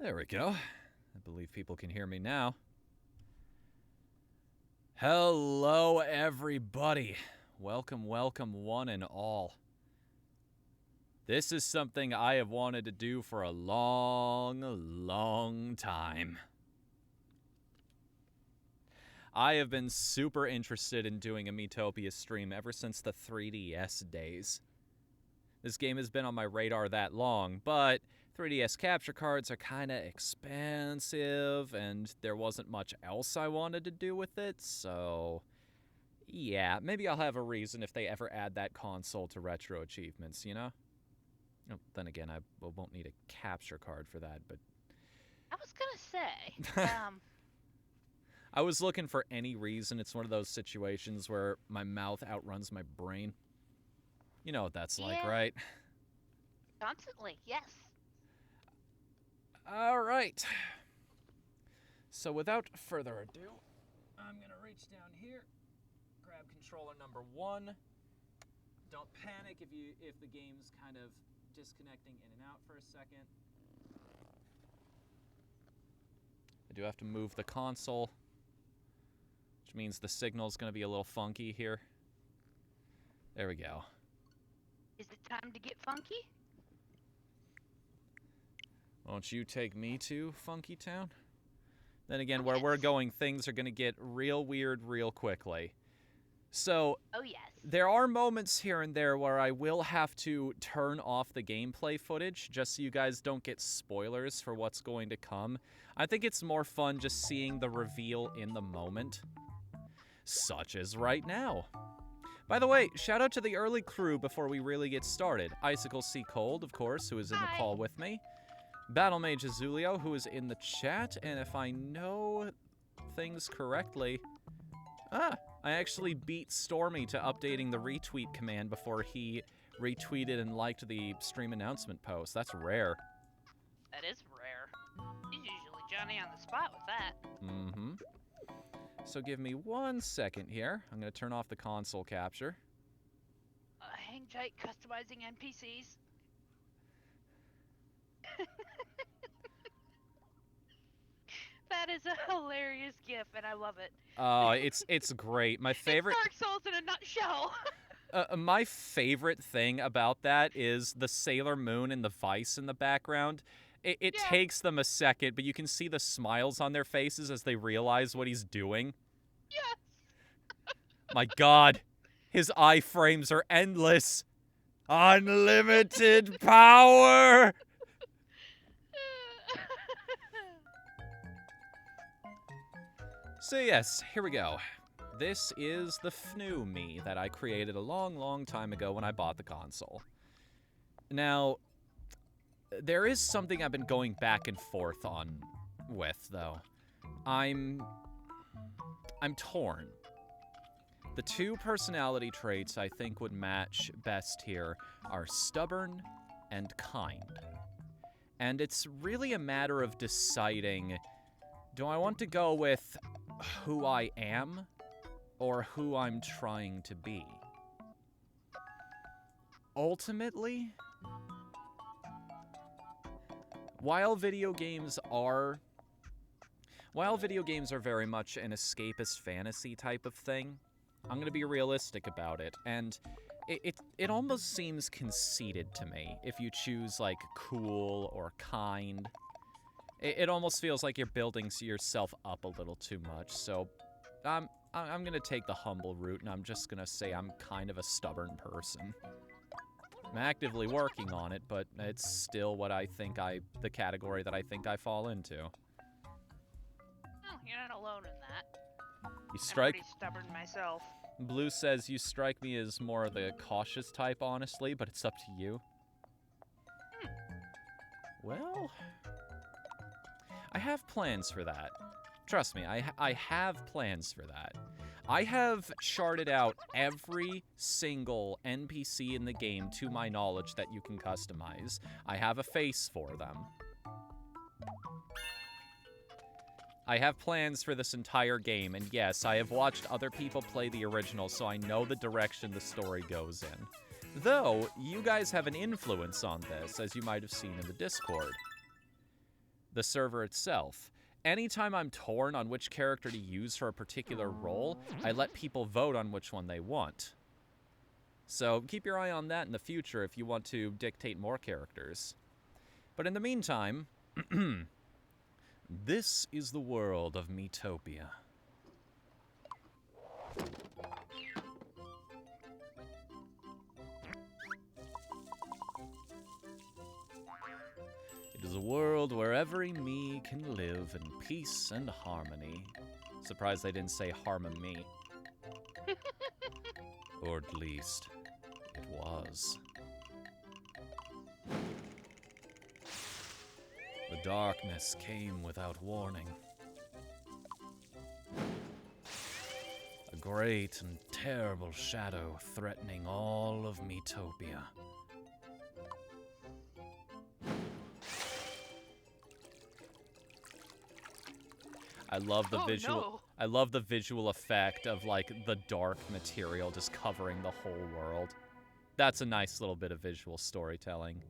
There we go. I believe people can hear me now. Hello, everybody. Welcome, welcome, one and all. This is something I have wanted to do for a long time. I have been super interested in doing a Miitopia stream ever since the 3DS days. This game has been on my radar that long, but 3DS capture cards are kinda expensive, and there wasn't much else I wanted to do with it, so yeah, maybe I'll have a reason if they ever add that console to retro achievements, you know? Oh, then again, I won't need a capture card for that, but... I was gonna say, I was looking for any reason. It's one of those situations where my mouth outruns my brain. You know what that's like, right? Constantly, yes. Alright. So without further ado, I'm gonna reach down here, grab controller number 1. Don't panic if the game's kind of disconnecting in and out for a second. I do have to move the console, which means the signal's gonna be a little funky here. There we go. Is it time to get funky? Won't you take me to Funky Town? Then again, where we're going, things are going to get real weird real quickly. So, there are moments here and there where I will have to turn off the gameplay footage just so you guys don't get spoilers for what's going to come. I think it's more fun just seeing the reveal in the moment. Such as right now. By the way, shout out to the early crew before we really get started. Icicle C. Cold, of course, who is in the call with me. Battle Mage Azulio, who is in the chat, and if I know things correctly... I actually beat Stormy to updating the retweet command before he retweeted and liked the stream announcement post. That's rare. That is rare. He's usually Johnny on the spot with that. Mm-hmm. So give me 1 second here. I'm going to turn off the console capture. Hang tight, customizing NPCs. That is a hilarious gif, and I love it. Oh, it's great. My favorite... It's Dark Souls in a nutshell. My favorite thing about that is the Sailor Moon and the Vice in the background. It takes them a second, but you can see the smiles on their faces as they realize what he's doing. Yes. My God, his iframes are endless. Unlimited power! So yes, here we go. This is the Whatthefnu me that I created a long time ago when I bought the console. Now, there is something I've been going back and forth on with, though. I'm torn. The two personality traits I think would match best here are stubborn and kind. And it's really a matter of deciding, do I want to go with who I am or who I'm trying to be? Ultimately, while video games are very much an escapist fantasy type of thing, I'm going to be realistic about it, and it almost seems conceited to me if you choose, like, cool or kind. It almost feels like you're building yourself up a little too much, so I'm going to take the humble route, and I'm just going to say I'm kind of a stubborn person. I'm actively working on it, but it's still what I think the category that I think I fall into. Oh, you're not alone in that. You strike... I'm pretty stubborn myself. Blue says you strike me as more of the cautious type, honestly, but it's up to you. Well, I have plans for that. Trust me, I have plans for that. I have charted out every single NPC in the game to my knowledge that you can customize. I have a face for them. I have plans for this entire game, and yes, I have watched other people play the original, so I know the direction the story goes in. Though, you guys have an influence on this, as you might have seen in the Discord. the server itself. Anytime I'm torn on which character to use for a particular role, I let people vote on which one they want. So keep your eye on that in the future if you want to dictate more characters. But in the meantime, this is the world of Miitopia. It is a world where every me can live in peace and harmony. Surprised they didn't say harmony. Or at least, it was. The darkness came without warning. A great and terrible shadow threatening all of Miitopia. I love the visual. No. I love the visual effect of like the dark material just covering the whole world. That's a nice little bit of visual storytelling.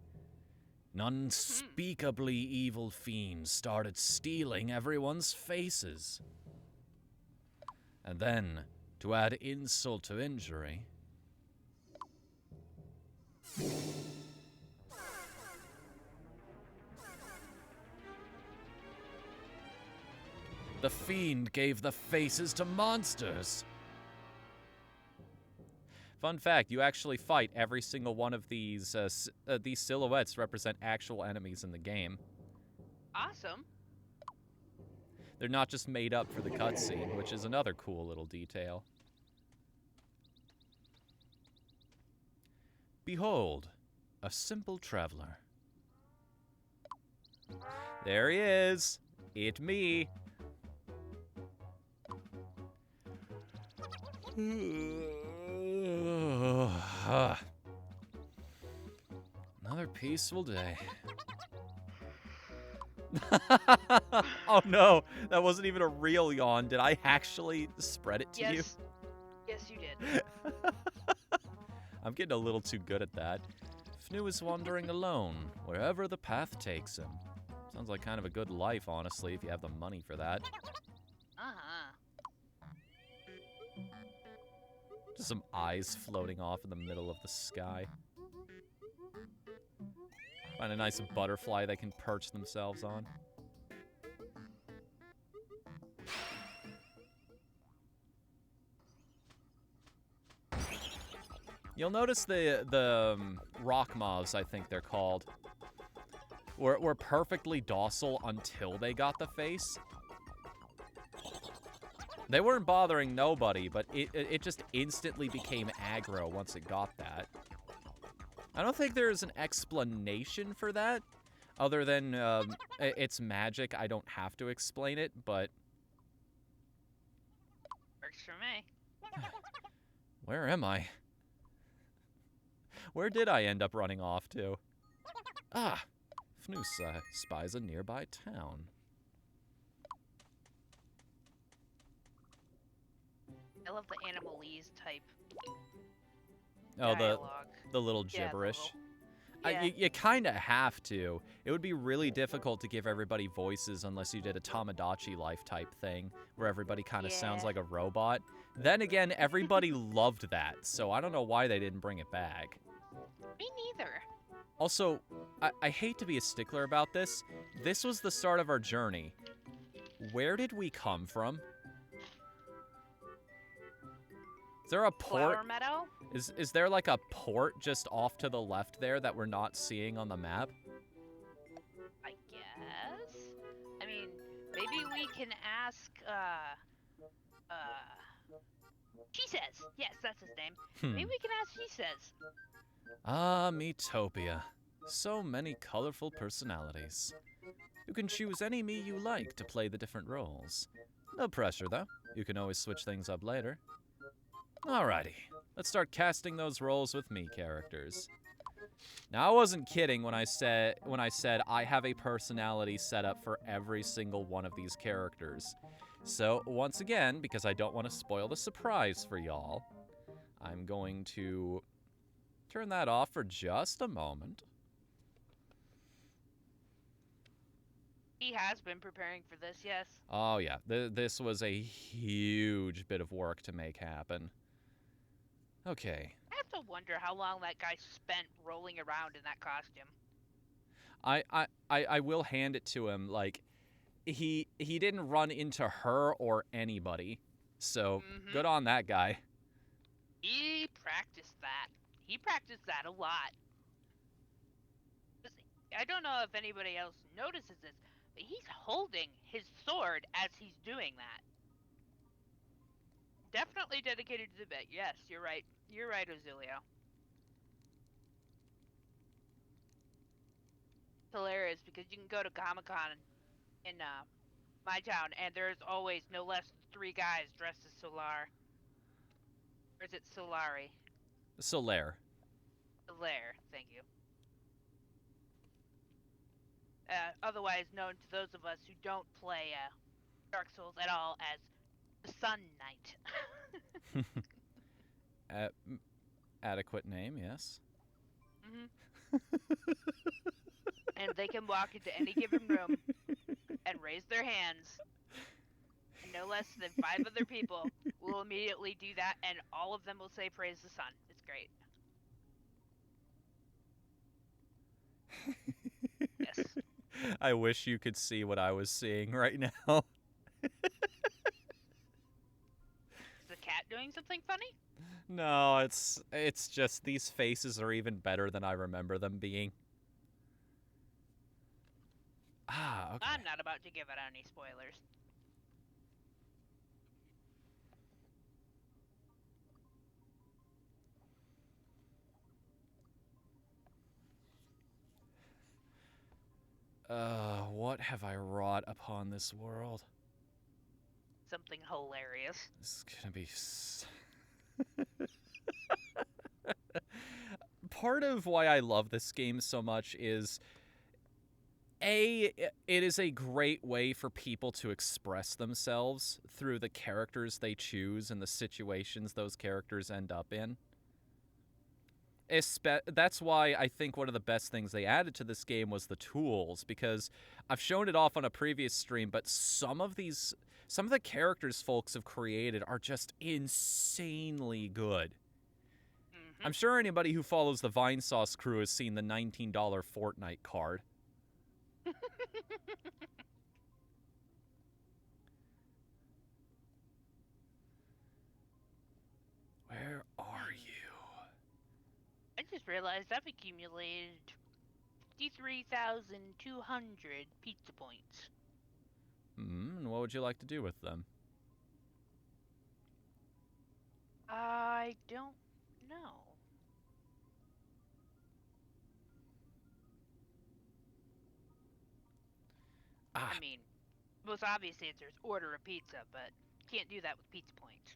An unspeakably evil fiend started stealing everyone's faces. And then, to add insult to injury, the fiend gave the faces to monsters. Fun fact, you actually fight every single one of these silhouettes represent actual enemies in the game. Awesome. They're not just made up for the cutscene, which is another cool little detail. Behold, a simple traveler. There he is. It me. Another peaceful day. Oh no, that wasn't even a real yawn. Did I actually spread it to you? Yes, you did. I'm getting a little too good at that. Fnu is wandering alone, wherever the path takes him. Sounds like kind of a good life, honestly, if you have the money for that. Uh-huh. Just some eyes floating off in the middle of the sky. Find a nice butterfly they can perch themselves on. You'll notice the rock moths, I think they're called, were perfectly docile until they got the face. They weren't bothering nobody, but it just instantly became aggro once it got that. I don't think there's an explanation for that, other than it's magic. I don't have to explain it, but... Works for me. Where am I? Where did I end up running off to? Ah! Fnu spies a nearby town. I love the animalese type. Oh, dialogue. the little gibberish. Yeah. You kind of have to. It would be really difficult to give everybody voices unless you did a Tamagotchi life type thing, where everybody kind of sounds like a robot. Then again, everybody loved that, so I don't know why they didn't bring it back. Me neither. Also, I hate to be a stickler about this. This was the start of our journey. Where did we come from? Is there a port? Flower Meadow? Is there like a port just off to the left there that we're not seeing on the map? I guess. I mean, maybe we can ask, She Says. Yes, that's his name. Maybe we can ask She Says. Ah, Miitopia. So many colorful personalities. You can choose any me you like to play the different roles. No pressure, though. You can always switch things up later. Alrighty, let's start casting those roles with me characters. Now, I wasn't kidding when I said I have a personality set up for every single one of these characters. So, once again, because I don't want to spoil the surprise for y'all, I'm going to turn that off for just a moment. He has been preparing for this, yes. Oh, yeah. This was a huge bit of work to make happen. Okay. I have to wonder how long that guy spent rolling around in that costume. I will hand it to him. Like, he didn't run into her or anybody. So, good on that guy. He practiced that. He practiced that a lot. I don't know if anybody else notices this, but he's holding his sword as he's doing that. Definitely dedicated to the bit. Yes, you're right. You're right, Ozilio. It's hilarious because you can go to Comic-Con in my town, and there's always no less than 3 guys dressed as Solar. Or is it Solari? Solaire. Solaire, thank you. Otherwise known to those of us who don't play Dark Souls at all as the Sun Knight. Adequate name, yes. And they can walk into any given room and raise their hands, and no less than 5 other people will immediately do that, and all of them will say praise the sun. It's great. Yes. I wish you could see what I was seeing right now. Is the cat doing something funny? No, it's just these faces are even better than I remember them being. Ah, okay. I'm not about to give out any spoilers. What have I wrought upon this world? Something hilarious. This is gonna be... Part of why I love this game so much is... it is a great way for people to express themselves through the characters they choose and the situations those characters end up in. That's why I think one of the best things they added to this game was the tools, because I've shown it off on a previous stream, but some of the characters folks have created are just insanely good. I'm sure anybody who follows the Vinesauce crew has seen the $19 Fortnite card. Where are you? I just realized I've accumulated 53,200 pizza points. And what would you like to do with them? I don't know. I mean, most obvious answer is order a pizza, but can't do that with pizza points.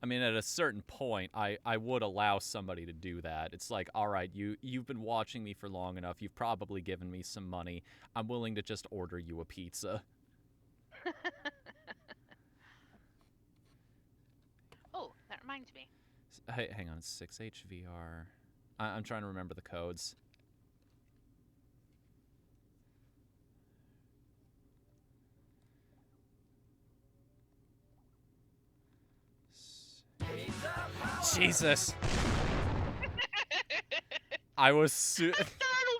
I mean, at a certain point, I would allow somebody to do that. It's like, all right, you've been watching me for long enough. You've probably given me some money. I'm willing to just order you a pizza. Oh, that reminds me. Hey, hang on. 6HVR. I'm trying to remember the codes. Jesus. I was startled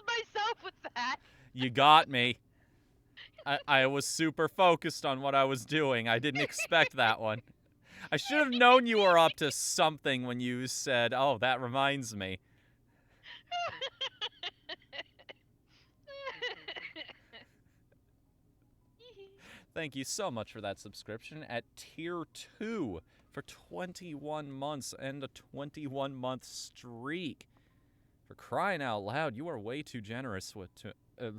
myself with that. You got me. I was super focused on what I was doing. I didn't expect that one. I should have known you were up to something when you said, "Oh, that reminds me." Thank you so much for that subscription at Tier 2 for 21 months and a 21-month streak. For crying out loud, you are way too generous with... If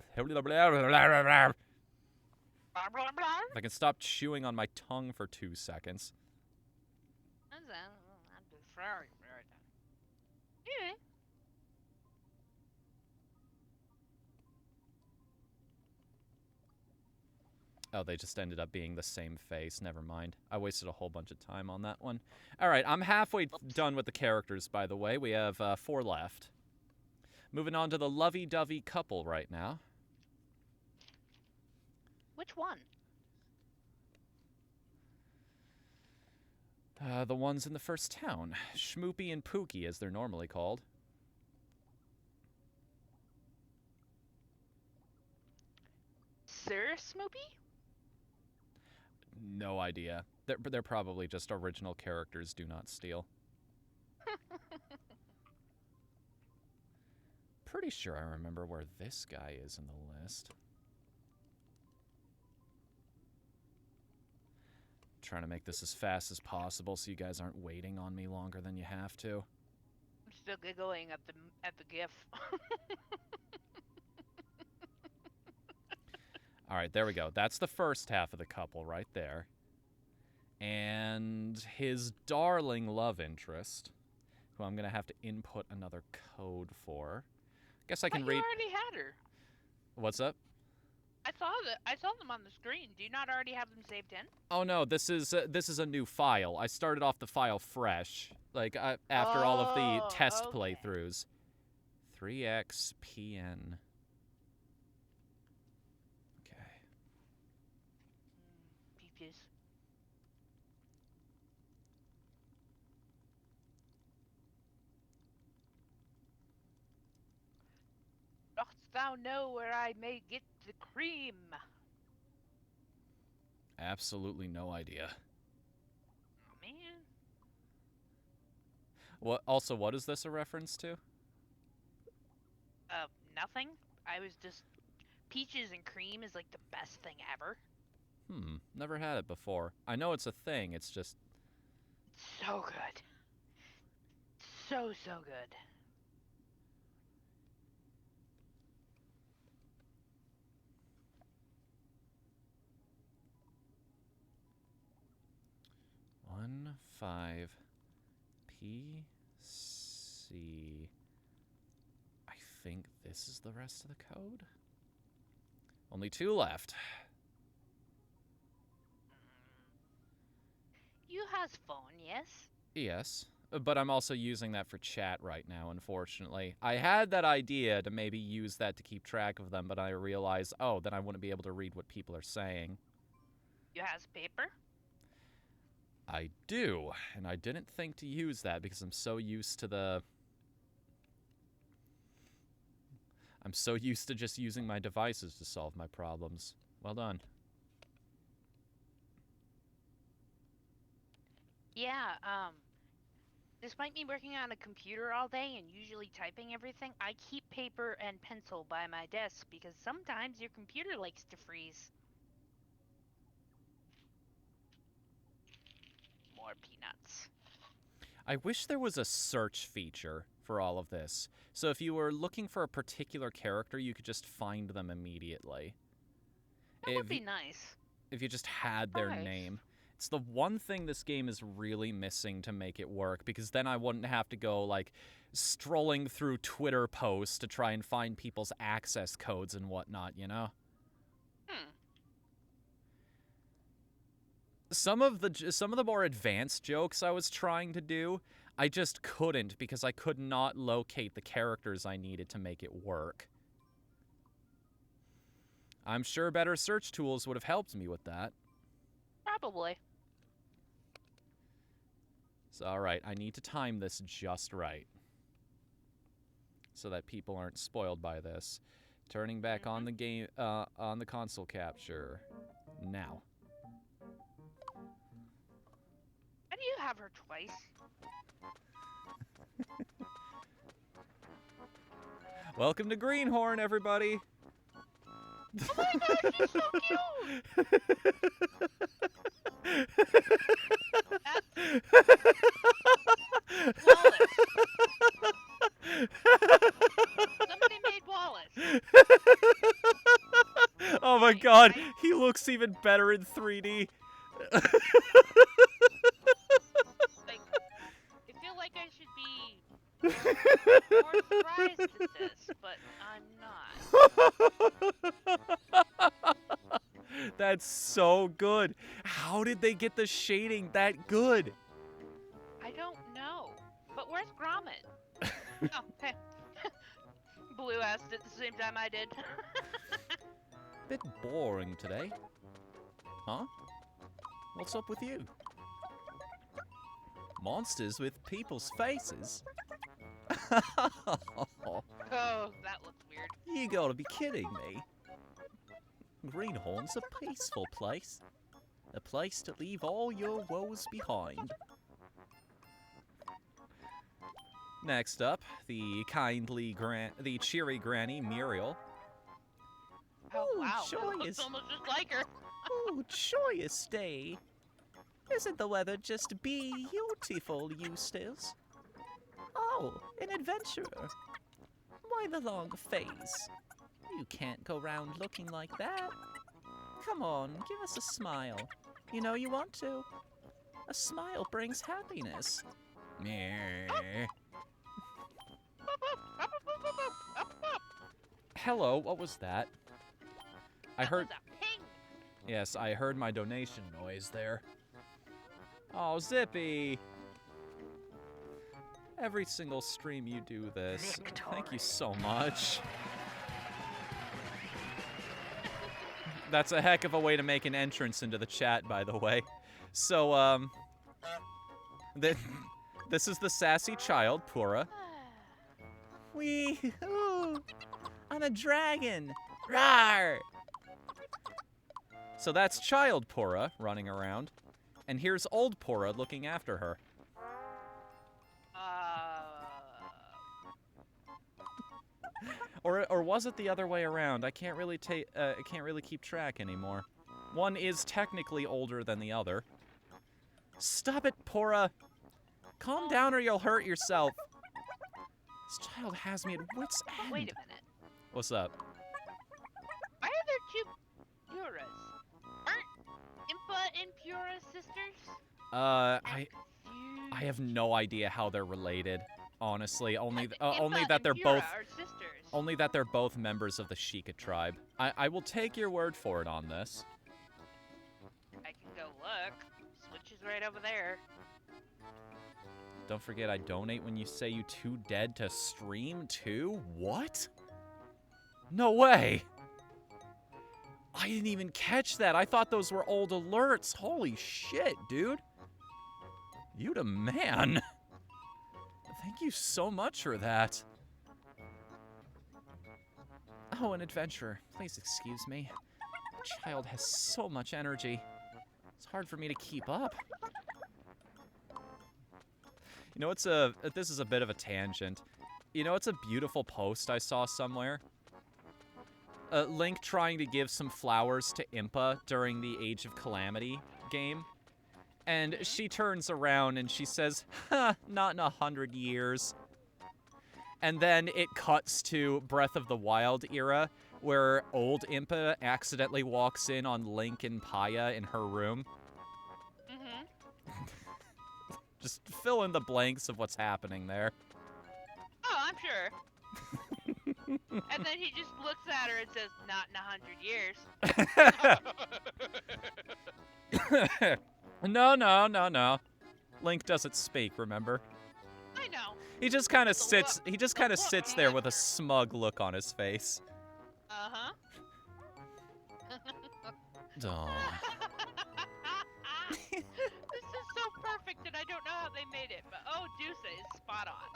I can stop chewing on my tongue for 2 seconds. Oh, they just ended up being the same face. Never mind. I wasted a whole bunch of time on that one. All right, I'm halfway done with the characters, by the way. We have 4 left. Moving on to the lovey-dovey couple right now. Which one? The ones in the first town. Schmoopy and Pookie, as they're normally called. Sir Smoopy? No idea. They're probably just original characters, do not steal. Pretty sure I remember where this guy is in the list. Trying to make this as fast as possible so you guys aren't waiting on me longer than you have to. I'm still giggling at the GIF. All right, there we go. That's the first half of the couple right there. And his darling love interest, who I'm going to have to input another code for. Guess I can read. You already had her. What's up? I saw them on the screen. Do you not already have them saved in? Oh no, this is a new file. I started off the file fresh, like after all of the test playthroughs. 3xpn. Okay. Peaches. Dost thou know where I may get the cream? Absolutely no idea. Oh, man. What is this a reference to? Nothing. I was just... Peaches and cream is like the best thing ever. Never had it before. I know it's a thing, it's just... So good. So good. One 5 PC. I think this is the rest of the code. Only 2 left. You has phone, yes? Yes, but I'm also using that for chat right now, unfortunately. I had that idea to maybe use that to keep track of them, but I realized, oh, then I wouldn't be able to read what people are saying. You has paper? I do, and I didn't think to use that because I'm so used to I'm so used to just using my devices to solve my problems. Well done. Yeah, despite me working on a computer all day and usually typing everything, I keep paper and pencil by my desk because sometimes your computer likes to freeze. More peanuts. I wish there was a search feature for all of this. So if you were looking for a particular character, you could just find them immediately. That would be nice. If you just had their name. It's the one thing this game is really missing to make it work, because then I wouldn't have to go, like, strolling through Twitter posts to try and find people's access codes and whatnot, you know? Some of the more advanced jokes I was trying to do, I just couldn't because I could not locate the characters I needed to make it work. I'm sure better search tools would have helped me with that. Probably. So, alright, I need to time this just right, so that people aren't spoiled by this. Turning back on the game, on the console capture. Now. Why do you have her twice? Welcome to Greenhorn, everybody! Oh my gosh, she's so cute! Wallace. Somebody made Wallace. Oh my god, he looks even better in 3D. Like, I feel like I should be more surprised at this, but I'm not. That's so good. How did they get the shading that good? I don't know. But where's Gromit? Oh, hey. Blue asked at the same time I did. Bit boring today. huh? What's up with you? Monsters with people's faces? Oh, that looks weird. You gotta be kidding me. Greenhorn's a peaceful place. A place to leave all your woes behind. Next up, the cheery granny, Muriel. Oh, wow. Joyous. It looks almost just like her. Oh, joyous day. Isn't the weather just beautiful, Eustace? Oh, an adventurer. Why the long face? You can't go round looking like that. Come on, give us a smile. You know you want to. A smile brings happiness. Meh. Hello, what was that? I heard. That was a ping. Yes, I heard my donation noise there. Oh, Zippy! Every single stream you do this. Victory. Thank you so much. That's a heck of a way to make an entrance into the chat, by the way. So, this is the sassy child, Pura. Wee-hoo! I'm a dragon! Rawr! So that's child Pura running around. And here's old Pura looking after her. Or was it the other way around? I can't really keep track anymore. One is technically older than the other. Stop it, Pura! Calm down or you'll hurt yourself. This child has me at wit's end. Wait a minute. What's up? Why are there two Puras? Aren't Impa and Pura sisters? I have no idea how they're related. Honestly, only Impa that and they're Pura both are sisters. only that they're both members of the Sheikah tribe. I will take your word for it on this. I can go look. Switch is right over there. Don't forget I donate when you say you too dead to stream too? What? No way! I didn't even catch that. I thought those were old alerts. Holy shit, dude. You the man. Thank you so much for that. Oh, an adventurer. Please excuse me. The child has so much energy. It's hard for me to keep up. You know, this is a bit of a tangent. You know, it's a beautiful post I saw somewhere. Link trying to give some flowers to Impa during the Age of Calamity game. And she turns around and she says, "Ha, not in 100 years." And then it cuts to Breath of the Wild era, where old Impa accidentally walks in on Link and Paya in her room. Just fill in the blanks of what's happening there. Oh, I'm sure. And then he just looks at her and says, "Not in 100 years." No. Link doesn't speak, remember? I know. He just kind of sits there with a smug look on his face. Uh-huh. Aw. This is so perfect, and I don't know how they made it, but oh, Deuce is spot on.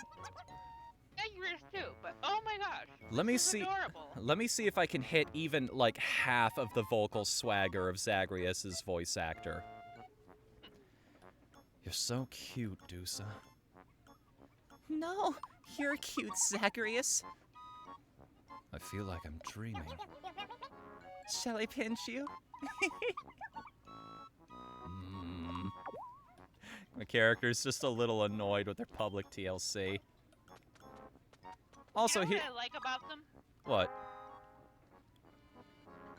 And yours too, but oh my gosh. Let me this is see. Adorable. Let me see if I can hit even like half of the vocal swagger of Zagreus's voice actor. You're so cute, Dusa. No, you're cute, Zagreus. I feel like I'm dreaming. Shall I pinch you? My character's just a little annoyed with their public TLC. Also, you know what I like about them? What?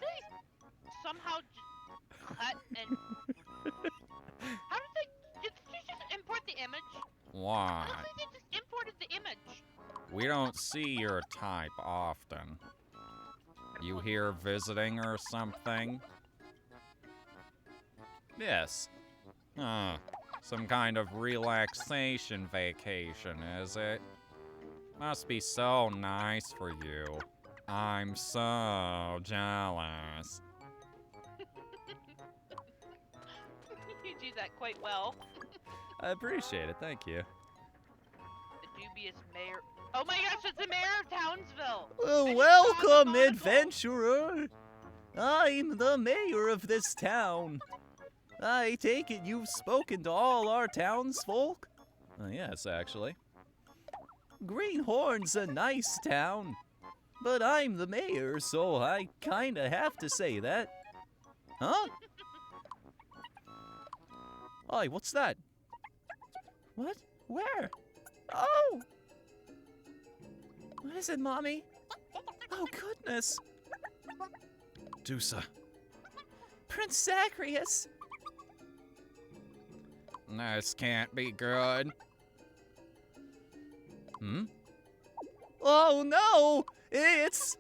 They somehow just cut and... How did they just import the image? Why? Honestly, they just imported the image. We don't see your type often. You here visiting or something? Yes. Some kind of relaxation vacation, is it? Must be so nice for you. I'm so jealous. that quite well. I appreciate it. Thank you. The dubious mayor. Oh my gosh, it's the mayor of Townsville! Well, welcome, adventurer. I'm the mayor of this town. I take it you've spoken to all our townsfolk? Yes, actually. Greenhorn's a nice town, but I'm the mayor, so I kinda have to say that. Huh? Oi, what's that? What? Where? Oh! What is it, Mommy? Oh, goodness. Dusa. Prince Zacharias. This can't be good. Hmm? Oh, no! It's...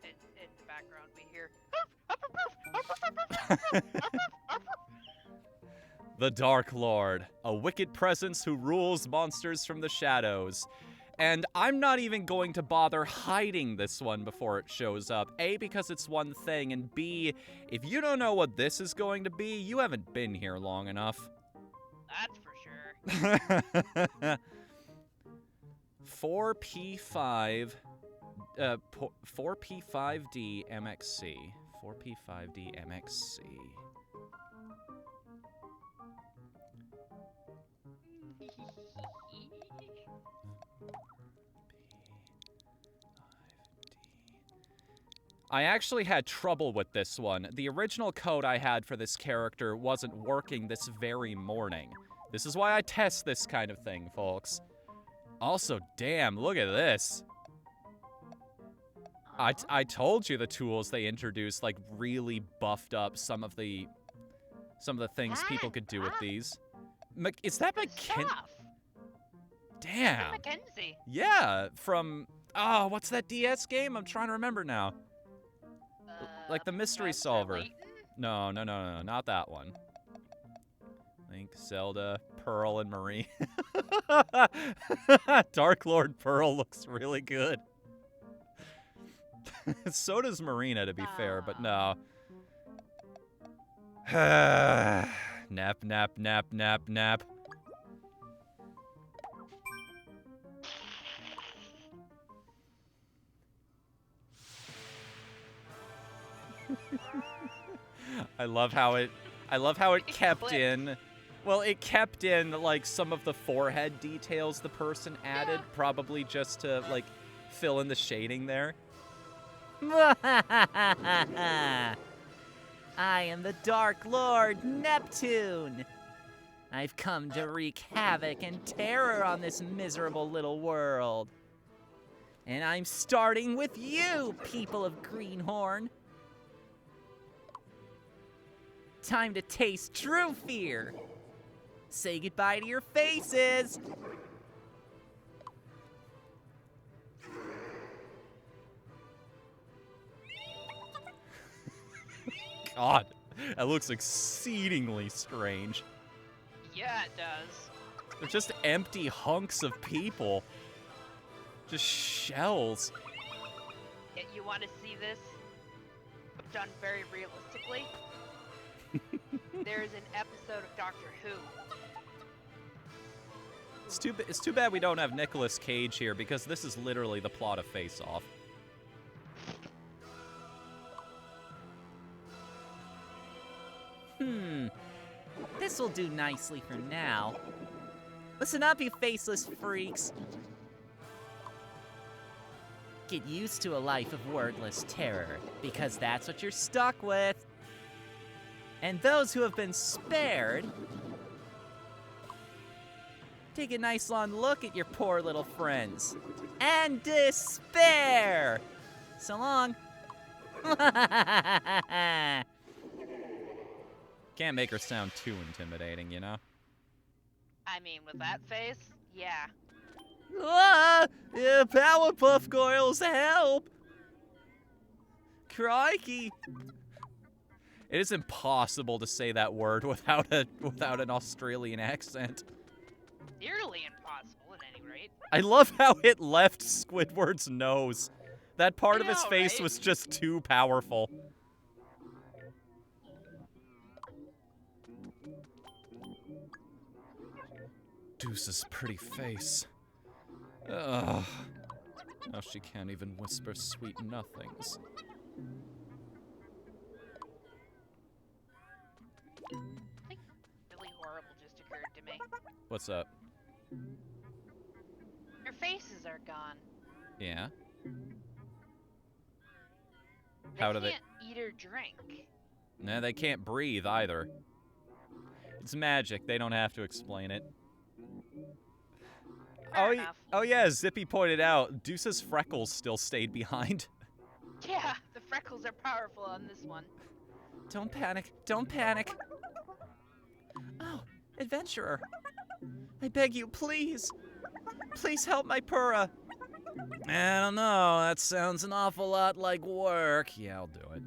In the background, we hear... The Dark Lord, a wicked presence who rules monsters from the shadows. And I'm not even going to bother hiding this one before it shows up. A, because it's one thing, and B, if you don't know what this is going to be, you haven't been here long enough. That's for sure. 4P5, 4P5D MXC. 4P5D MXC. I actually had trouble with this one. The original code I had for this character wasn't working this very morning. This is why I test this kind of thing, folks. Also, damn, look at this. I told you the tools they introduced, like, really buffed up some of the things people could do with these. Is that Mackenzie? Damn. Mackenzie. Yeah, from... Oh, what's that DS game? I'm trying to remember now. Like the mystery solver. No, not that one. Link, Zelda, Pearl, and Marie. Dark Lord Pearl looks really good. So does Marina, to be fair, but no. Nap, nap, nap, nap, nap. I love how it kept in. Well, it kept in like some of the forehead details the person added, probably just to like fill in the shading there. I am the Dark Lord Neptune. I've come to wreak havoc and terror on this miserable little world. And I'm starting with you, people of Greenhorn. Time to taste true fear. Say goodbye to your faces. God, that looks exceedingly strange. Yeah, it does. They're just empty hunks of people. Just shells. Yet you want to see this done very realistically? There is an episode of Doctor Who. It's too bad we don't have Nicolas Cage here, because this is literally the plot of Face Off. This'll do nicely for now. Listen up, you faceless freaks. Get used to a life of wordless terror, because that's what you're stuck with. And those who have been spared, take a nice long look at your poor little friends. And despair! So long. Can't make her sound too intimidating, you know? I mean, with that face, yeah. Yeah, Powerpuff Girls, help! Crikey! It is impossible to say that word without an Australian accent. Nearly impossible, at any rate. I love how it left Squidward's nose. That part of his face right? was just too powerful. Deuce's pretty face. Ugh. Now she can't even whisper sweet nothings. Something really horrible just occurred to me. What's up? Your faces are gone. Yeah? How do they can't eat or drink? Nah, they can't breathe either. It's magic. They don't have to explain it. Fair enough. Oh yeah, Zippy pointed out, Deuce's freckles still stayed behind. Yeah, the freckles are powerful on this one. Don't panic. Don't panic. Oh, adventurer. I beg you, please. Please help my Purra. I don't know. That sounds an awful lot like work. Yeah, I'll do it.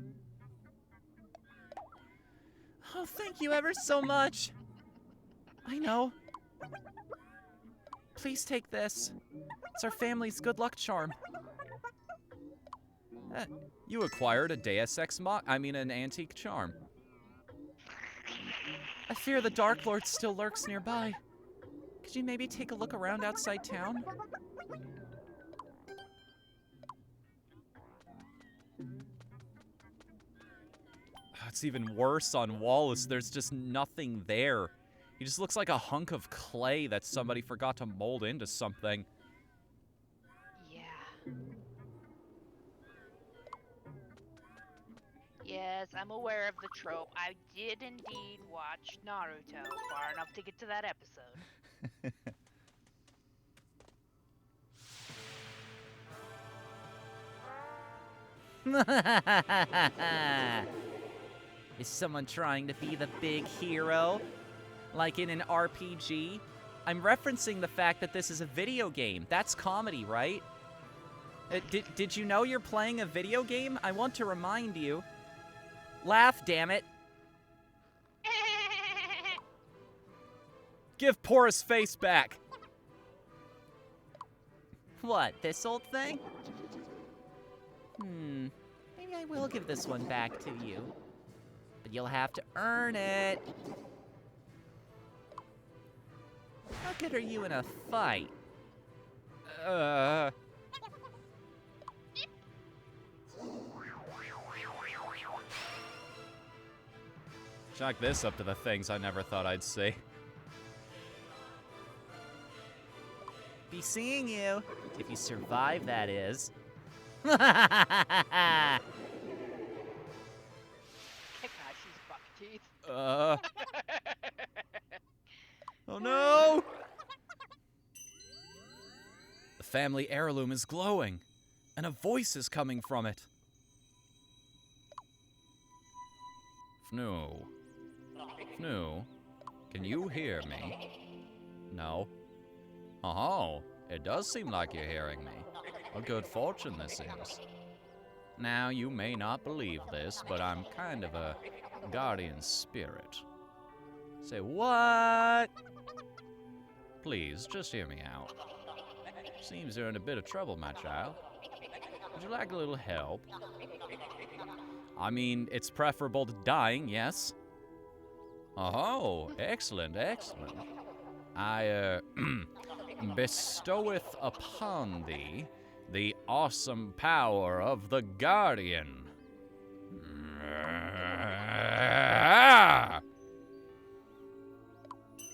Oh, thank you ever so much. I know. Please take this. It's our family's good luck charm. You acquired a Deus Ex an antique charm. I fear the Dark Lord still lurks nearby. Could you maybe take a look around outside town? It's even worse on Wallace. There's just nothing there. He just looks like a hunk of clay that somebody forgot to mold into something. Yeah. Yes, I'm aware of the trope. I did indeed watch Naruto far enough to get to that episode. Is someone trying to be the big hero? Like in an RPG? I'm referencing the fact that this is a video game. That's comedy, right? Did you know you're playing a video game? I want to remind you. Laugh, damn it. Give Porous face back. What, this old thing? Maybe I will give this one back to you. But you'll have to earn it. How good are you in a fight? Chalk this up to the things I never thought I'd see. Be seeing you. If you survive, that is. Kakashi's buck teeth. Oh no! The family heirloom is glowing, and a voice is coming from it. Fnu. Fnu, can you hear me? No. Oh, it does seem like you're hearing me. What good fortune this is. Now, you may not believe this, but I'm kind of a guardian spirit. Say what? Please, just hear me out. Seems you're in a bit of trouble, my child. Would you like a little help? I mean, it's preferable to dying, yes? Oh, excellent, excellent. I, bestoweth upon thee the awesome power of the Guardian.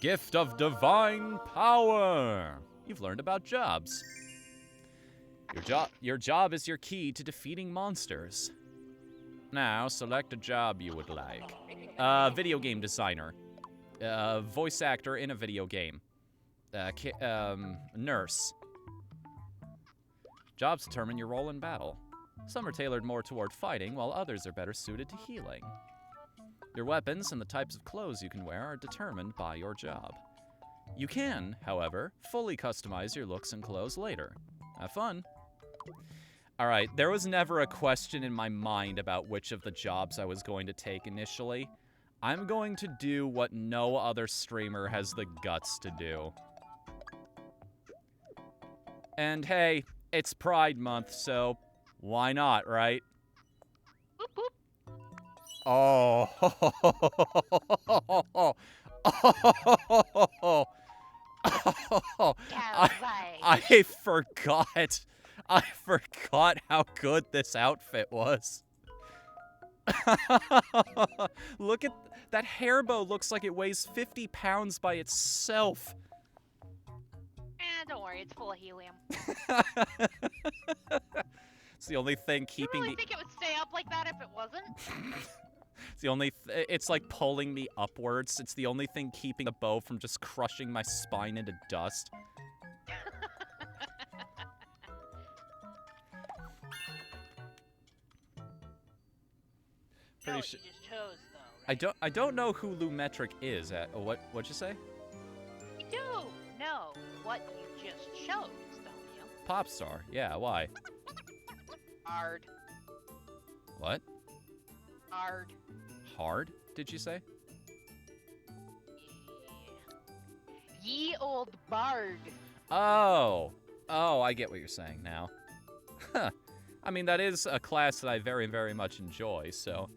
Gift of divine power. You've learned about jobs. Your job is your key to defeating monsters. Now, select a job you would like. Video game designer. Voice actor in a video game. Nurse. Jobs determine your role in battle. Some are tailored more toward fighting, while others are better suited to healing. Your weapons and the types of clothes you can wear are determined by your job. You can, however, fully customize your looks and clothes later. Have fun. Alright, there was never a question in my mind about which of the jobs I was going to take initially. I'm going to do what no other streamer has the guts to do. And hey, it's Pride Month, so why not, right? Boop, boop. Oh. Oh, I forgot. I forgot how good this outfit was. Look at that hair bow. Looks like it weighs 50 pounds by itself. Don't worry, it's full of helium. It's the only thing keeping you really think it would stay up like that if it wasn't? It's the only it's like pulling me upwards. It's the only thing keeping the bow from just crushing my spine into dust. Pretty sure you just chose though, right? I don't know who Lumetric is. What'd you say? You do know what you just chose, don't you? Popstar. Yeah, why? Hard. What? Hard. Hard, did you say? Yeah. Ye old bard. Oh. Oh, I get what you're saying now. Huh. I mean, that is a class that I very, very much enjoy, so...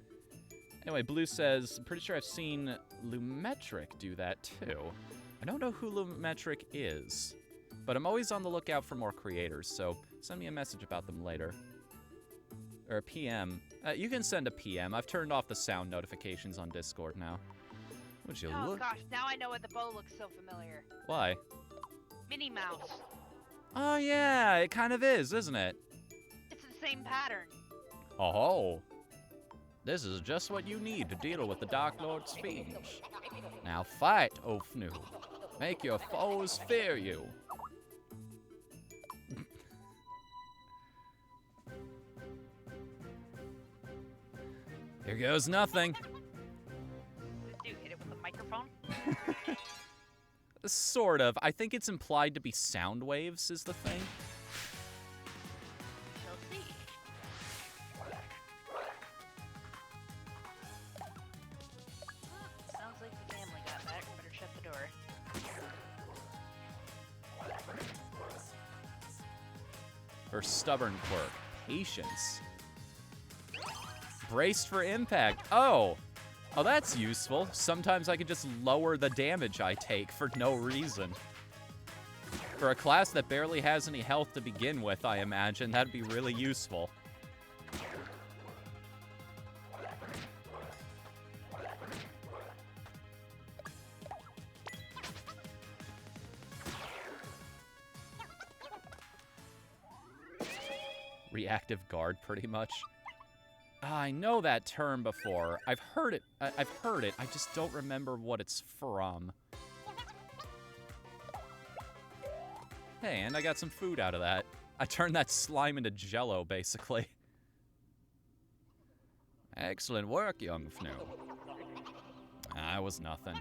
Anyway, Blue says, I'm pretty sure I've seen Lumetric do that, too. I don't know who Lumetric is, but I'm always on the lookout for more creators, so send me a message about them later. Or a PM. You can send a PM. I've turned off the sound notifications on Discord now. Would you look? Oh gosh, now I know why the bow looks so familiar. Why? Minnie Mouse. Oh yeah, it kind of is, isn't it? It's the same pattern. Oh. This is just what you need to deal with the Dark Lord's fiends. Now fight, Whatthefnu. Make your foes fear you. Here goes nothing. Dude, hit it with a microphone? Sort of. I think it's implied to be sound waves is the thing. We'll see. Sounds like the family got back. Better shut the door. Her stubborn quirk. Patience. Braced for impact. Oh, that's useful. Sometimes I can just lower the damage I take for no reason. For a class that barely has any health to begin with, I imagine that'd be really useful. Reactive guard, pretty much. I know that term before. I've heard it. I just don't remember what it's from. Hey, and I got some food out of that. I turned that slime into jello, basically. Excellent work, young Fnu. That was nothing.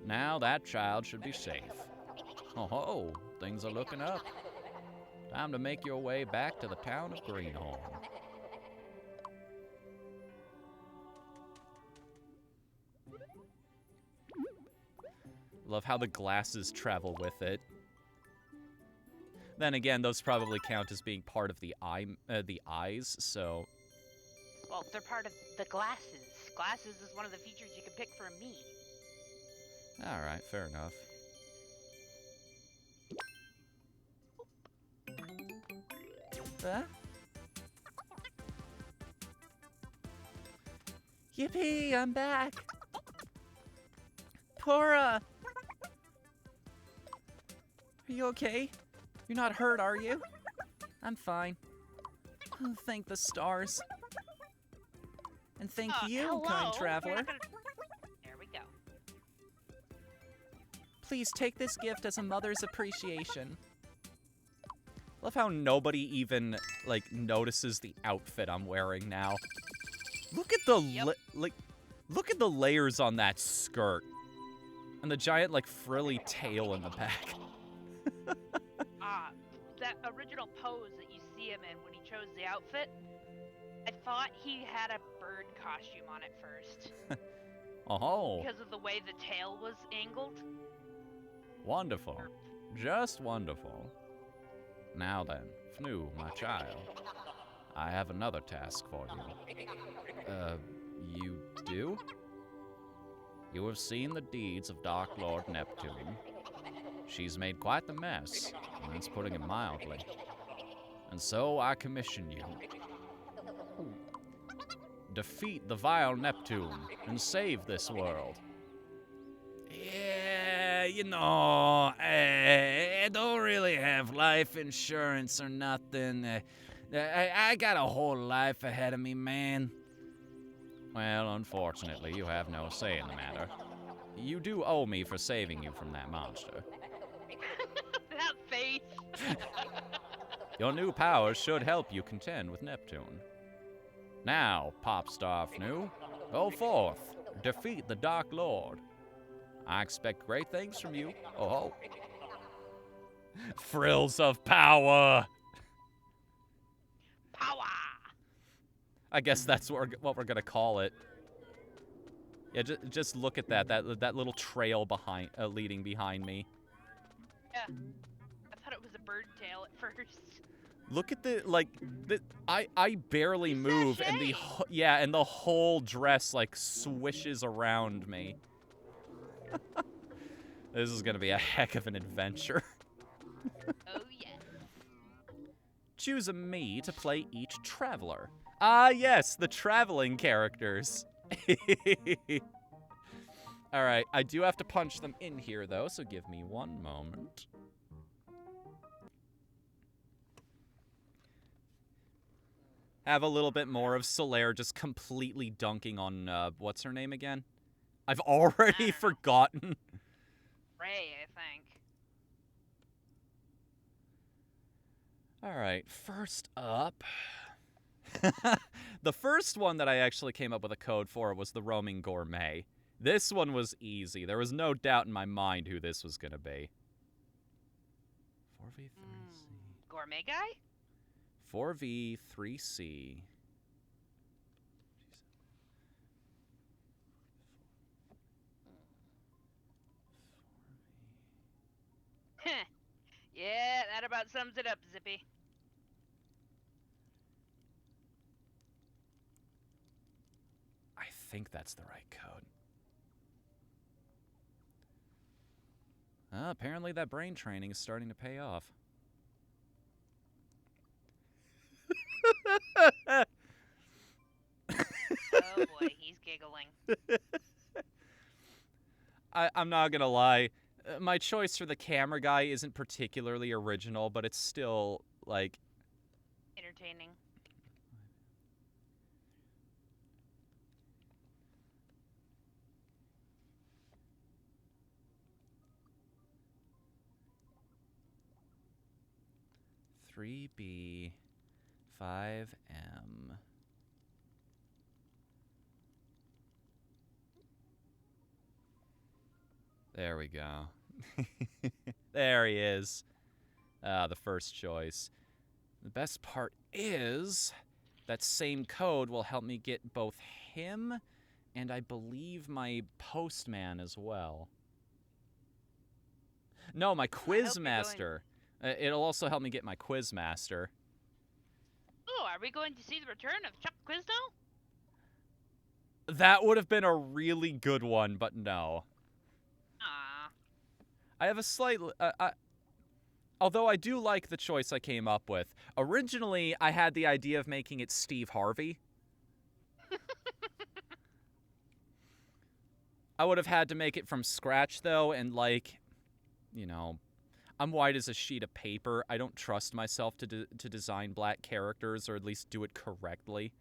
Now that child should be safe. Oh, things are looking up. Time to make your way back to the town of Greenhorn. Love how the glasses travel with it. Then again, those probably count as being part of the eyes, so... Well, they're part of the glasses. Glasses is one of the features you can pick for a me. Alright, fair enough. Huh? Yippee, I'm back! Cora! Are you okay? You're not hurt, are you? I'm fine. Oh, thank the stars. And thank you, hello. kind traveler. There we go. Please take this gift as a mother's appreciation. Love how nobody even, like, notices the outfit I'm wearing now. Look at the, look at the layers on that skirt. And the giant, like, frilly tail in the back. That original pose that you see him in when he chose the outfit, I thought he had a bird costume on it first. Oh. Because of the way the tail was angled. Wonderful. Just wonderful. Now then, Fnu, my child, I have another task for you. You do? You have seen the deeds of Dark Lord Neptune. She's made quite the mess, and that's putting it mildly. And so I commission you. Defeat the vile Neptune and save this world. Yeah, you know, I don't really have life insurance or nothing. I got a whole life ahead of me, man. Well, unfortunately, you have no say in the matter. You do owe me for saving you from that monster. That face. Your new powers should help you contend with Neptune. Now, Whatthefnu, go forth, defeat the Dark Lord. I expect great things from you. Oh. Frills of power. Power. I guess that's what we're gonna call it. Yeah, just look at that little trail behind, leading behind me. Yeah, I thought it was a bird tail at first. Look at I barely move, and the whole dress like swishes around me. This is gonna be a heck of an adventure. Oh yeah. Choose a me to play each traveler. Ah yes, the traveling characters. Alright, I do have to punch them in here though, so give me one moment. Have a little bit more of Solaire just completely dunking on, what's her name again? I've already forgotten. Ray, I think. Alright, first up... The first one that I actually came up with a code for was the Roaming Gourmet. This one was easy. There was no doubt in my mind who this was going to be. 4v3C. Gourmet guy? 4v3C. Yeah, that about sums it up, Zippy. I think that's the right code. Apparently that brain training is starting to pay off. Oh boy, he's giggling. I'm not gonna lie. My choice for the camera guy isn't particularly original, but it's still, like... entertaining. B 5M. There we go. There he is. The first choice. The best part is that same code will help me get both him and I believe my postman as well. No, my quizmaster. It'll also help me get my quizmaster. Oh, are we going to see the return of Chuck Quizno? That would have been a really good one, but no. I have a slight... although I do like the choice I came up with. Originally, I had the idea of making it Steve Harvey. I would have had to make it from scratch, though, and, like, you know... I'm white as a sheet of paper. I don't trust myself to design black characters, or at least do it correctly.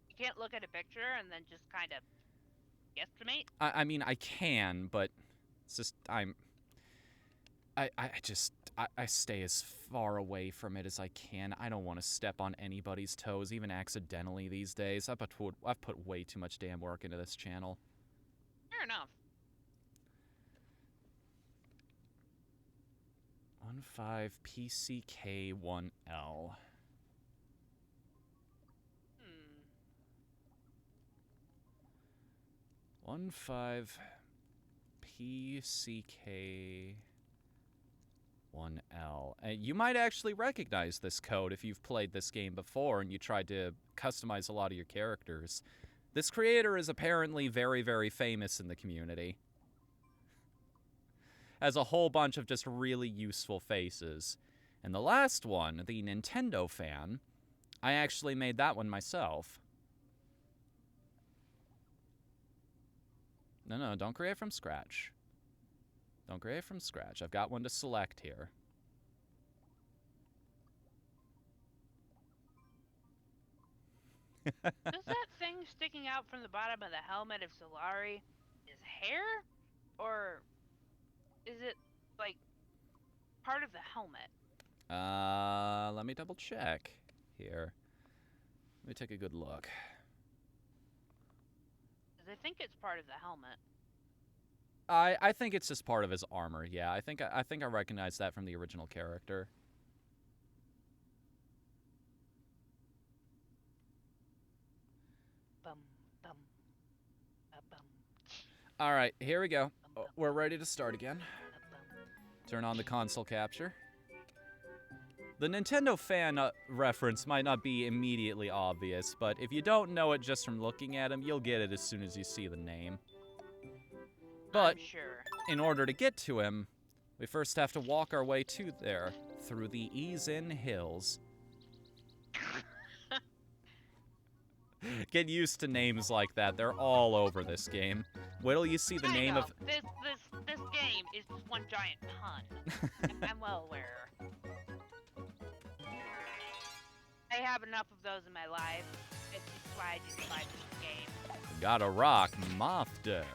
You can't look at a picture and then just kind of guesstimate? I mean, I can, but it's just, I stay as far away from it as I can. I don't want to step on anybody's toes, even accidentally these days. I've put way too much damn work into this channel. Fair enough. 15PCK1L. 15PCK1L. You might actually recognize this code if you've played this game before and you tried to customize a lot of your characters. This creator is apparently very, very famous in the community. has a whole bunch of just really useful faces. And the last one, the Nintendo fan, I actually made that one myself. No, don't create from scratch. Don't create from scratch. I've got one to select here. Does that thing sticking out from the bottom of the helmet of Solari is hair? Or is it, like, part of the helmet? Let me double check here. Let me take a good look. Because I think it's part of the helmet. I think it's just part of his armor. Yeah, I think I recognize that from the original character. All right, here we go. We're ready to start again. Turn on the console capture. The Nintendo fan reference might not be immediately obvious, but if you don't know it just from looking at him, you'll get it as soon as you see the name. But sure. In order to get to him, we first have to walk our way to there, through the Ease-In Hills. Get used to names like that. They're all over this game. Wait till you see the name of... This game is just one giant pun. I'm well aware. I have enough of those in my life. It's why I just like this game. Gotta rock, Mothder.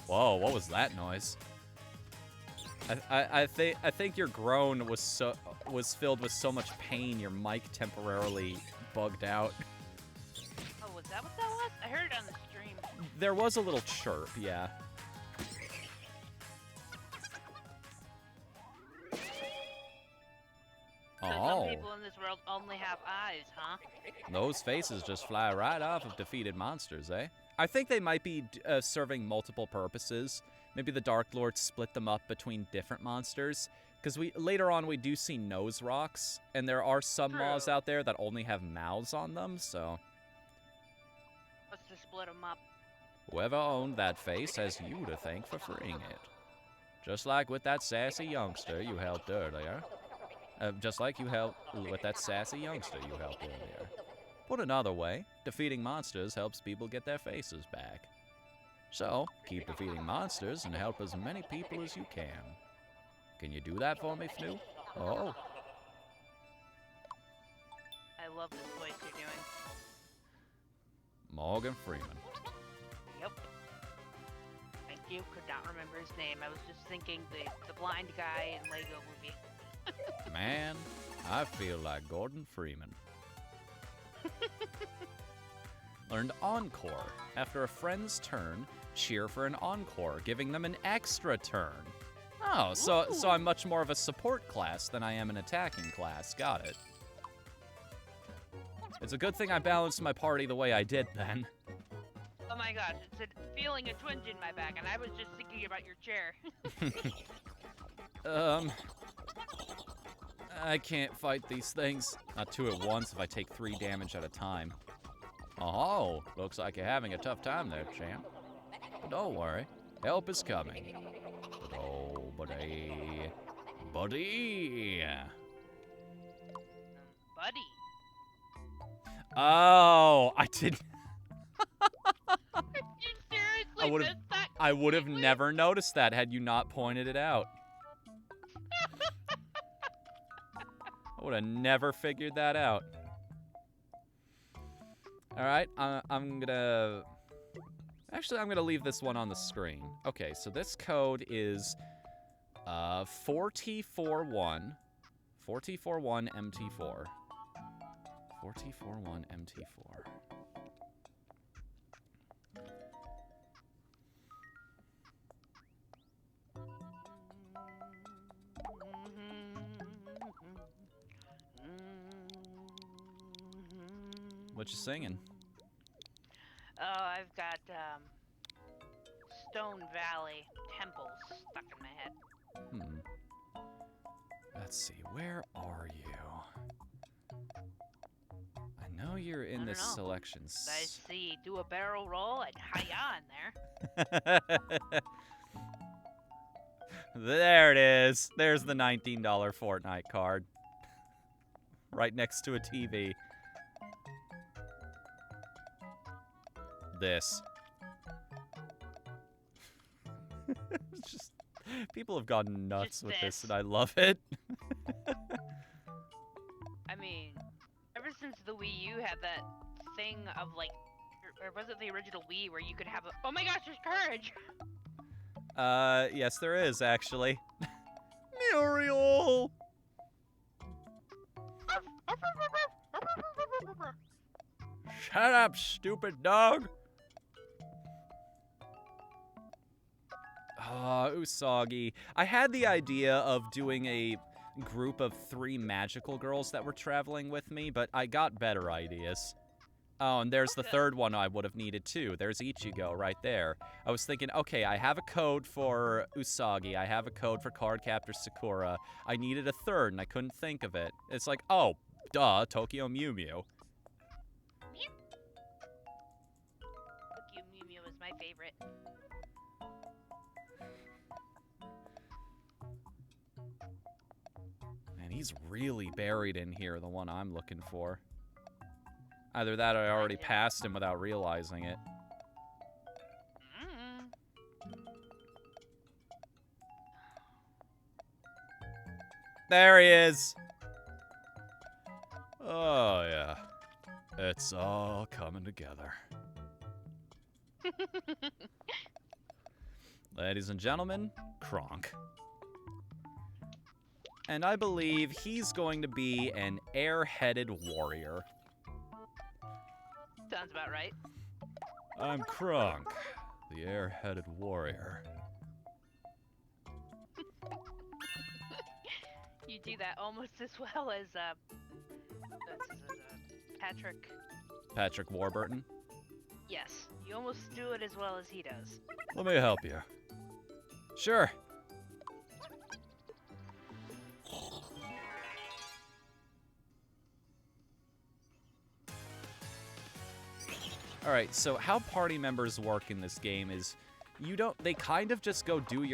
Whoa, what was that noise? I think your groan was filled with so much pain your mic temporarily bugged out. Oh, was that what that was? I heard it on the stream. There was a little chirp, yeah. So some people in this world only have eyes, huh? Those faces just fly right off of defeated monsters, eh? I think they might be serving multiple purposes. Maybe the Dark Lord split them up between different monsters. Because later on we do see nose rocks, and there are some maws out there that only have mouths on them, so... Let's just split them up. Whoever owned that face has you to thank for freeing it. Just like with that sassy youngster you helped earlier. Just like you helped with that sassy youngster you helped earlier. Put another way, defeating monsters helps people get their faces back. So, keep defeating monsters and help as many people as you can. Can you do that for me, Fnu? Oh. I love this voice you're doing. Morgan Freeman. Yep. Thank you. Could not remember his name. I was just thinking the blind guy in Lego Movie. Man, I feel like Gordon Freeman. Learned Encore. After a friend's turn, cheer for an encore, giving them an extra turn. Oh, so I'm much more of a support class than I am an attacking class. Got it. It's a good thing I balanced my party the way I did then. Oh my gosh, it's feeling a twinge in my back, and I was just thinking about your chair. I can't fight these things. Not two at once if I take 3 damage at a time. Oh, looks like you're having a tough time there, champ. But don't worry, help is coming. But oh, buddy. Buddy! Buddy? Oh, I didn't... You seriously missed that? I would have never noticed that had you not pointed it out. I would have never figured that out. Alright, I'm gonna... Actually, I'm gonna leave this one on the screen. Okay, so this code is 4T41. 4T41 MT4. 4T41 MT4. What you singing? Oh, I've got Stone Valley Temples stuck in my head. Let's see, where are you? I know you're in this selection. I see. Do a barrel roll and hi-ya in there. There it is. There's the $19 Fortnite card. Right next to a TV. This. It's just, people have gone nuts with this, and I love it. I mean, ever since the Wii U had that thing of like, or was it the original Wii where you could have a, oh my gosh, there's courage! Yes there is, actually. Muriel! Shut up, stupid dog! Usagi. I had the idea of doing a group of 3 magical girls that were traveling with me, but I got better ideas. Oh, and there's the third one I would have needed too. There's Ichigo right there. I was thinking, okay, I have a code for Usagi. I have a code for Cardcaptor Sakura. I needed a third, and I couldn't think of it. It's like, oh, duh, Tokyo Mew Mew. Tokyo Mew Mew is my favorite. Man, he's really buried in here, the one I'm looking for. Either that or I already passed him without realizing it. There he is! Oh, yeah. It's all coming together. Ladies and gentlemen, Kronk. And I believe he's going to be an air-headed warrior. Sounds about right. I'm Kronk, the air-headed warrior. You do that almost as well as Patrick. Patrick Warburton? Yes, you almost do it as well as he does. Let me help you. Sure. Alright, so how party members work in this game is they kind of just go do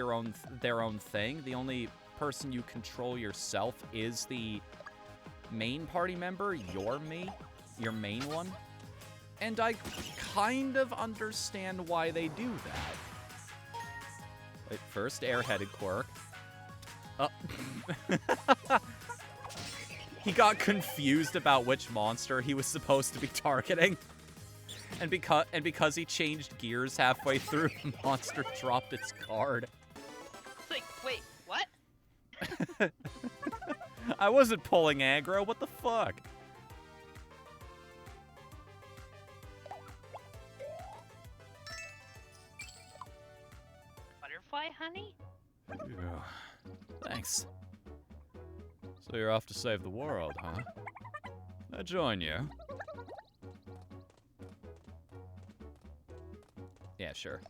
their own thing. The only person you control yourself is the main party member, your main one. And I kind of understand why they do that. Wait, first, air-headed quirk. Oh. He got confused about which monster he was supposed to be targeting. And because he changed gears halfway through, the monster dropped its card. It's like, wait, what? I wasn't pulling aggro, what the fuck? Butterfly, honey? Yeah. Thanks. So you're off to save the world, huh? I join you. Yeah, sure.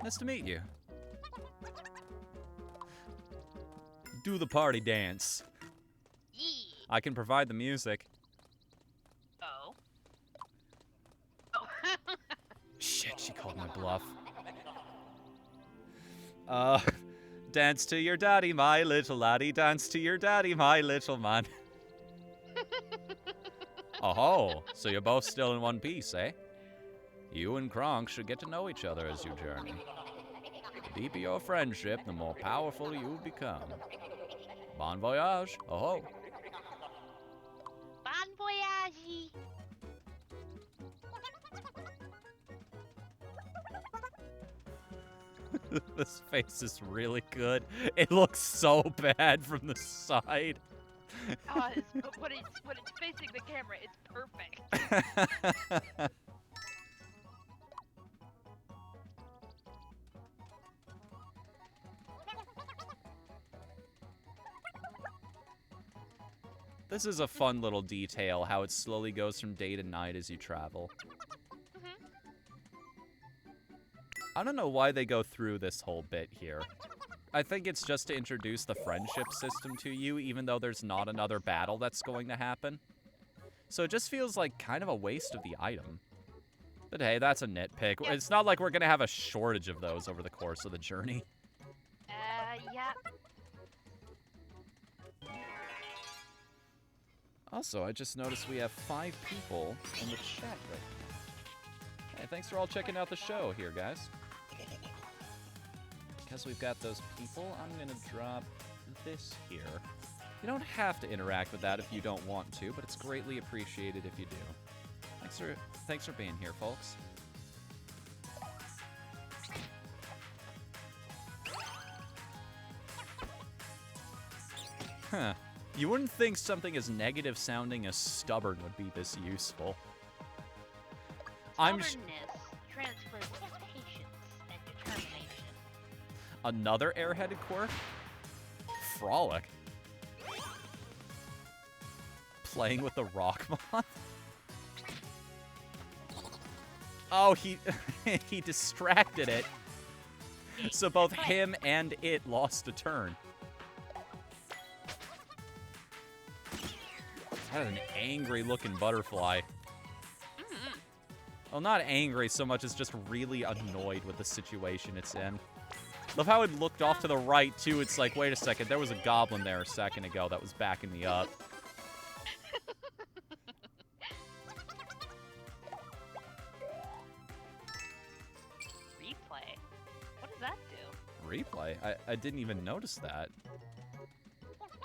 Nice to meet you. Do the party dance. Yee. I can provide the music. Oh. Oh. Shit, she called my bluff. Dance to your daddy, my little laddie. Dance to your daddy, my little man. Oh, so you're both still in one piece, eh? You and Kronk should get to know each other as you journey. The deeper your friendship, the more powerful you become. Bon voyage, oh-ho. Bon voyage. This face is really good. It looks so bad from the side. But when it's facing the camera, it's perfect. This is a fun little detail, how it slowly goes from day to night as you travel. I don't know why they go through this whole bit here. I think it's just to introduce the friendship system to you, even though there's not another battle that's going to happen. So it just feels like kind of a waste of the item. But hey, that's a nitpick. Yep. It's not like we're gonna have a shortage of those over the course of the journey. Yeah. Also, I just noticed we have 5 people in the chat right now. Hey, thanks for all checking out the show here, guys. Because we've got those people, I'm gonna drop this here. You don't have to interact with that if you don't want to, but it's greatly appreciated if you do. Thanks for being here, folks. Huh. You wouldn't think something as negative sounding as stubborn would be this useful. Stubbornness transfers patience and determination. Another airheaded quirk? Frolic. Playing with the rock moth? Oh, he he distracted it. So both him and it lost a turn. That is an angry-looking butterfly. Well, not angry so much as just really annoyed with the situation it's in. Love how it looked off to the right, too. It's like, wait a second, there was a goblin there a second ago that was backing me up. Replay? What does that do? Replay? I didn't even notice that.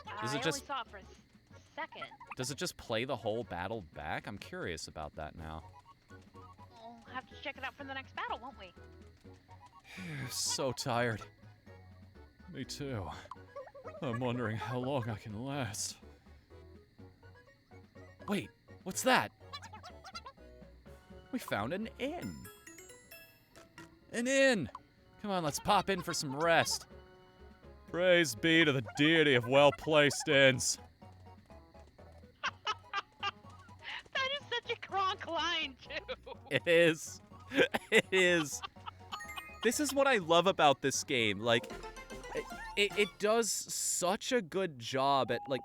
I only saw it for a second. Does it just play the whole battle back? I'm curious about that now. We'll have to check it out for the next battle, won't we? So tired. Me too. I'm wondering how long I can last. Wait, what's that? We found an inn. An inn! Come on, let's pop in for some rest. Praise be to the deity of well-placed inns. That is such a Kronk line, too. It is. It is. This is what I love about this game. Like, it does such a good job at, like,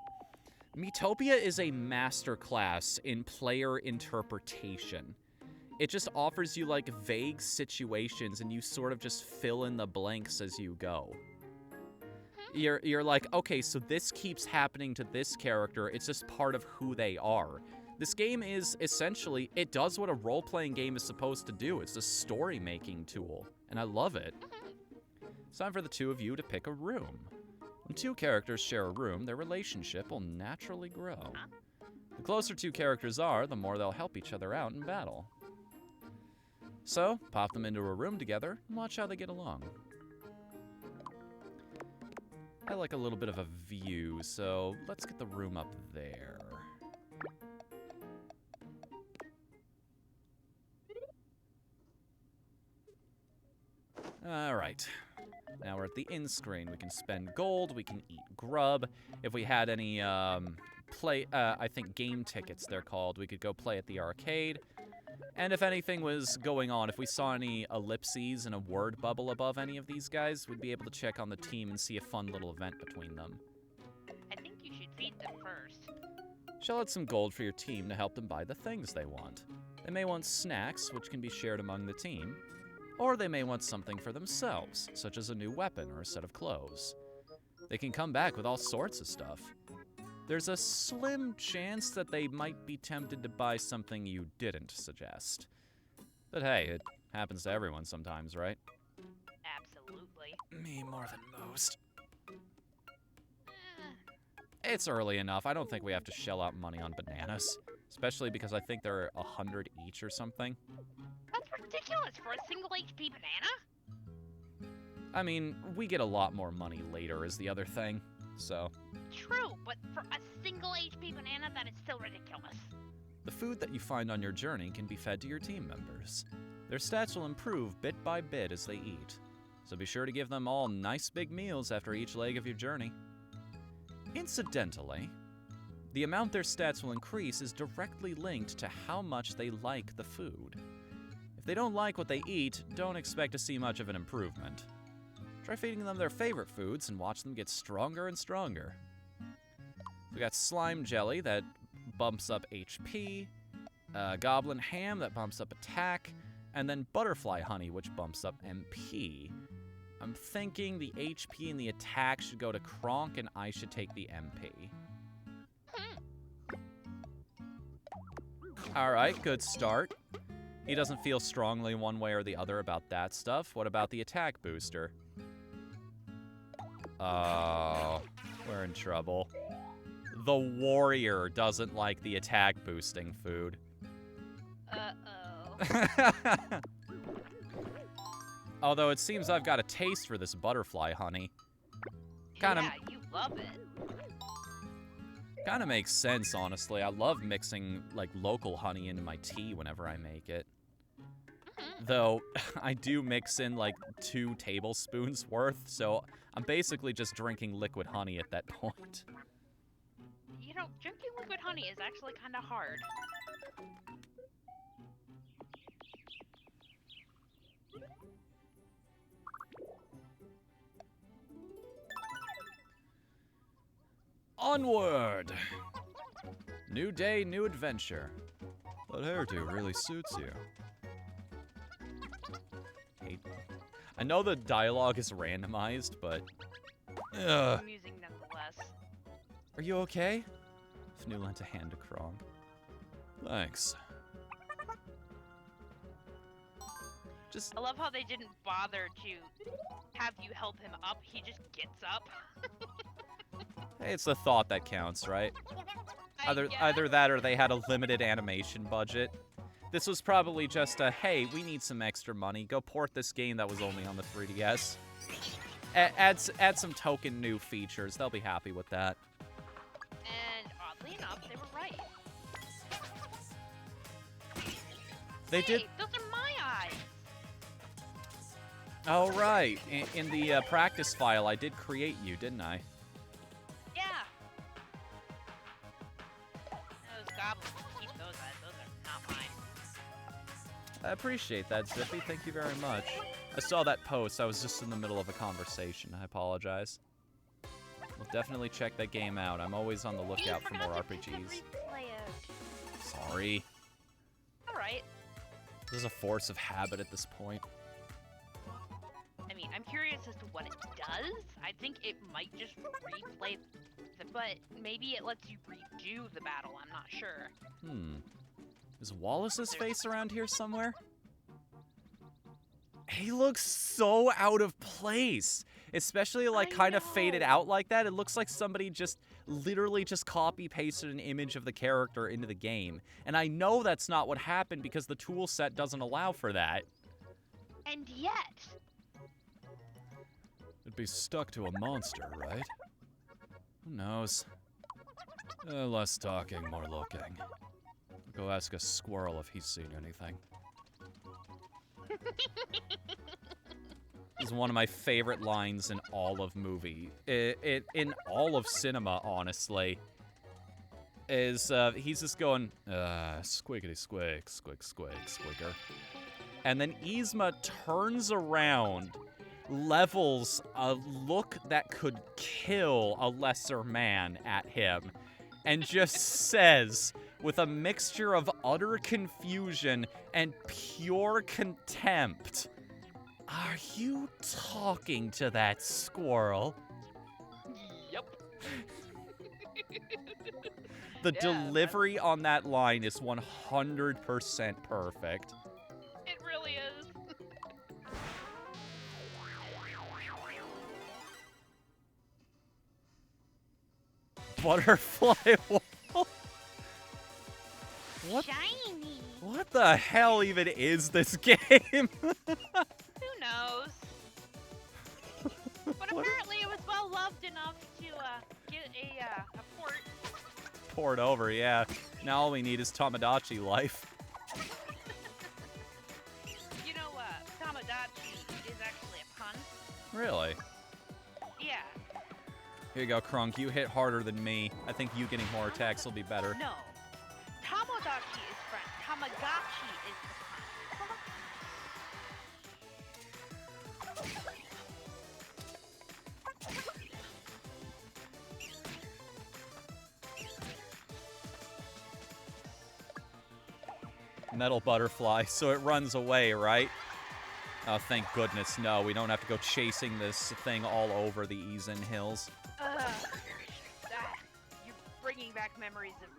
Miitopia is a masterclass in player interpretation. It just offers you, like, vague situations, and you sort of just fill in the blanks as you go. You're like, okay, so this keeps happening to this character. It's just part of who they are. This game is essentially, it does what a role-playing game is supposed to do. It's a story-making tool, and I love it. It's time for the two of you to pick a room. When 2 characters share a room, their relationship will naturally grow. The closer 2 characters are, the more they'll help each other out in battle. So, pop them into a room together and watch how they get along. I like a little bit of a view, so let's get the room up there. Alright. Now we're at the inn screen. We can spend gold, we can eat grub. If we had any, I think game tickets they're called, we could go play at the arcade. And if anything was going on, if we saw any ellipses and a word bubble above any of these guys, we'd be able to check on the team and see a fun little event between them. I think you should feed them first. Shell out some gold for your team to help them buy the things they want. They may want snacks, which can be shared among the team, or they may want something for themselves, such as a new weapon or a set of clothes. They can come back with all sorts of stuff. There's a slim chance that they might be tempted to buy something you didn't suggest. But hey, it happens to everyone sometimes, right? Absolutely. Me more than most. It's early enough. I don't think we have to shell out money on bananas. Especially because I think they're 100 each or something. That's ridiculous for a single HP banana. I mean, we get a lot more money later is the other thing, so. True, but for a single HP banana, that is still ridiculous. The food that you find on your journey can be fed to your team members. Their stats will improve bit by bit as they eat, so be sure to give them all nice big meals after each leg of your journey. Incidentally, the amount their stats will increase is directly linked to how much they like the food. If they don't like what they eat, don't expect to see much of an improvement. Try feeding them their favorite foods and watch them get stronger and stronger. We got slime jelly that bumps up HP, goblin ham that bumps up attack, and then butterfly honey, which bumps up MP. I'm thinking the HP and the attack should go to Kronk, and I should take the MP. Alright, good start. He doesn't feel strongly one way or the other about that stuff. What about the attack booster? Oh, we're in trouble. The warrior doesn't like the attack boosting food. Uh-oh. Although it seems I've got a taste for this butterfly honey. Kinda, Yeah, you love it. Kind of makes sense, honestly. I love mixing, like, local honey into my tea whenever I make it. Though, I do mix in, like, 2 tablespoons worth, so I'm basically just drinking liquid honey at that point. You know, drinking liquid honey is actually kind of hard. Onward! New day, new adventure. That hairdo really suits you. I know the dialogue is randomized, but... Amusing nonetheless. Are you okay? Fnu lent a hand to Kronk. Thanks. I love how they didn't bother to have you help him up. He just gets up. Hey, it's the thought that counts, right? Either Either that or they had a limited animation budget. This was probably just a, hey, we need some extra money. Go port this game that was only on the 3DS. Add some token new features. They'll be happy with that. And oddly enough, they were right. They hey, did. Those are my eyes. Oh, right. In the practice file, I did create you, didn't I? Yeah. Those goblins keep those eyes. Those are not mine. I appreciate that, Zippy. Thank you very much. I saw that post. I was just in the middle of a conversation. I apologize. We'll definitely check that game out. I'm always on the lookout for more RPGs. Sorry. Alright. This is a force of habit at this point. I mean, I'm curious as to what it does. I think it might just replay, but maybe it lets you redo the battle. I'm not sure. Is Wallace's face around here somewhere? He looks so out of place. Especially, like, kind of faded out like that. It looks like somebody just literally just copy-pasted an image of the character into the game. And I know that's not what happened because the tool set doesn't allow for that. And yet... It'd be stuck to a monster, right? Who knows? Less talking, more looking. I'll go ask a squirrel if he's seen anything. This is one of my favorite lines in all of movie. In all of cinema, honestly. Is, he's just going, squiggity squig, squig squig, squigger. And then Yzma turns around, levels a look that could kill a lesser man at him, and just says, with a mixture of utter confusion and pure contempt, "Are you talking to that squirrel?" Yep. The delivery on that line is 100% perfect. It really is. Butterfly wall? What? Shiny. What the hell even is this game? Who knows? But apparently it was well loved enough to get a port. Poured over, yeah. Now all we need is Tamagotchi life. You know, Tamagotchi is actually a pun. Really? Yeah. Here you go, Kronk. You hit harder than me. I think you getting more attacks will be better. No. Tamagotchi is friend. Tamagotchi is the pun. Metal butterfly, so it runs away, right? Oh, thank goodness, no. We don't have to go chasing this thing all over the Eason Hills. You're bringing back memories of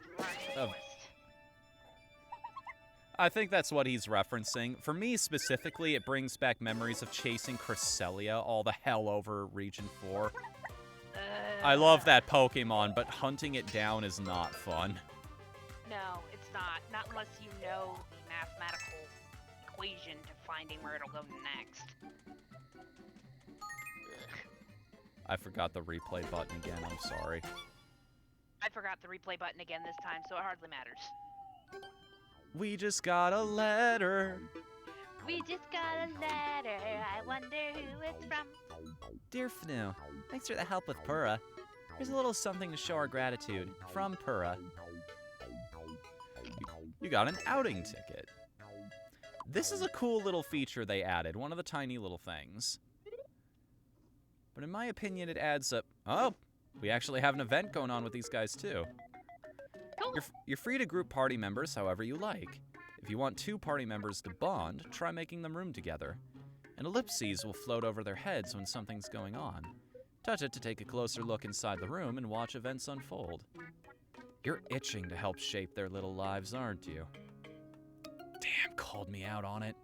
Forest. I think that's what he's referencing. For me, specifically, it brings back memories of chasing Cresselia all the hell over Region 4. I love that Pokemon, but hunting it down is not fun. No, it's not. Not unless you know the mathematical equation to finding where it'll go next. I forgot the replay button again, I'm sorry. I forgot the replay button again this time, so it hardly matters. We just got a letter. We just got a letter. I wonder who it's from. Dear Fnu, thanks for the help with Purah. Here's a little something to show our gratitude. From Purah. You got an outing ticket. This is a cool little feature they added, one of the tiny little things. But in my opinion, it adds up. Oh, we actually have an event going on with these guys too. You're free to group party members however you like. If you want 2 party members to bond, try making them room together. An ellipses will float over their heads when something's going on. Touch it to take a closer look inside the room and watch events unfold. You're itching to help shape their little lives, aren't you? Damn, called me out on it.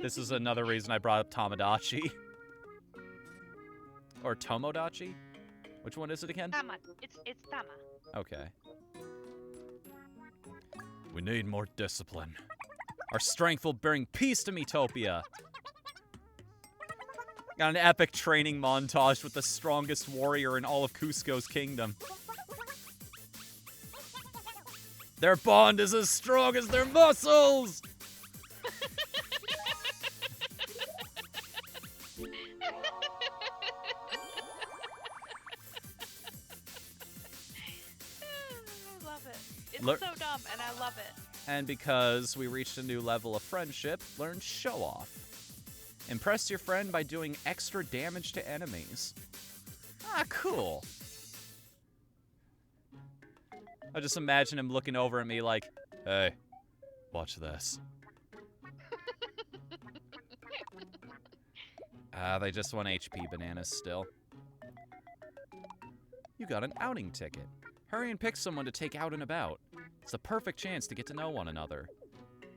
This is another reason I brought up Tomodachi. Or Tomodachi? Which one is it again? Tama. It's Tama. Okay. We need more discipline. Our strength will bring peace to Miitopia. Got an epic training montage with the strongest warrior in all of Cusco's kingdom. Their bond is as strong as their muscles! It's so dumb, and I love it. And because we reached a new level of friendship, learn Show Off. Impress your friend by doing extra damage to enemies. Ah, cool. I just imagine him looking over at me like, hey, watch this. They just want HP bananas still. You got an outing ticket. Hurry and pick someone to take out and about. It's the perfect chance to get to know one another.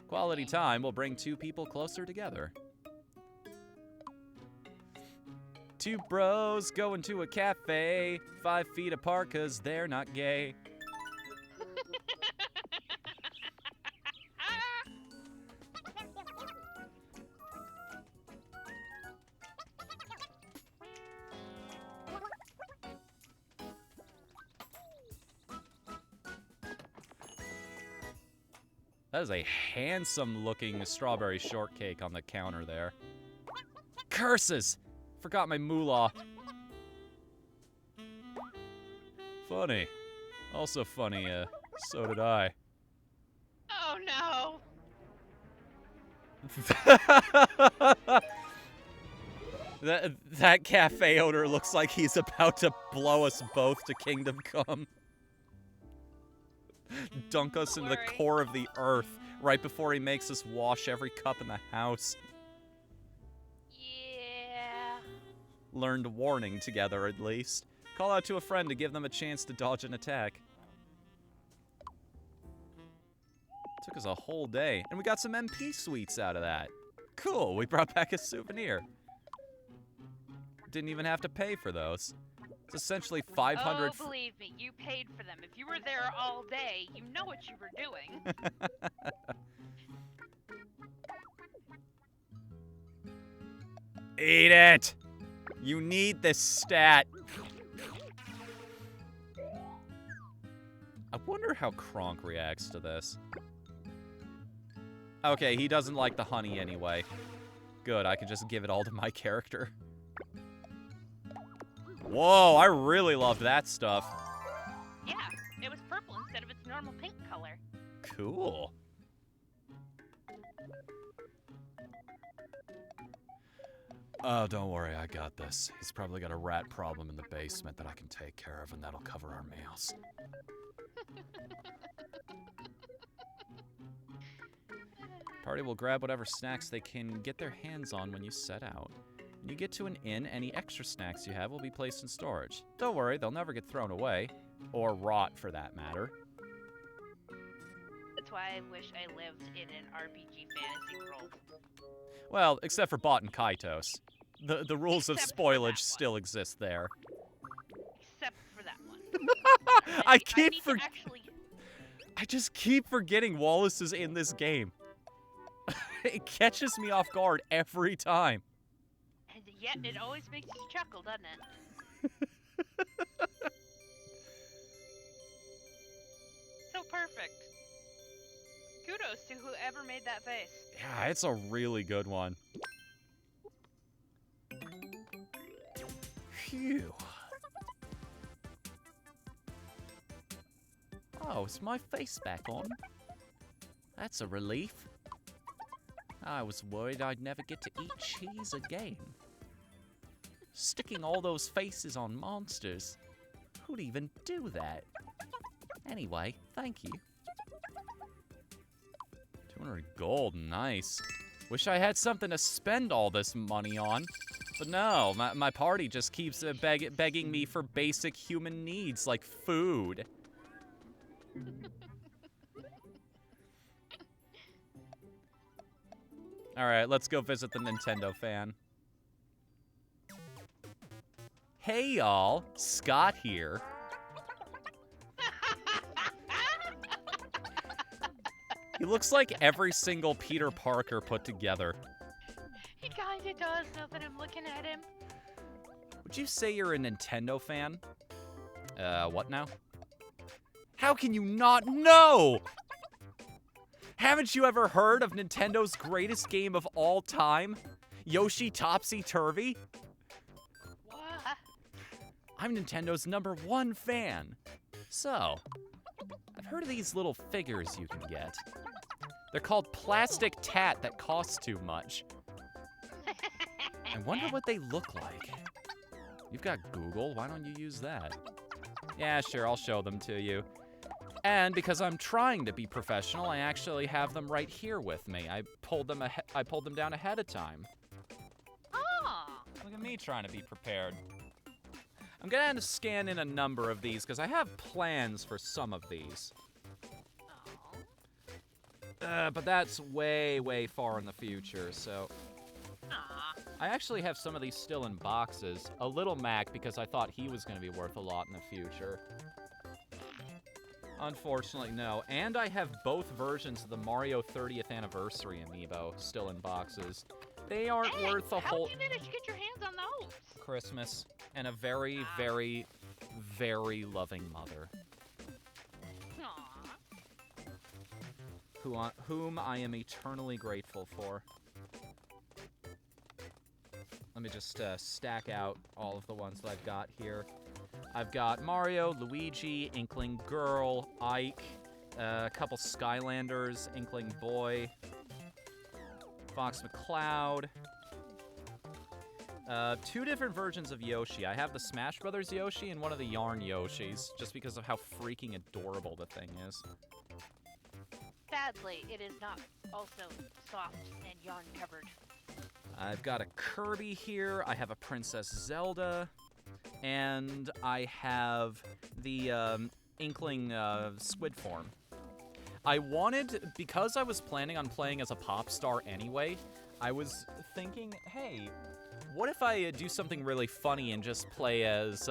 Quality time will bring 2 people closer together. 2 bros going to a cafe, 5 feet apart 'cause they're not gay. That is a handsome-looking strawberry shortcake on the counter there. Curses! Forgot my moolah. Funny. Also funny, so did I. Oh no! That cafe owner looks like he's about to blow us both to Kingdom Come. Dunk us into the core of the earth right before he makes us wash every cup in the house. Yeah. Learned warning together, at least. Call out to a friend to give them a chance to dodge an attack. Took us a whole day, and we got some MP sweets out of that. Cool, we brought back a souvenir. Didn't even have to pay for those. It's essentially 500. Oh, believe me, you paid for them. If you were there all day, you know what you were doing. Eat it! You need this stat. I wonder how Kronk reacts to this. Okay, he doesn't like the honey anyway. Good, I can just give it all to my character. Whoa, I really loved that stuff. Yeah, it was purple instead of its normal pink color. Cool. Oh, don't worry, I got this. He's probably got a rat problem in the basement that I can take care of, and that'll cover our meals. Party will grab whatever snacks they can get their hands on when you set out. When you get to an inn, any extra snacks you have will be placed in storage. Don't worry, they'll never get thrown away. Or rot, for that matter. That's why I wish I lived in an RPG fantasy world. Well, except for Bot and Kaitos. The rules of spoilage still exist there. Except for that one. I just keep forgetting Wallace is in this game. It catches me off guard every time. And yet it always makes you chuckle, doesn't it? So perfect. Kudos to whoever made that face. Yeah, it's a really good one. Phew. Oh, is my face back on? That's a relief. I was worried I'd never get to eat cheese again. Sticking all those faces on monsters. Who'd even do that? Anyway, thank you. 200 gold, nice. Wish I had something to spend all this money on. But no, my party just keeps begging me for basic human needs like food. Alright, let's go visit the Nintendo fan. Hey y'all, Scott here. He looks like every single Peter Parker put together. He kinda does now that I'm looking at him. Would you say you're a Nintendo fan? What now? How can you not know? Haven't you ever heard of Nintendo's greatest game of all time? Yoshi Topsy Turvy? What? I'm Nintendo's #1 fan. So, I've heard of these little figures you can get. They're called plastic tat that cost too much. I wonder what they look like. You've got Google, why don't you use that? Yeah, sure, I'll show them to you. And because I'm trying to be professional, I actually have them right here with me. I pulled them down ahead of time. Oh. Look at me trying to be prepared. I'm gonna have to scan in a number of these because I have plans for some of these. But that's way, way far in the future, so... I actually have some of these still in boxes. A little Mac because I thought he was going to be worth a lot in the future. Unfortunately, no. And I have both versions of the Mario 30th Anniversary Amiibo still in boxes. They aren't worth a whole... How did you manage to get your hands on those? Christmas. And a very, very, very loving mother. Whom I am eternally grateful for. Let me just stack out all of the ones that I've got here. I've got Mario, Luigi, Inkling Girl, Ike, a couple Skylanders, Inkling Boy, Fox McCloud. 2 different versions of Yoshi. I have the Smash Brothers Yoshi and one of the Yarn Yoshis, just because of how freaking adorable the thing is. Sadly, it is not also soft and yarn covered. I've got a Kirby here, I have a Princess Zelda, and I have the Inkling Squid form. I wanted, because I was planning on playing as a pop star anyway, I was thinking, hey, what if I do something really funny and just play as,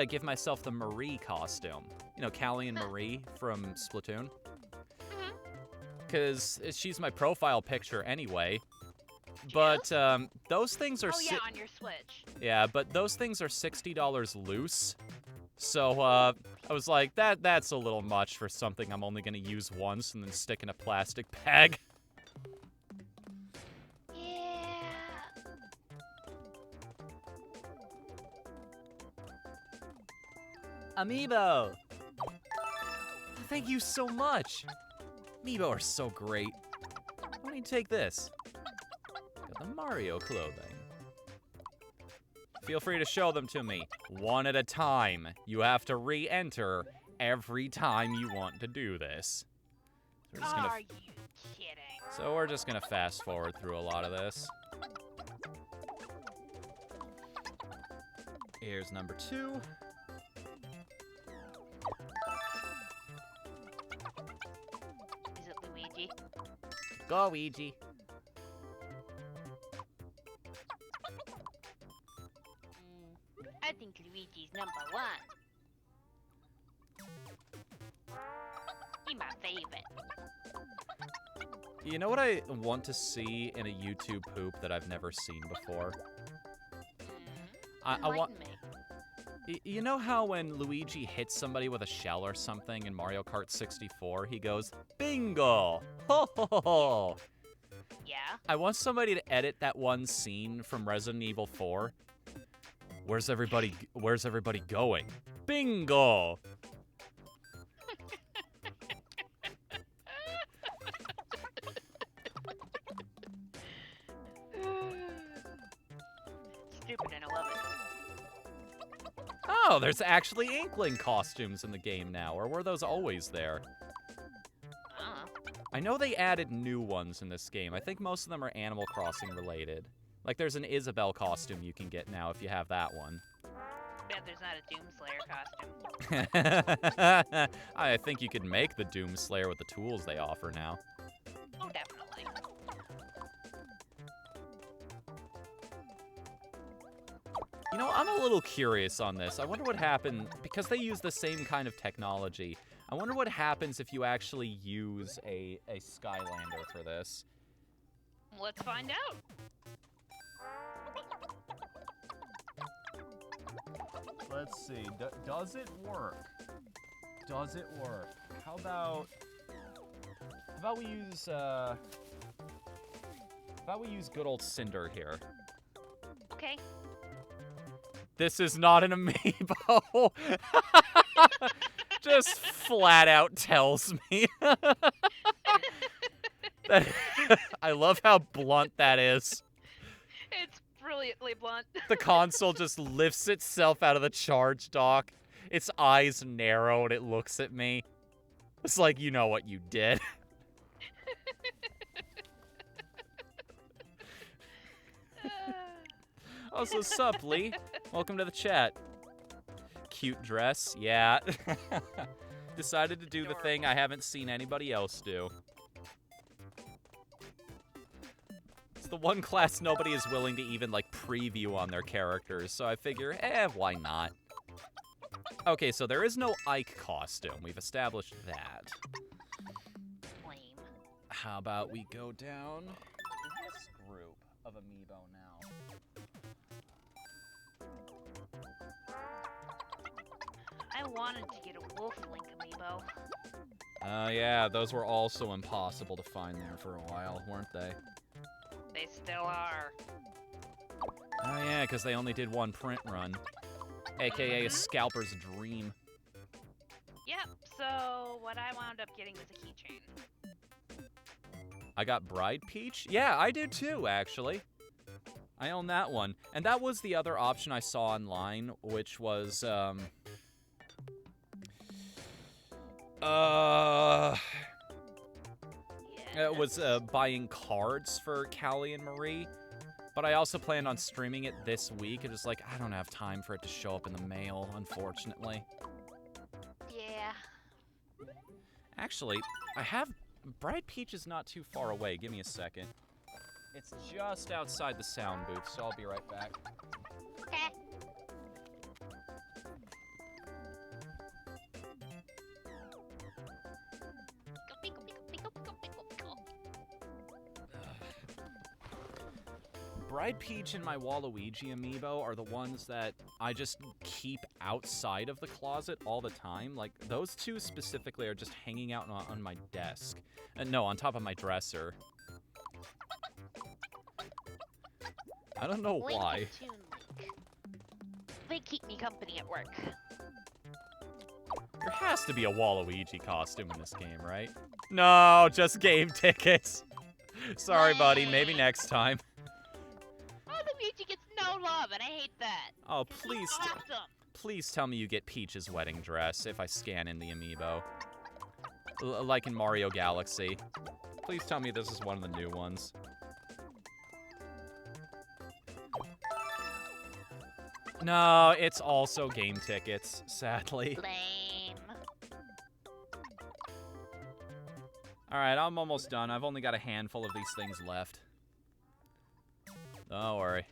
give myself the Marie costume? You know, Callie and Marie from Splatoon? Because she's my profile picture anyway. But those things are... Oh, yeah, on your Switch. Yeah, but those things are $60 loose. So I was like, that's a little much for something I'm only going to use once and then stick in a plastic bag. Yeah. Amiibo! Thank you so much! Amiibo are so great. Why don't you take this? Got the Mario clothing. Feel free to show them to me, one at a time. You have to re-enter every time you want to do this. So Are you kidding? So we're just gonna fast forward through a lot of this. Here's number 2. Is it Luigi? Go, Luigi. I think Luigi's number 1. He's my favorite. You know what I want to see in a YouTube poop that I've never seen before? I want. You know how when Luigi hits somebody with a shell or something in Mario Kart 64, he goes, "Bingo! Ho ho ho ho!" Yeah? I want somebody to edit that one scene from Resident Evil 4. Where's everybody going? Bingo! Stupid and I love it. Oh, there's actually Inkling costumes in the game now, or were those always there? I know they added new ones in this game. I think most of them are Animal Crossing related. Like, there's an Isabelle costume you can get now if you have that one. Bet there's not a Doomslayer costume. I think you could make the Doomslayer with the tools they offer now. Oh, definitely. You know, I'm a little curious on this. I wonder what happened, because they use the same kind of technology. I wonder what happens if you actually use a Skylander for this. Let's find out. Let's see. Does it work? Does it work? How about we use good old Cinder here? Okay. This is not an amiibo. Just flat out tells me. I love how blunt that is. It's brilliantly blunt. The console just lifts itself out of the charge dock. Its eyes narrow and it looks at me. It's like, you know what you did. Also, sup, Lee? Welcome to the chat. Cute dress, yeah. Decided to do the thing I haven't seen anybody else do. It's the one class nobody is willing to even, like, preview on their characters, so I figure, why not? Okay, so there is no Ike costume. We've established that. Lame. How about we go down this group of amiibo now? I wanted to get a Wolf Link amiibo. Oh, yeah, those were also impossible to find there for a while, weren't they? They still are. Oh, yeah, because they only did one print run. AKA a scalper's dream. Yep, so what I wound up getting was a keychain. I got Bride Peach? Yeah, I did too, actually. I own that one. And that was the other option I saw online, which was, it was buying cards for Callie and Marie. But I also planned on streaming it this week. It's just like, I don't have time for it to show up in the mail, unfortunately. Yeah. Actually, Bride Peach is not too far away. Give me a second. It's just outside the sound booth, so I'll be right back. Okay. Bride Peach and my Waluigi amiibo are the ones that I just keep outside of the closet all the time. Like, those two specifically are just hanging out on my desk. No, on top of my dresser. I don't know why. Neptune Link. They keep me company at work. There has to be a Waluigi costume in this game, right? No, just game tickets. Sorry, buddy. Maybe next time. Luigi gets no love, and I hate that. Oh, please, Awesome. please tell me you get Peach's wedding dress if I scan in the amiibo. Like in Mario Galaxy. Please tell me this is one of the new ones. No, it's also game tickets, sadly. Lame. Alright, I'm almost done. I've only got a handful of these things left. Don't worry.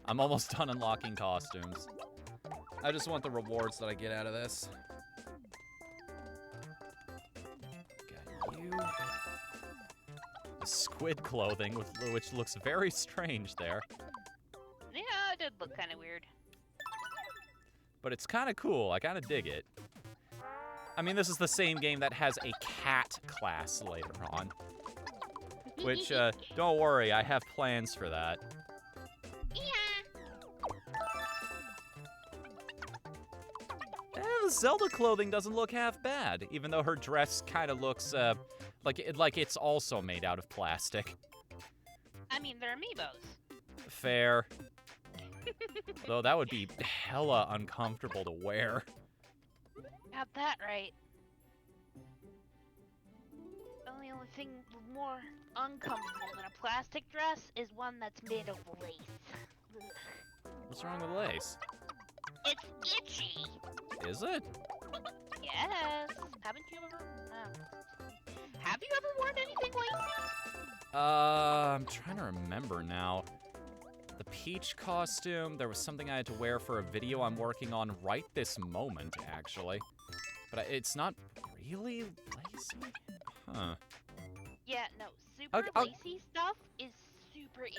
I'm almost done unlocking costumes. I just want the rewards that I get out of this. Got you. The squid clothing, which looks very strange there. Yeah, it did look kind of weird. But it's kind of cool. I kind of dig it. I mean, this is the same game that has a cat class later on. Which, don't worry, I have plans for that. The Zelda clothing doesn't look half bad, even though her dress kind of looks, like it's also made out of plastic. I mean, they're amiibos. Fair. Though that would be hella uncomfortable to wear. Got that right. The only thing more uncomfortable than a plastic dress is one that's made of lace. What's wrong with lace? It's itchy. Is it? Yes. Haven't you ever? Have you ever worn anything lacy? I'm trying to remember now. The Peach costume, there was something I had to wear for a video I'm working on right this moment, actually. But it's not really lacy? Huh. Yeah, no. Super lacy stuff is super itchy.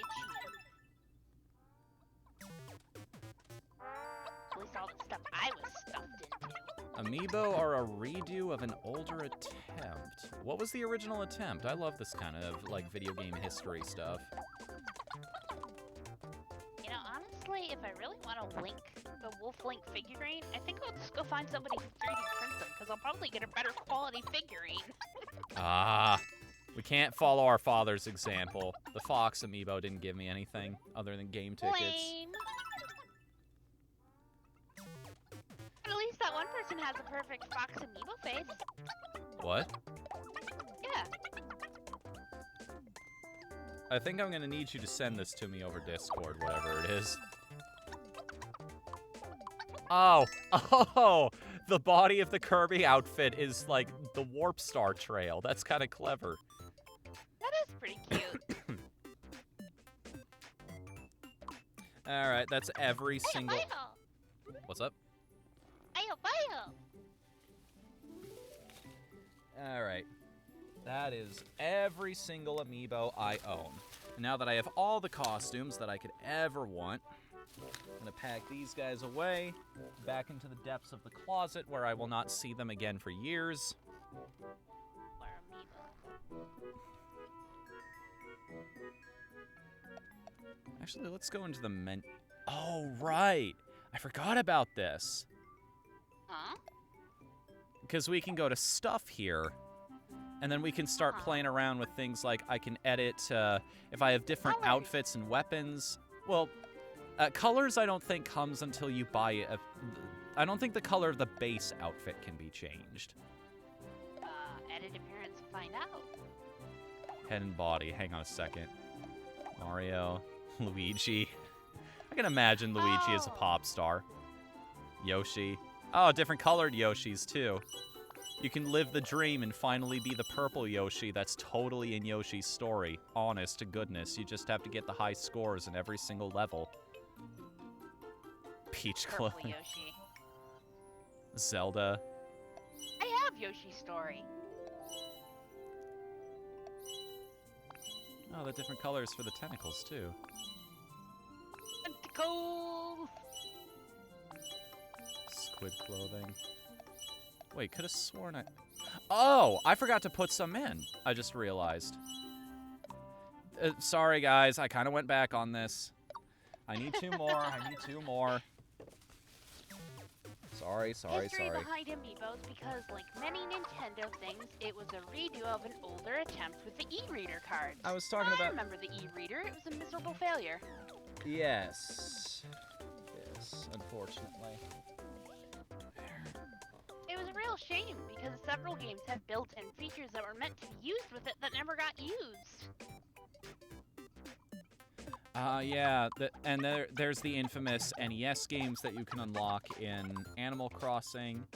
At least all the stuff I was stuffed into. Amiibo are a redo of an older attempt. What was the original attempt? I love this kind of, like, video game history stuff. You know, honestly, if I really want a Link, the Wolf Link figurine, I think I'll just go find somebody who 3D prints them, because I'll probably get a better quality figurine. We can't follow our father's example. The Fox Amiibo didn't give me anything other than game tickets. Lame. But at least that one person has a perfect Fox Amiibo face. What? Yeah. I think I'm gonna need you to send this to me over Discord, whatever it is. Oh! Oh! The body of the Kirby outfit is like the Warp Star Trail. That's kind of clever. That is pretty cute. Alright, that's every single... What's up? Alright. That is every single amiibo I own. And now that I have all the costumes that I could ever want, I'm gonna pack these guys away, back into the depths of the closet where I will not see them again for years. Actually, let's go into the menu. Oh, right! I forgot about this. Huh? Because we can go to stuff here, and then we can start playing around with things like I can edit if I have different outfits and weapons. Well, colors I don't think comes until you buy it. I don't think the color of the base outfit can be changed. Edit appearance and find out. Head and body. Hang on a second. Mario, Luigi. I can imagine Luigi as a pop star. Yoshi. Oh, different colored Yoshis too. You can live the dream and finally be the purple Yoshi that's totally in Yoshi's story. Honest to goodness, you just have to get the high scores in every single level. Peach clothing. Yoshi. Zelda. I have Yoshi's story. Oh, the different colors for the tentacles too. Tentacles! Squid clothing. Wait, could have sworn I... Oh, I forgot to put some in. I just realized. Sorry, guys. I kind of went back on this. I need two more. I need two more. Sorry. History behind Amiibos, because like many Nintendo things, it was a redo of an older attempt with the e-reader cards. I was talking about... I remember the e-reader. It was a miserable failure. Yes. Yes, unfortunately. It was a real real shame because several games have built-in features that were meant to be used with it that never got used. Yeah, and there's the infamous NES games that you can unlock in Animal Crossing.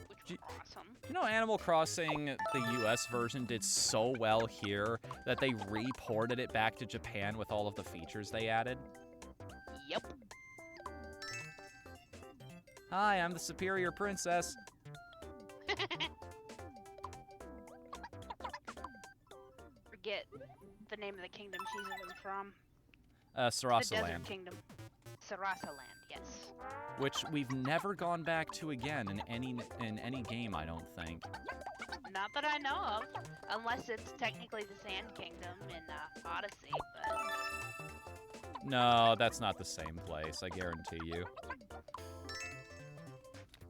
Which were awesome. You know, Animal Crossing, the US version, did so well here that they reported it back to Japan with all of the features they added? Yep. Hi, I'm the superior princess. Forget the name of the kingdom she's even from. The Sarasaland. Desert Kingdom. Sarasaland, yes. Which we've never gone back to again in any game, I don't think. Not that I know of, unless it's technically the Sand Kingdom in Odyssey, but... No, that's not the same place, I guarantee you.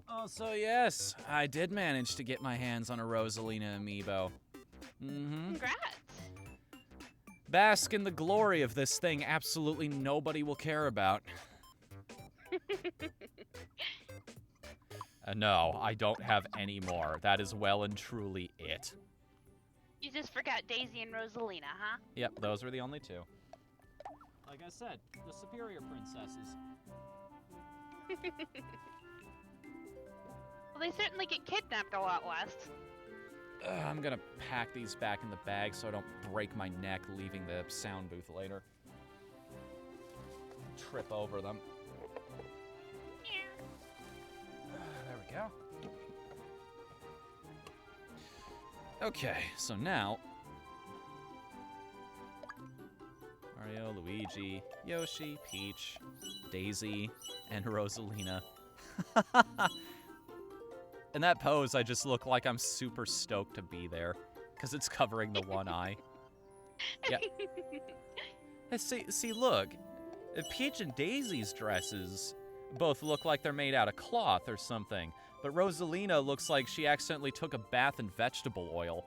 Oh, so yes, I did manage to get my hands on a Rosalina Amiibo. Mm-hmm. Congrats! Bask in the glory of this thing absolutely nobody will care about. No, I don't have any more. That is well and truly it. You just forgot Daisy and Rosalina, huh? Yep, those were the only two. Like I said, the superior princesses. Well, they certainly get kidnapped a lot less. I'm gonna pack these back in the bag so I don't break my neck leaving the sound booth later. Trip over them. There we go. Okay, so now... Mario, Luigi, Yoshi, Peach, Daisy, and Rosalina. In that pose, I just look like I'm super stoked to be there, because it's covering the one eye. Yeah. Hey, see, look. Peach and Daisy's dresses both look like they're made out of cloth or something, but Rosalina looks like she accidentally took a bath in vegetable oil.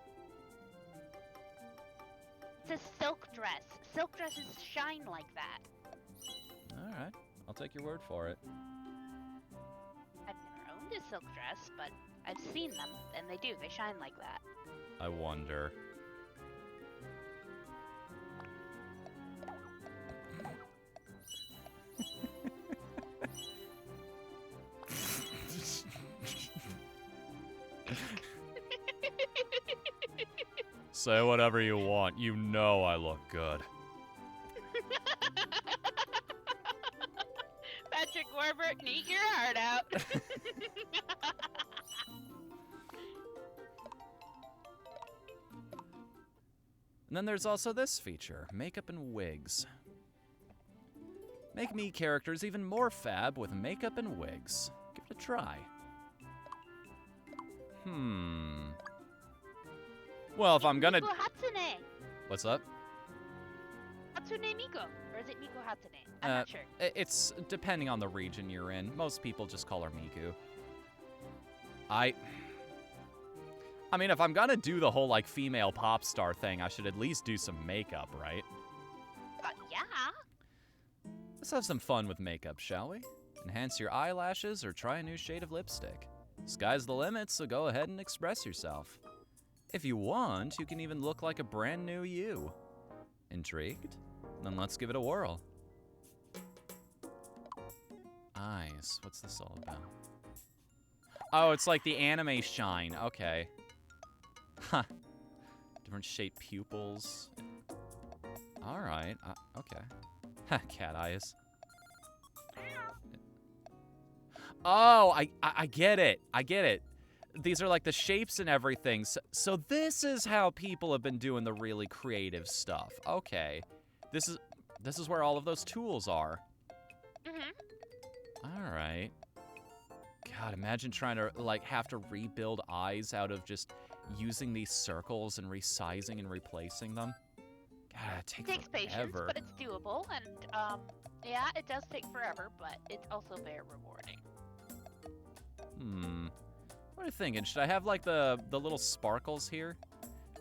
It's a silk dress. Silk dresses shine like that. Alright, I'll take your word for it. I've never owned a silk dress, but I've seen them, and they do. They shine like that. I wonder. Say whatever you want. You know I look good. Patrick Warburton, eat your heart out. And then there's also this feature, makeup and wigs. Make me characters even more fab with makeup and wigs. Give it a try. Well, if I'm gonna... Miko Hatsune. What's up? Hatsune Miko. Or is it Miko Hatsune? I'm not sure. It's depending on the region you're in. Most people just call her Miku. I mean, if I'm gonna do the whole, like, female pop star thing, I should at least do some makeup, right? Yeah. Let's have some fun with makeup, shall we? Enhance your eyelashes or try a new shade of lipstick. Sky's the limit, so go ahead and express yourself. If you want, you can even look like a brand new you. Intrigued? Then let's give it a whirl. Eyes. What's this all about? Oh, it's like the anime shine. Okay. Huh. Different shaped pupils. Alright. Okay. Cat eyes. Oh, I get it. I get it. These are like the shapes and everything. So this is how people have been doing the really creative stuff. Okay. This is where all of those tools are. All right. God, imagine trying to like have to rebuild eyes out of just using these circles and resizing and replacing them. God, it takes patience, forever. but it's doable, and yeah, it does take forever, but it's also very rewarding. What are you thinking? Should I have like the little sparkles here,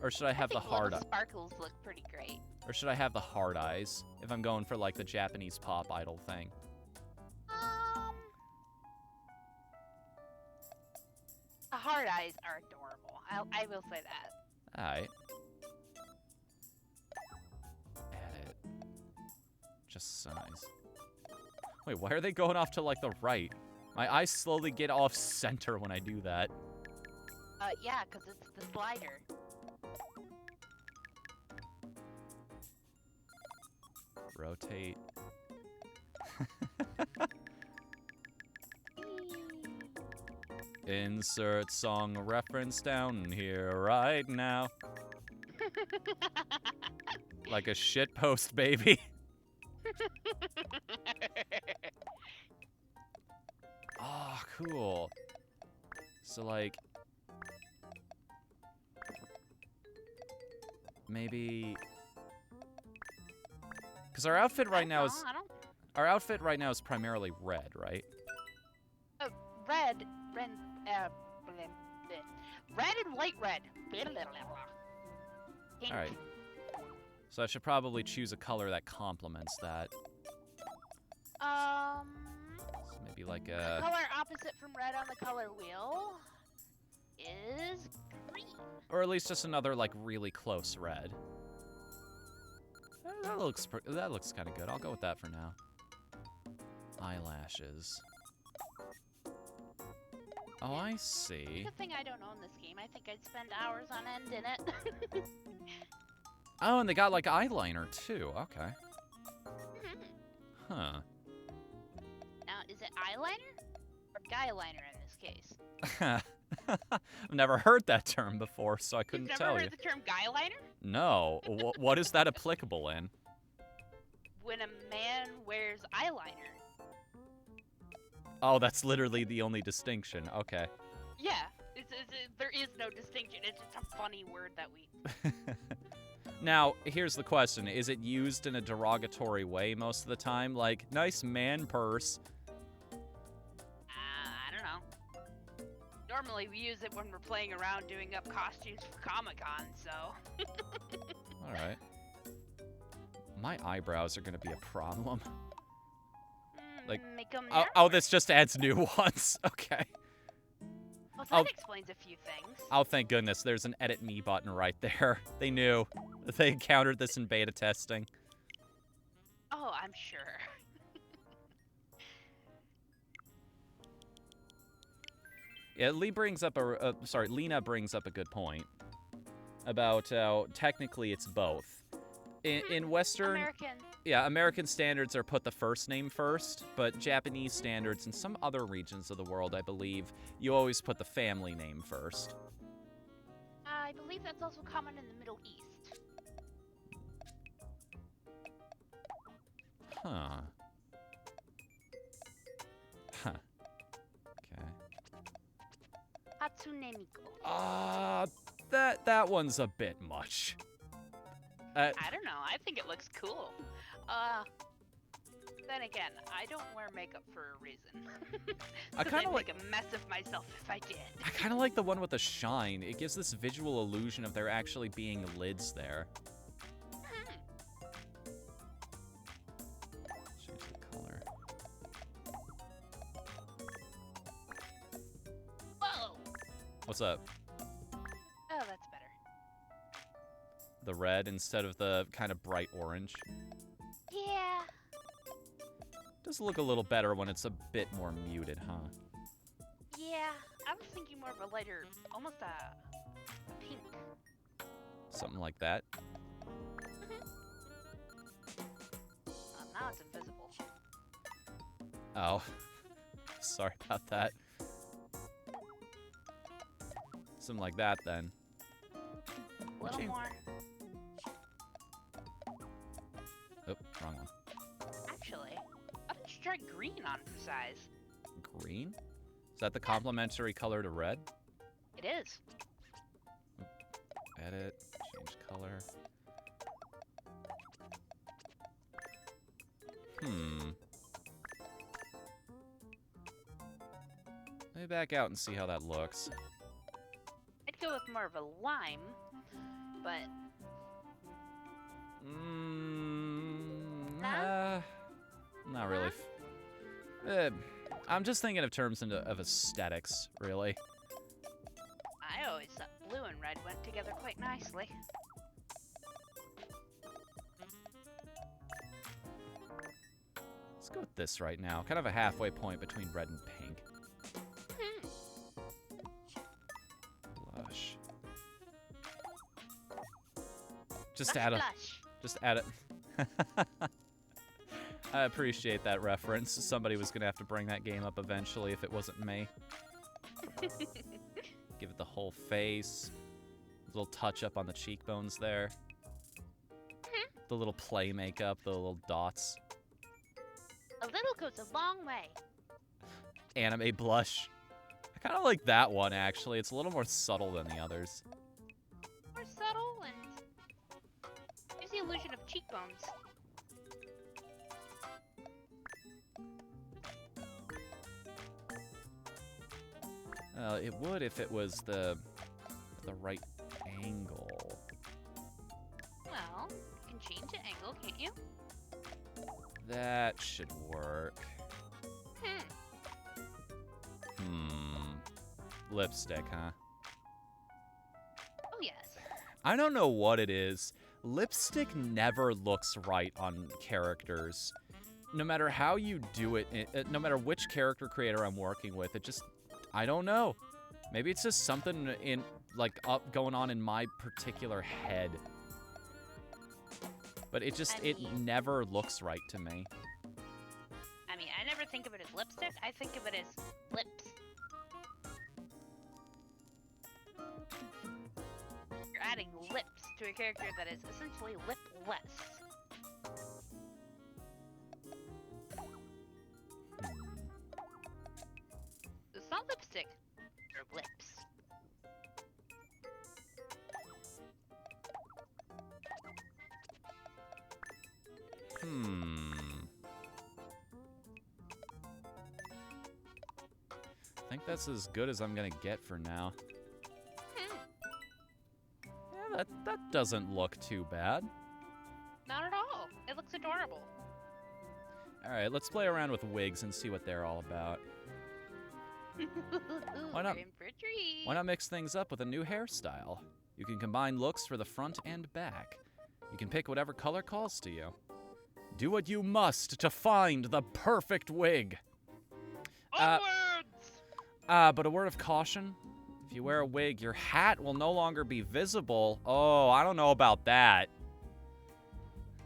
or should I have the hard eyes? Sparkles look pretty great. Or should I have the hard eyes if I'm going for like the Japanese pop idol thing? A heart eyes are adorable. I will say that. Alright. Edit. Just size. Wait, why are they going off to, like, the right? My eyes slowly get off center when I do that. Yeah, because it's the slider. Rotate. Insert song reference down here right now. Like a shitpost, baby. Oh, cool. So, like, maybe, because our outfit right now is primarily red, right? Oh, red and light red. Pink. All right. So I should probably choose a color that complements that. So maybe like a... The color opposite from red on the color wheel is green. Or at least just another, like, really close red. That looks kind of good. I'll go with that for now. Eyelashes. Oh, I see. Good thing I don't own this game. I think I'd spend hours on end in it. Oh, and they got, like, eyeliner, too. Okay. Huh. Now, is it eyeliner or guy liner in this case? I've never heard that term before, so I couldn't tell you. You've never heard the term guy liner? No. What is that applicable in? When a man wears eyeliner. Oh, that's literally the only distinction. Okay. Yeah. There is no distinction. It's just a funny word that we... Now, here's the question. Is it used in a derogatory way most of the time? Like, nice man purse. I don't know. Normally, we use it when we're playing around doing up costumes for Comic-Con, so... All right. My eyebrows are going to be a problem. Like, make them oh, this just adds new ones. Okay. Well, that explains a few things. Oh, thank goodness. There's an edit me button right there. They knew. They encountered this in beta testing. Oh, I'm sure. Yeah, Lena brings up a good point about how technically it's both. In Western... American standards are put the first name first, but Japanese standards and some other regions of the world, I believe, you always put the family name first. I believe that's also common in the Middle East. Huh. Huh. Okay. Hatsune Miku. That one's a bit much. I don't know. I think it looks cool. Then again, I don't wear makeup for a reason. I kind of make a mess of myself if I did. I kind of like the one with the shine. It gives this visual illusion of there actually being lids there. Change the color. Whoa! What's up? Oh, that's better. The red instead of the kind of bright orange. Yeah. Does look a little better when it's a bit more muted, huh? Yeah, I was thinking more of a lighter, almost a pink. Something like that. Now it's invisible. Oh. Sorry about that. Something like that, then. A little more. Oh, wrong one. Actually, why don't you try green on for size? Green? Is that the complementary color to red? It is. Edit, change color. Let me back out and see how that looks. I'd go with more of a lime, but... Not really. I'm just thinking of terms of aesthetics, really. always thought blue and red went together quite nicely. Let's go with this right now. Kind of a halfway point between red and pink. Blush. Just add it. I appreciate that reference. Somebody was gonna have to bring that game up eventually if it wasn't me. Give it the whole face. A little touch up on the cheekbones there. The little play makeup, the little dots. A little goes a long way. Anime blush. I kind of like that one, actually. It's a little more subtle than the others. More subtle and gives the illusion of cheekbones. It would if it was the right angle. Well, you can change the angle, can't you? That should work. Lipstick, huh? Oh, yes. I don't know what it is. Lipstick never looks right on characters. No matter how you do it, no matter which character creator I'm working with, it just... I don't know. Maybe it's just something in, like, going on in my particular head. But it just, it never looks right to me. I mean, I never think of it as lipstick. I think of it as lips. You're adding lips to a character that is essentially lipless. It's not lipstick. They're lips. I think that's as good as I'm gonna get for now. Yeah, that doesn't look too bad. Not at all. It looks adorable. Alright, let's play around with wigs and see what they're all about. Why not mix things up with a new hairstyle? You can combine looks for the front and back. You can pick whatever color calls to you. Do what you must to find the perfect wig. But a word of caution. If you wear a wig, your hat will no longer be visible. Oh, I don't know about that.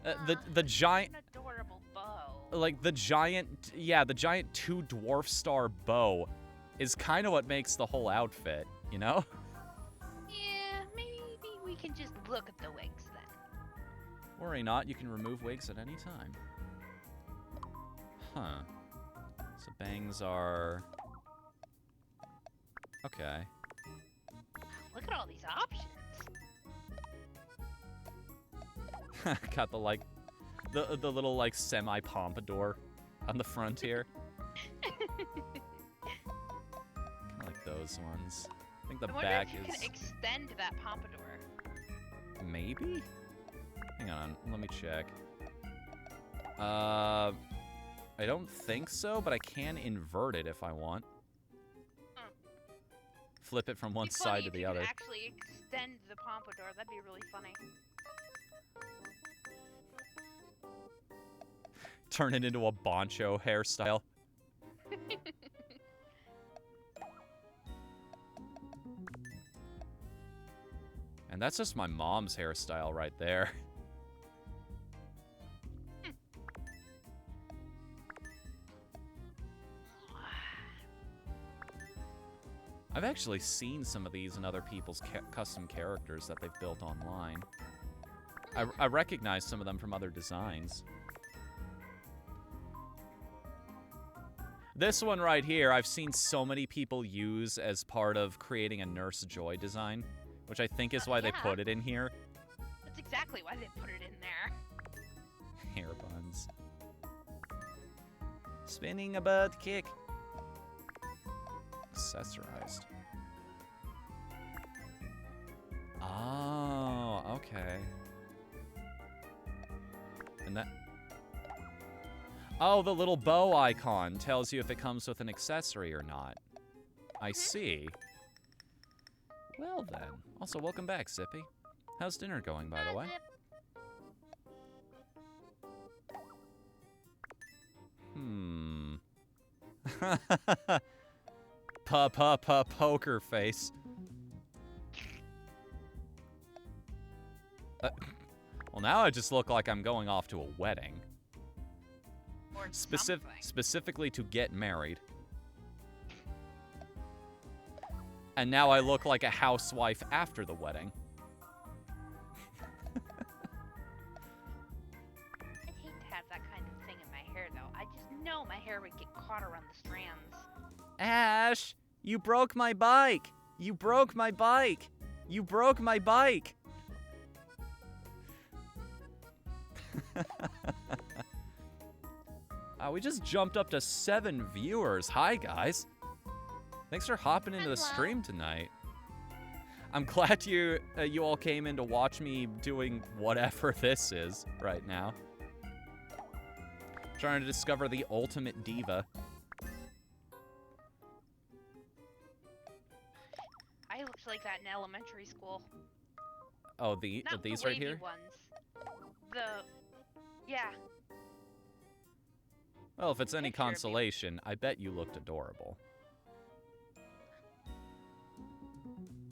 The giant... An adorable bow. Like, the giant... Yeah, the giant 2 dwarf star bow is kind of what makes the whole outfit, you know? Yeah, maybe we can just look at the wigs then. Worry not, you can remove wigs at any time. Huh. So bangs are... Okay. Look at all these options. Got the, like, the little, like, semi-pompadour on the front here. I like those ones. I think the back is... I wonder if you can extend that pompadour. Maybe? Hang on, let me check. I don't think so, but I can invert it if I want. Flip it from one side to the other. Actually extend the pompadour. That'd be really funny. Turn it into a boncho hairstyle. And that's just my mom's hairstyle right there. I've actually seen some of these in other people's custom characters that they've built online. I recognize some of them from other designs. This one right here, I've seen so many people use as part of creating a Nurse Joy design, which I think is why they put it in here. That's exactly why they put it in there. Hair buns. Spinning a butt kick. Accessorized. Oh, okay. And that... Oh, the little bow icon tells you if it comes with an accessory or not. I see. Well then. Also, welcome back, Sippy. How's dinner going, by the way? Poker face. Well, now I just look like I'm going off to a wedding. Or Specifically to get married. And now I look like a housewife after the wedding. I'd hate to have that kind of thing in my hair, though. I just know my hair would get caught around the strands. Ash, you broke my bike. You broke my bike. You broke my bike. We just jumped up to 7 viewers. Hi, guys. Thanks for hopping into the stream tonight. I'm glad you all came in to watch me doing whatever this is right now. Trying to discover the ultimate diva. I looked like that in elementary school. Oh, these right here? Ones. Yeah. Well, if it's any consolation, I bet you looked adorable.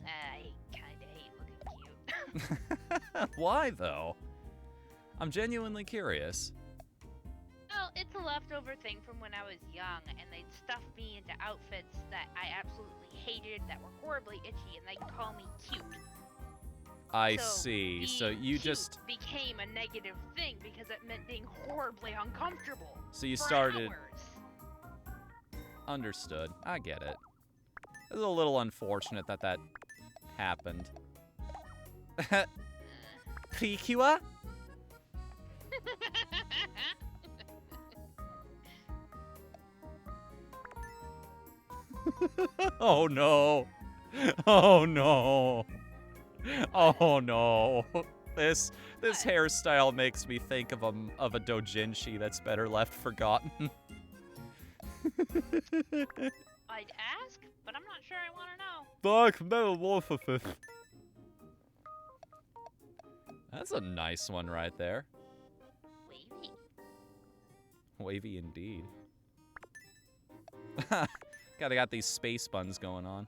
I kinda hate looking cute. Why, though? I'm genuinely curious. Well, it's a leftover thing from when I was young, and they'd stuff me into outfits that I absolutely hated, that were horribly itchy, and they'd call me cute. I see. So you cute just became a negative thing because it meant being horribly uncomfortable. So you for started... hours. Understood. I get it. It's a little unfortunate that that happened. Precua? Oh no. Oh no. Oh no. This hairstyle makes me think of a doujinshi that's better left forgotten. I'd ask, but I'm not sure I want to know. Dark metal Whatthefnu. That's a nice one right there. Wavy. Wavy indeed. Got these space buns going on.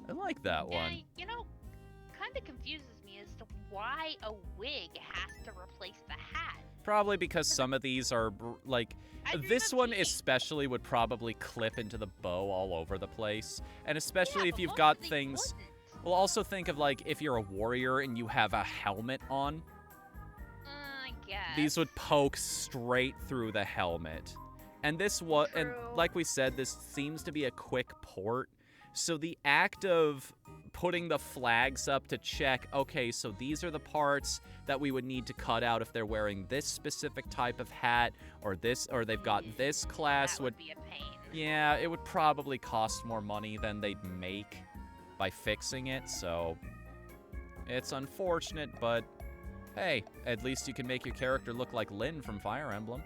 I like that one. You know, kind of confuses me as to why a wig has to replace the hat. Probably because some of these are, like, this one especially would probably clip into the bow all over the place. And especially if you've got things... Well, also think of, like, if you're a warrior and you have a helmet on. I guess. These would poke straight through the helmet. And this was, and like we said, this seems to be a quick port. So the act of putting the flags up to check, okay, so these are the parts that we would need to cut out if they're wearing this specific type of hat, or this, or they've got this class. That would be a pain. Yeah, it would probably cost more money than they'd make by fixing it, so it's unfortunate, but hey, at least you can make your character look like Lynn from Fire Emblem.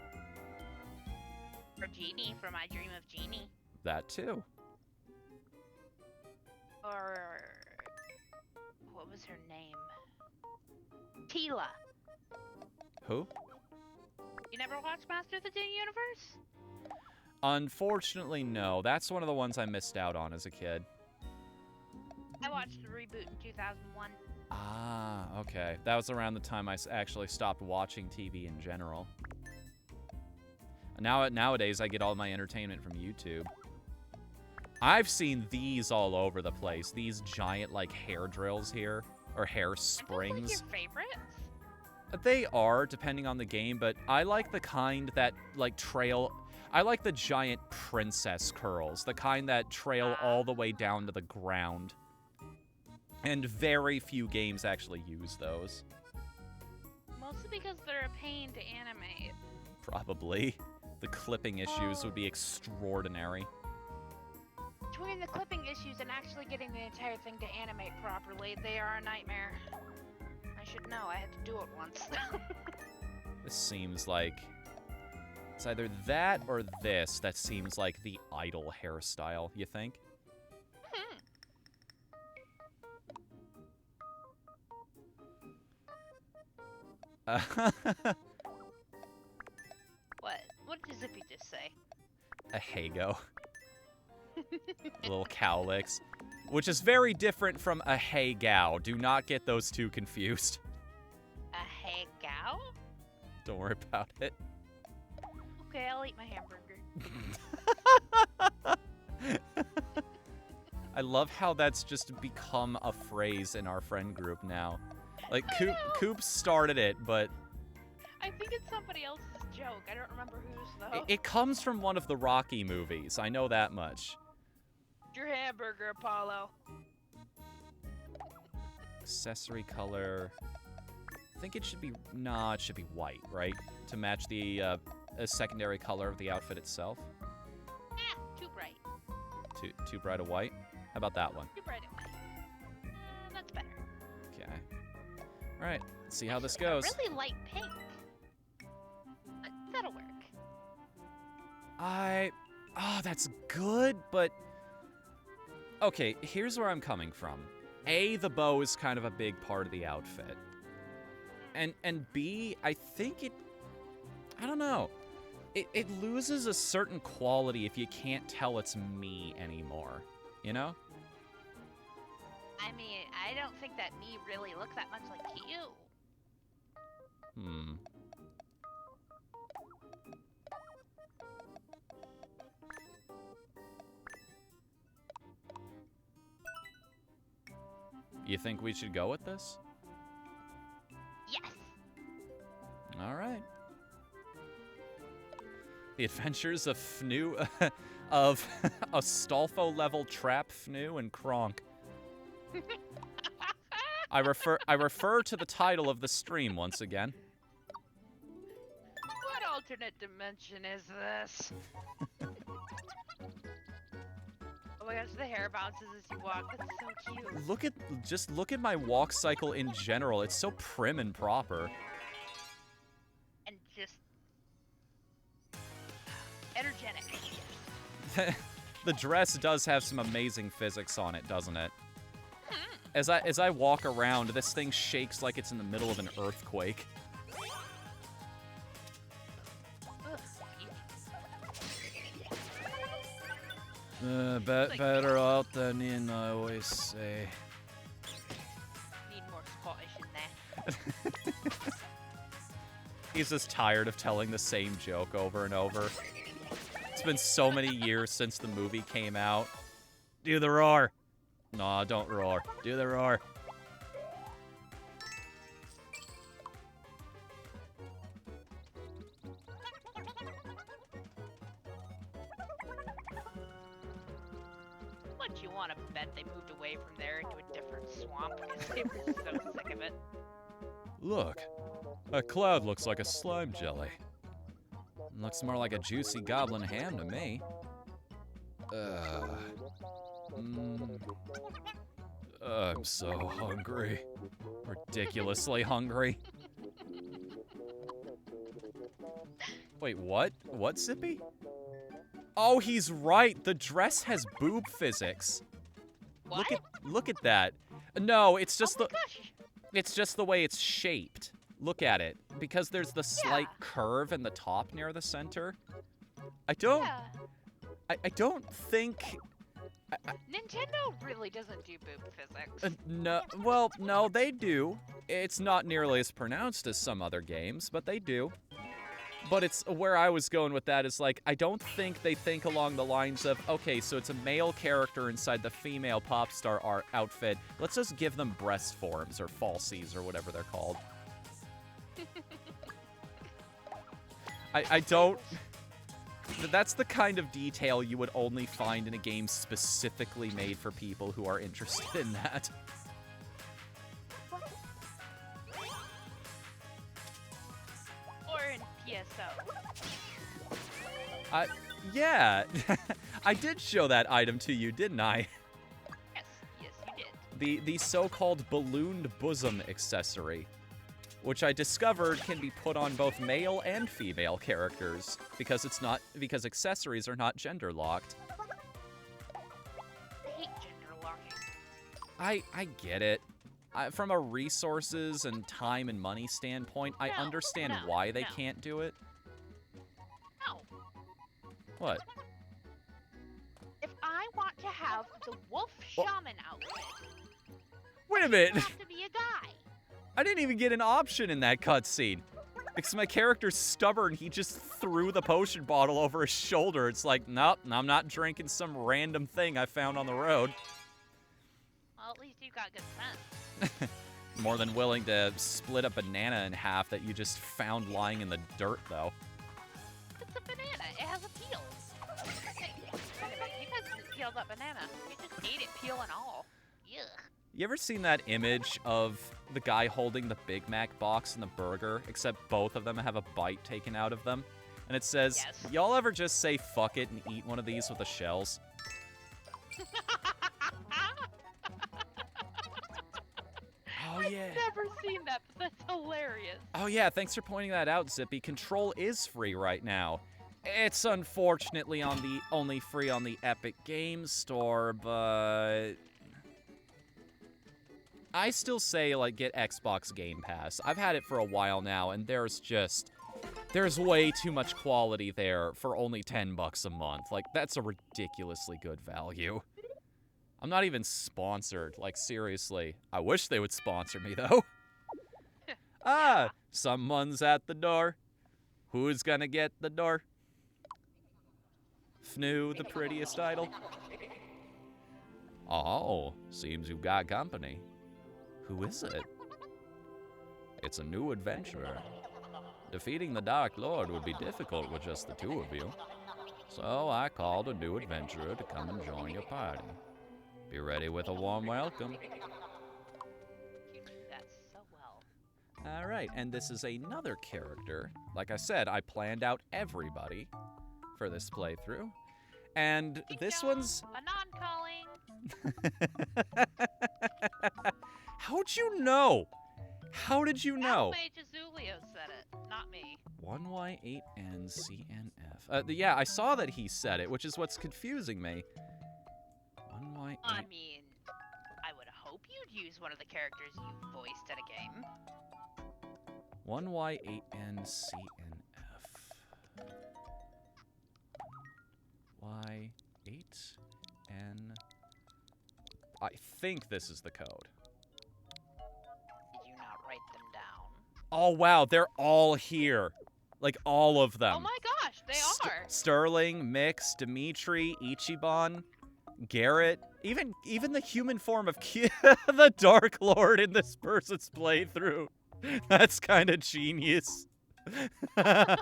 Or Genie from I Dream of Genie. That too. Or what was her name? Tila. Who? You never watched Master of the Universe? Unfortunately, no. That's one of the ones I missed out on as a kid. I watched the reboot in 2001. Ah, okay. That was around the time I actually stopped watching TV in general. Nowadays, I get all my entertainment from YouTube. I've seen these all over the place. These giant, like, hair drills here. Or hair springs. Are those, like, your favorites? They are, depending on the game, but I like the kind that, like, trail... I like the giant princess curls. The kind that trail all the way down to the ground. And very few games actually use those. Mostly because they're a pain to animate. Probably. The clipping issues would be extraordinary. Between the clipping issues and actually getting the entire thing to animate properly, they are a nightmare. I should know, I had to do it once. This seems like... It's either that or this that seems like the idol hairstyle, you think? What? What did Zippy just say? A Hago. Little cowlicks. Which is very different from a hey gal. Do not get those two confused. A hey gal? Don't worry about it. Okay, I'll eat my hamburger. I love how that's just become a phrase in our friend group now. Like, Coop started it, but... I think it's somebody else's joke. I don't remember whose, though. It comes from one of the Rocky movies. I know that much. Your hamburger, Apollo. Accessory color... I think it should be... Nah, it should be white, right? To match the secondary color of the outfit itself. Too bright. Too bright a white? How about that one? Too bright a white. That's better. Okay. Alright, let's see how this goes. A really light pink. But that'll work. Oh, that's good, but... Okay, here's where I'm coming from. A, the bow is kind of a big part of the outfit. And B, I think it... I don't know. It loses a certain quality if you can't tell it's me anymore. You know? I mean, I don't think that me really looks that much like you. You think we should go with this? Yes. All right. The Adventures of Fnu, of Astolfo-level Trap Fnu and Kronk. I refer to the title of the stream once again. What alternate dimension is this? Oh my gosh, the hair bounces as you walk. That's so cute. Just look at my walk cycle in general. It's so prim and proper. And just energetic. The dress does have some amazing physics on it, doesn't it? As I walk around, this thing shakes like it's in the middle of an earthquake. Better out than in, I always say. Need more Scottish in there. He's just tired of telling the same joke over and over. It's been so many years since the movie came out. Do the roar. Nah, don't roar. Do the roar. What you want to bet they moved away from there into a different swamp because they were so sick of it. Look, a cloud looks like a slime jelly. Looks more like a juicy goblin ham to me. I'm so hungry. Ridiculously hungry. Wait, what? What, Zippy? Oh, he's right. The dress has boob physics. What? Look at that. No, it's just gosh. It's just the way it's shaped. Look at it. Because there's the slight curve in the top near the center. I don't think Nintendo really doesn't do boob physics. no, well, no, they do. It's not nearly as pronounced as some other games, but they do. But it's where I was going with that is like, I don't think they think along the lines of, okay, so it's a male character inside the female pop star outfit. Let's just give them breast forms or falsies or whatever they're called. I don't... That's the kind of detail you would only find in a game specifically made for people who are interested in that. Or in PSO. Yeah. I did show that item to you, didn't I? Yes, you did. The so-called ballooned bosom accessory, which I discovered can be put on both male and female characters because accessories are not gender locked. I hate gender locking. I get it. from a resources and time and money standpoint, I understand why they can't do it. No. What? If I want to have the wolf shaman outfit, wait a minute. you have to be a guy. I didn't even get an option in that cutscene. Because my character's stubborn, he just threw the potion bottle over his shoulder. It's like, nope, I'm not drinking some random thing I found on the road. Well, at least you got good sense. More than willing to split a banana in half that you just found lying in the dirt, though. It's a banana. It has a peel. You guys just peeled that banana. You just ate it, peel and all. Yuck. You ever seen that image of the guy holding the Big Mac box and the burger, except both of them have a bite taken out of them? And it says, yes. Y'all ever just say fuck it and eat one of these with the shells? Oh, yeah. I've never seen that, but that's hilarious. Oh, yeah, thanks for pointing that out, Zippy. Control is free right now. It's unfortunately only free on the Epic Games Store, but I still say, like, get Xbox Game Pass. I've had it for a while now, and there's way too much quality there for only $10 a month. Like, that's a ridiculously good value. I'm not even sponsored. Like, seriously. I wish they would sponsor me, though. Ah, someone's at the door. Who's gonna get the door? Fnu, the prettiest idol. Oh, seems you've got company. Who is it? It's a new adventurer. Defeating the Dark Lord would be difficult with just the two of you. So I called a new adventurer to come and join your party. Be ready with a warm welcome. You do that so well. Alright, and this is another character. Like I said, I planned out everybody for this playthrough. And this one's... Anon calling. How'd you know? How did you know? Julio said it, not me. 1Y8NCNF. Yeah, I saw that he said it, which is what's confusing me. 1Y8... I mean, I would hope you'd use one of the characters you voiced at a game. 1Y8NCNF. Y8N... I think this is the code. Did you not write them down? Oh, wow, they're all here. Like, all of them. Oh my gosh, they are. Sterling, Mix, Dimitri, Ichiban, Garrett, even the human form of the Dark Lord in this person's playthrough. That's kind of genius. Oh,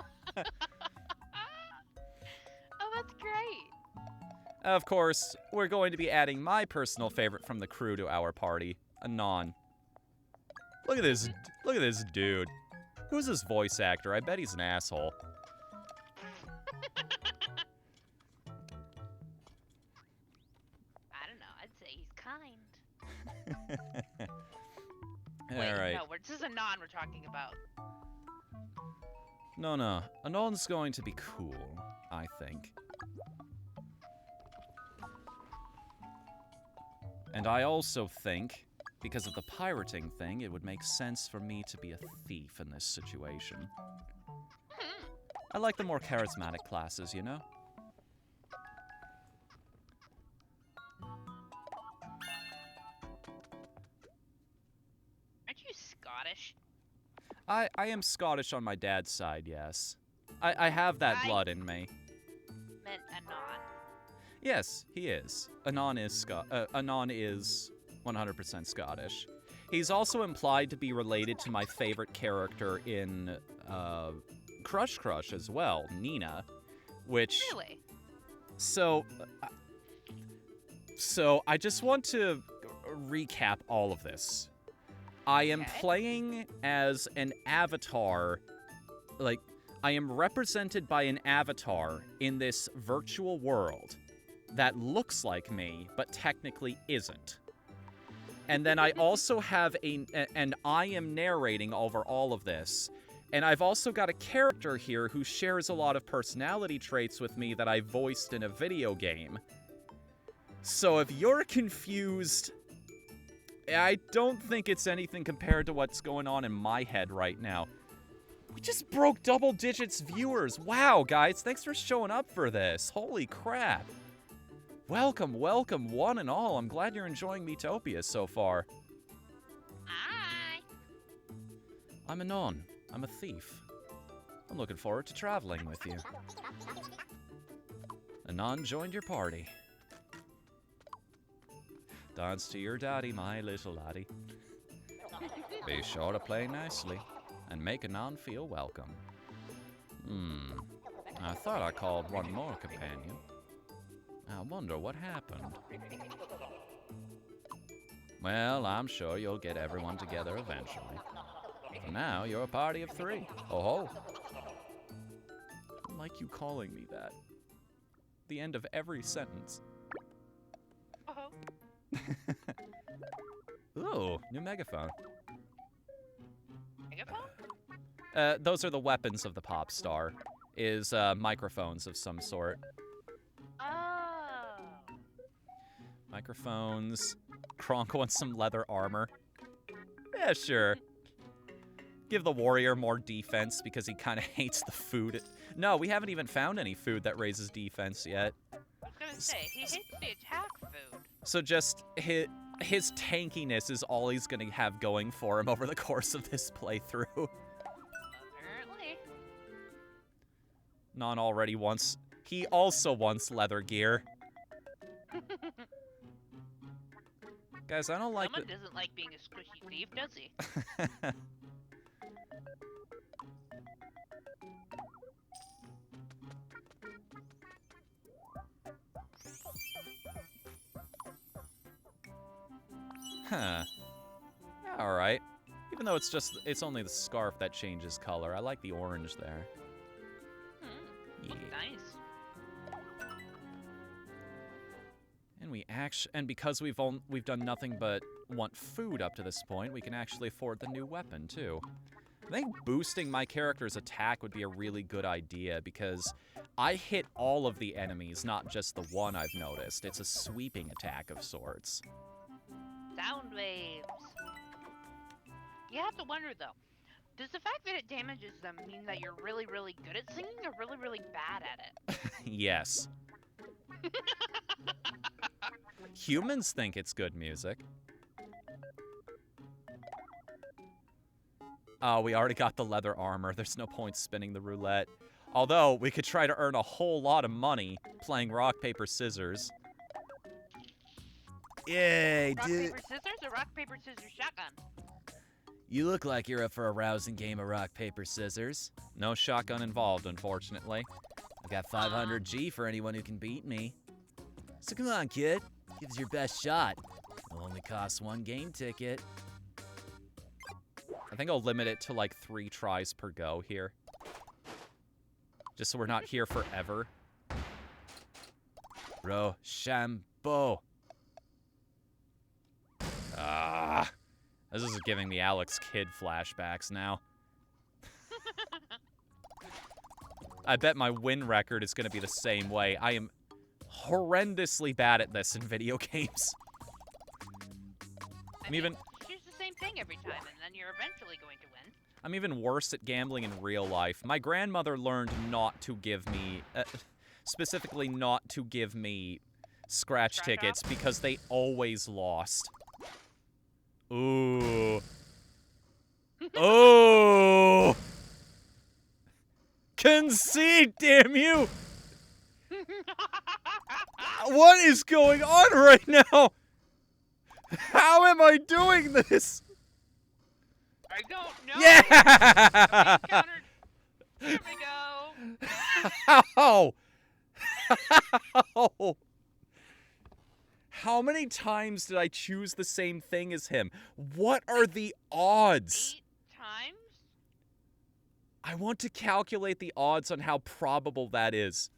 that's great. Of course, we're going to be adding my personal favorite from the crew to our party, Anon. Look at this dude. Who's this voice actor? I bet he's an asshole. I don't know. I'd say he's kind. All Wait, right. no, this is Anon we're talking about. No. Anon's going to be cool, I think. And I also think, because of the pirating thing, it would make sense for me to be a thief in this situation. I like the more charismatic classes, you know? Aren't you Scottish? I am Scottish on my dad's side, yes. I have that blood in me. Meant Anon. Yes, he is. Anon is 100% Scottish. He's also implied to be related to my favorite character in Crush as well, Nina, which... Really? So I just want to recap all of this. I am playing as an avatar, like, I am represented by an avatar in this virtual world that looks like me, but technically isn't. And then I also have and I am narrating over all of this. And I've also got a character here who shares a lot of personality traits with me that I voiced in a video game. So if you're confused I don't think it's anything compared to what's going on in my head right now. We just broke double digits viewers. Wow, guys, thanks for showing up for this. Holy crap. Welcome, welcome, one and all. I'm glad you're enjoying Miitopia so far. Hi. I'm Anon. I'm a thief. I'm looking forward to traveling with you. Anon joined your party. Dance to your daddy, my little laddie. Be sure to play nicely and make Anon feel welcome. I thought I called one more companion. I wonder what happened. Well, I'm sure you'll get everyone together eventually. For now, you're a party of 3. Oh ho! I like you calling me that. The end of every sentence. Ooh, new megaphone. Megaphone? Those are the weapons of the pop star. Is microphones of some sort. Oh. Microphones. Kronk wants some leather armor. Yeah, sure. Give the warrior more defense because he kind of hates the food. No, we haven't even found any food that raises defense yet. I was gonna say, he hates the attack food. So just his tankiness is all he's gonna have going for him over the course of this playthrough. Apparently. Non already wants... He also wants leather gear. Guys, I don't like... Someone doesn't like being a squishy thief, does he? Huh. Yeah, alright. Even though it's only the scarf that changes color. I like the orange there. Yeah. Nice. And because we've done nothing but want food up to this point, we can actually afford the new weapon too. I think boosting my character's attack would be a really good idea because I hit all of the enemies, not just the one I've noticed. It's a sweeping attack of sorts. Sound waves. You have to wonder though, does the fact that it damages them mean that you're really, really good at singing or really, really bad at it? Yes. Humans think it's good music. Oh, we already got the leather armor. There's no point spinning the roulette. Although, we could try to earn a whole lot of money playing rock, paper, scissors. Yay, Rock, dude. paper, scissors or rock, paper, scissors, shotgun? You look like you're up for a rousing game of rock, paper, scissors. No shotgun involved, unfortunately. I got 500 G for anyone who can beat me. So come on, kid. Give us your best shot. It'll only cost 1 game ticket. I think I'll limit it to like 3 tries per go here. Just so we're not here forever. Rochambeau. Ah. This is giving me Alex Kidd flashbacks now. I bet my win record is going to be the same way. I am horrendously bad at this in video games. I mean, choose the same thing every time, and then you're eventually going to win. I'm even worse at gambling in real life. My grandmother learned not to give me, specifically not to give me scratch tickets because they always lost. Ooh. Oh! Concede, damn you! What is going on right now? How am I doing this? I don't know. Yeah! Here we go. How? How? How many times did I choose the same thing as him? What are the odds? 8 times? I want to calculate the odds on how probable that is.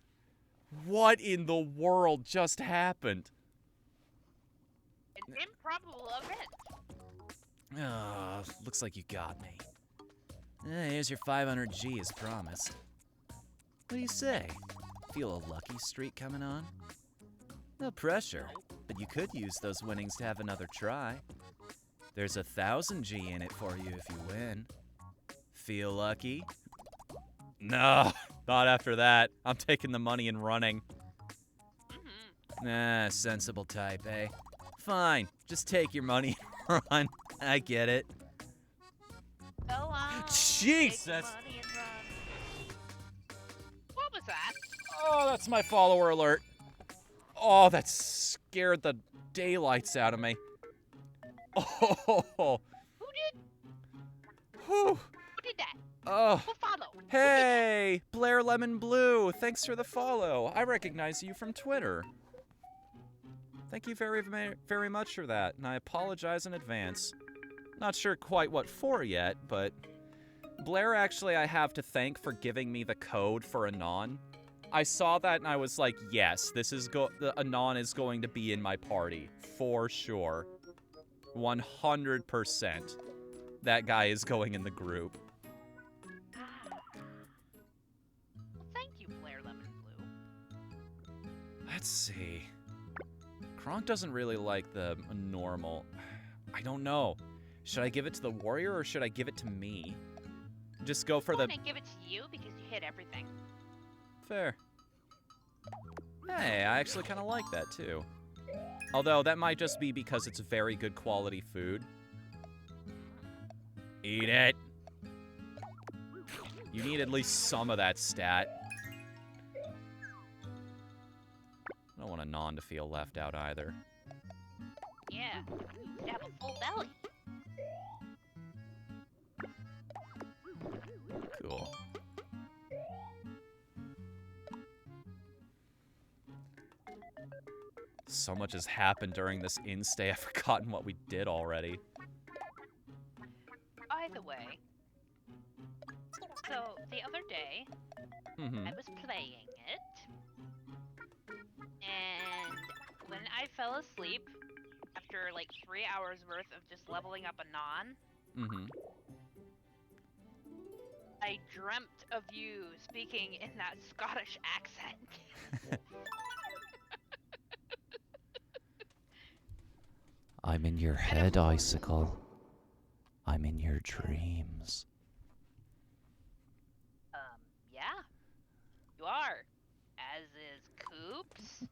What in the world just happened? An improbable event. Ah, looks like you got me. Here's your 500 G as promised. What do you say? Feel a lucky streak coming on? No pressure, but you could use those winnings to have another try. There's 1,000 G in it for you if you win. Feel lucky? No, not after that. I'm taking the money and running. Ah, sensible type, eh? Fine, just take your money and run. I get it. Go on. Jesus! Take money and run. What was that? Oh, that's my follower alert. Oh, that scared the daylights out of me. Oh. Who did? Whew. Who did that? Oh. Who followed? Hey, Blair Lemon Blue. Thanks for the follow. I recognize you from Twitter. Thank you very much for that, and I apologize in advance. Not sure quite what for yet, but Blair actually I have to thank for giving me the code for Anon. I saw that and I was like, yes, this is the Anon is going to be in my party for sure. 100%. That guy is going in the group. Thank you, Blair Lemon Blue. Let's see. Kronk doesn't really like the normal. I don't know. Should I give it to the warrior or should I give it to me? Just go for the... I'm gonna give it to you because you hit everything. Fair. Hey, I actually kind of like that too. Although that might just be because it's very good quality food. Eat it. You need at least some of that stat. I don't want Anon to feel left out either. Yeah, you have a full belly. Cool. So much has happened during this in-stay, I've forgotten what we did already. Either way, so the other day, I was playing it, and when I fell asleep, after like 3 hours worth of just leveling up Anon, I dreamt of you speaking in that Scottish accent. I'm in your head, Icicle. I'm in your dreams. Yeah. You are. As is Coops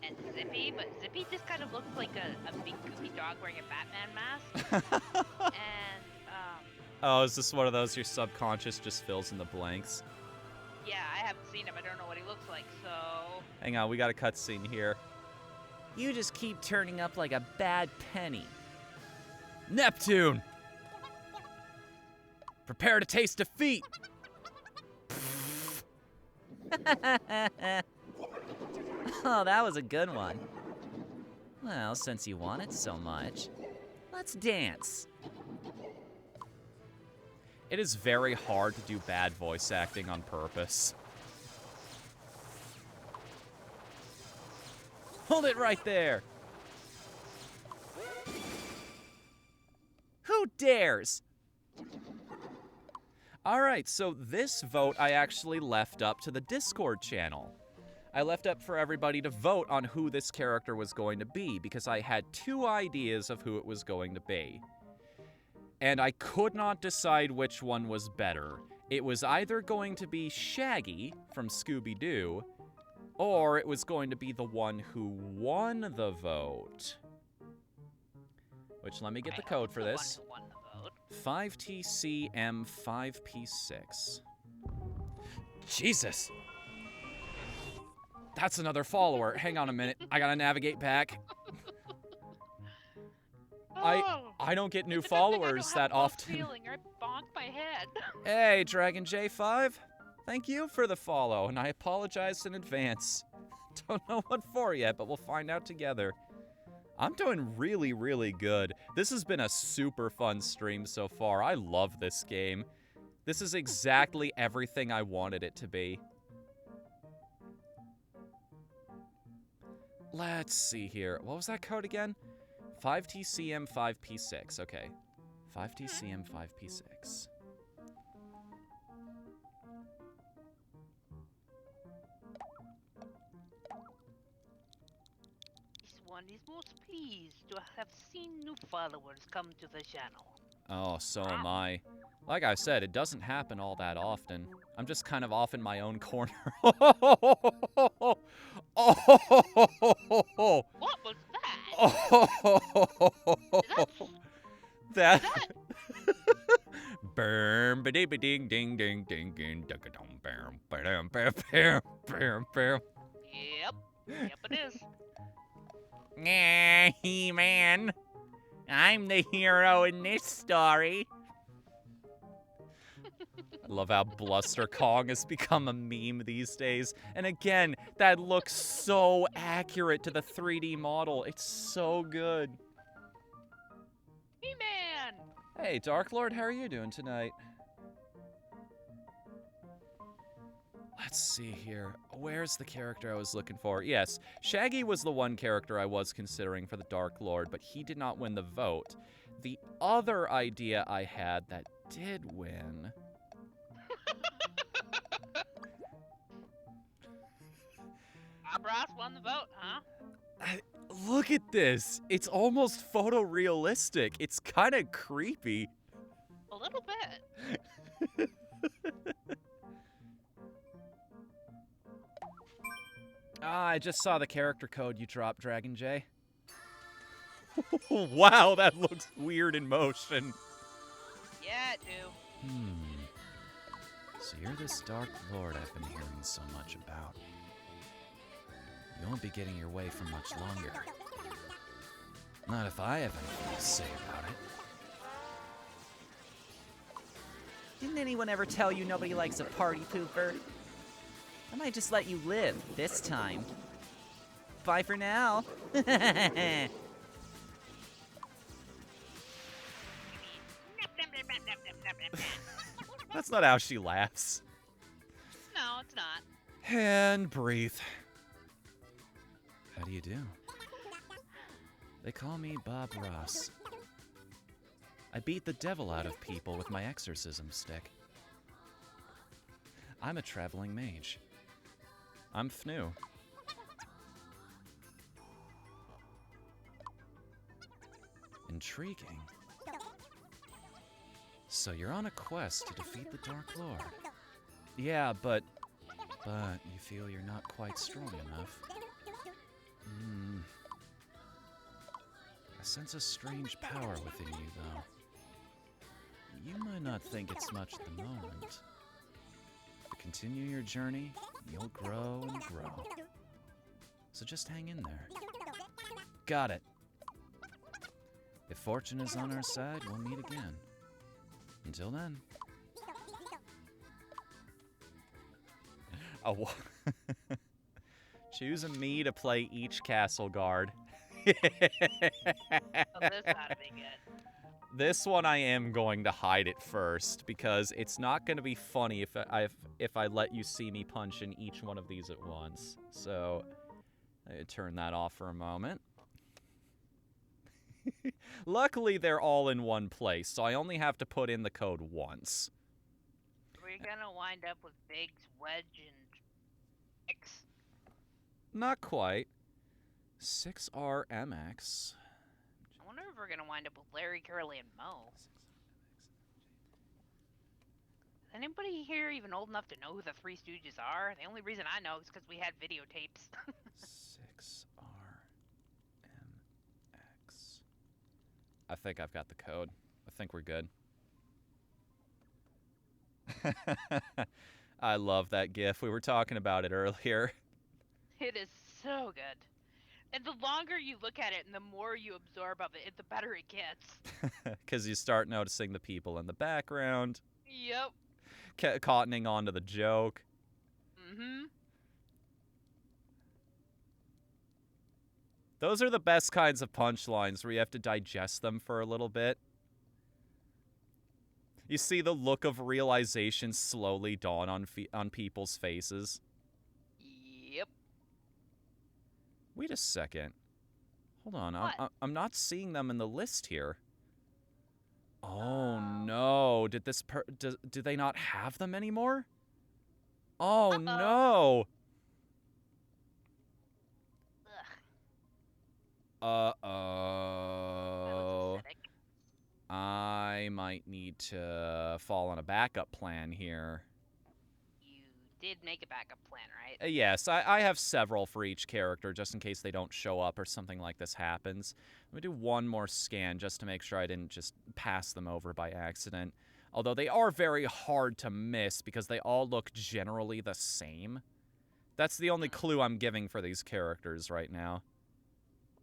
and Zippy, but Zippy just kind of looks like a big goofy dog wearing a Batman mask. And, Oh, is this one of those your subconscious just fills in the blanks? yeah, I haven't seen him. I don't know what he looks like, so... Hang on, we got a cutscene here. You just keep turning up like a bad penny. Neptune! Prepare to taste defeat! Oh, that was a good one. Well, since you want it so much, let's dance. It is very hard to do bad voice acting on purpose. Hold it right there! Who dares? Alright, so this vote I actually left up to the Discord channel. I left up for everybody to vote on who this character was going to be, because I had 2 ideas of who it was going to be. And I could not decide which one was better. It was either going to be Shaggy from Scooby-Doo, or it was going to be the one who won the vote. Which, let me get the code for this. 5TCM5P6. Jesus! That's another follower. Hang on a minute. I gotta navigate back. I don't get new followers that often. I bonked my head. Hey, Dragon J5. Thank you for the follow, and I apologize in advance. Don't know what for yet, but we'll find out together. I'm doing really, really good. This has been a super fun stream so far. I love this game. This is exactly everything I wanted it to be. Let's see here. What was that code again? 5TCM5P6. Okay. 5TCM5P6. This one is most pleased to have seen new followers come to the channel. Oh, so am I. Like I said, it doesn't happen all that often. I'm just kind of off in my own corner. What was that? That. Burm ba ding ding ding ding ding ding bam bam bam bam bam bam. Yep. Yep, it is. Nah, He-Man. I'm the hero in this story. I love how Bluster Kong has become a meme these days. And again, that looks so accurate to the 3D model. It's so good. He-Man! Hey, Dark Lord, how are you doing tonight? Let's see here. Where's the character I was looking for? Yes, Shaggy was the one character I was considering for the Dark Lord, but he did not win the vote. The other idea I had that did win... Bob Ross won the vote, huh? Look at this. It's almost photorealistic. It's kind of creepy. A little bit. I just saw the character code you dropped, Dragon J. Wow, that looks weird in motion. Yeah, it do. So you're this Dark Lord I've been hearing so much about. You won't be getting your way for much longer. Not if I have anything to say about it. Didn't anyone ever tell you nobody likes a party pooper? I might just let you live this time. Bye for now. That's not how she laughs. No, it's not. And breathe. How do you do? They call me Bob Ross. I beat the devil out of people with my exorcism stick. I'm a traveling mage. I'm Whatthefnu. Intriguing. So you're on a quest to defeat the Dark Lord. Yeah, but you feel you're not quite strong enough. I sense a strange power within you, though. You might not think it's much at the moment. But continue your journey, you'll grow and grow. So just hang in there. Got it. If fortune is on our side, we'll meet again. Until then. Oh, choosing me to play each castle guard. Oh, this gotta be good. This one I am going to hide it first because it's not going to be funny if I let you see me punch in each one of these at once. So I turn that off for a moment. Luckily, they're all in one place, so I only have to put in the code once. We're gonna wind up with Biggs, Wedge, and X. Not quite. 6RMX. I wonder if we're gonna wind up with Larry, Curly, and Mo. Is anybody here even old enough to know who the Three Stooges are? The only reason I know is because we had videotapes. 6RMX. I think I've got the code. I think we're good. I love that GIF. We were talking about it earlier. It is so good. And the longer you look at it and the more you absorb of it, the better it gets. Because you start noticing the people in the background. Yep. Cottoning onto the joke. Mm-hmm. Those are the best kinds of punchlines where you have to digest them for a little bit. You see the look of realization slowly dawn on people's faces. Yep. Wait a second. Hold on. What? I'm not seeing them in the list here. Oh no. Did this do they not have them anymore? Oh no. Uh-oh. I might need to fall on a backup plan here. You did make a backup plan, right? Yes, I have several for each character, just in case they don't show up or something like this happens. Let me do one more scan just to make sure I didn't just pass them over by accident. Although they are very hard to miss because they all look generally the same. That's the only clue I'm giving for these characters right now.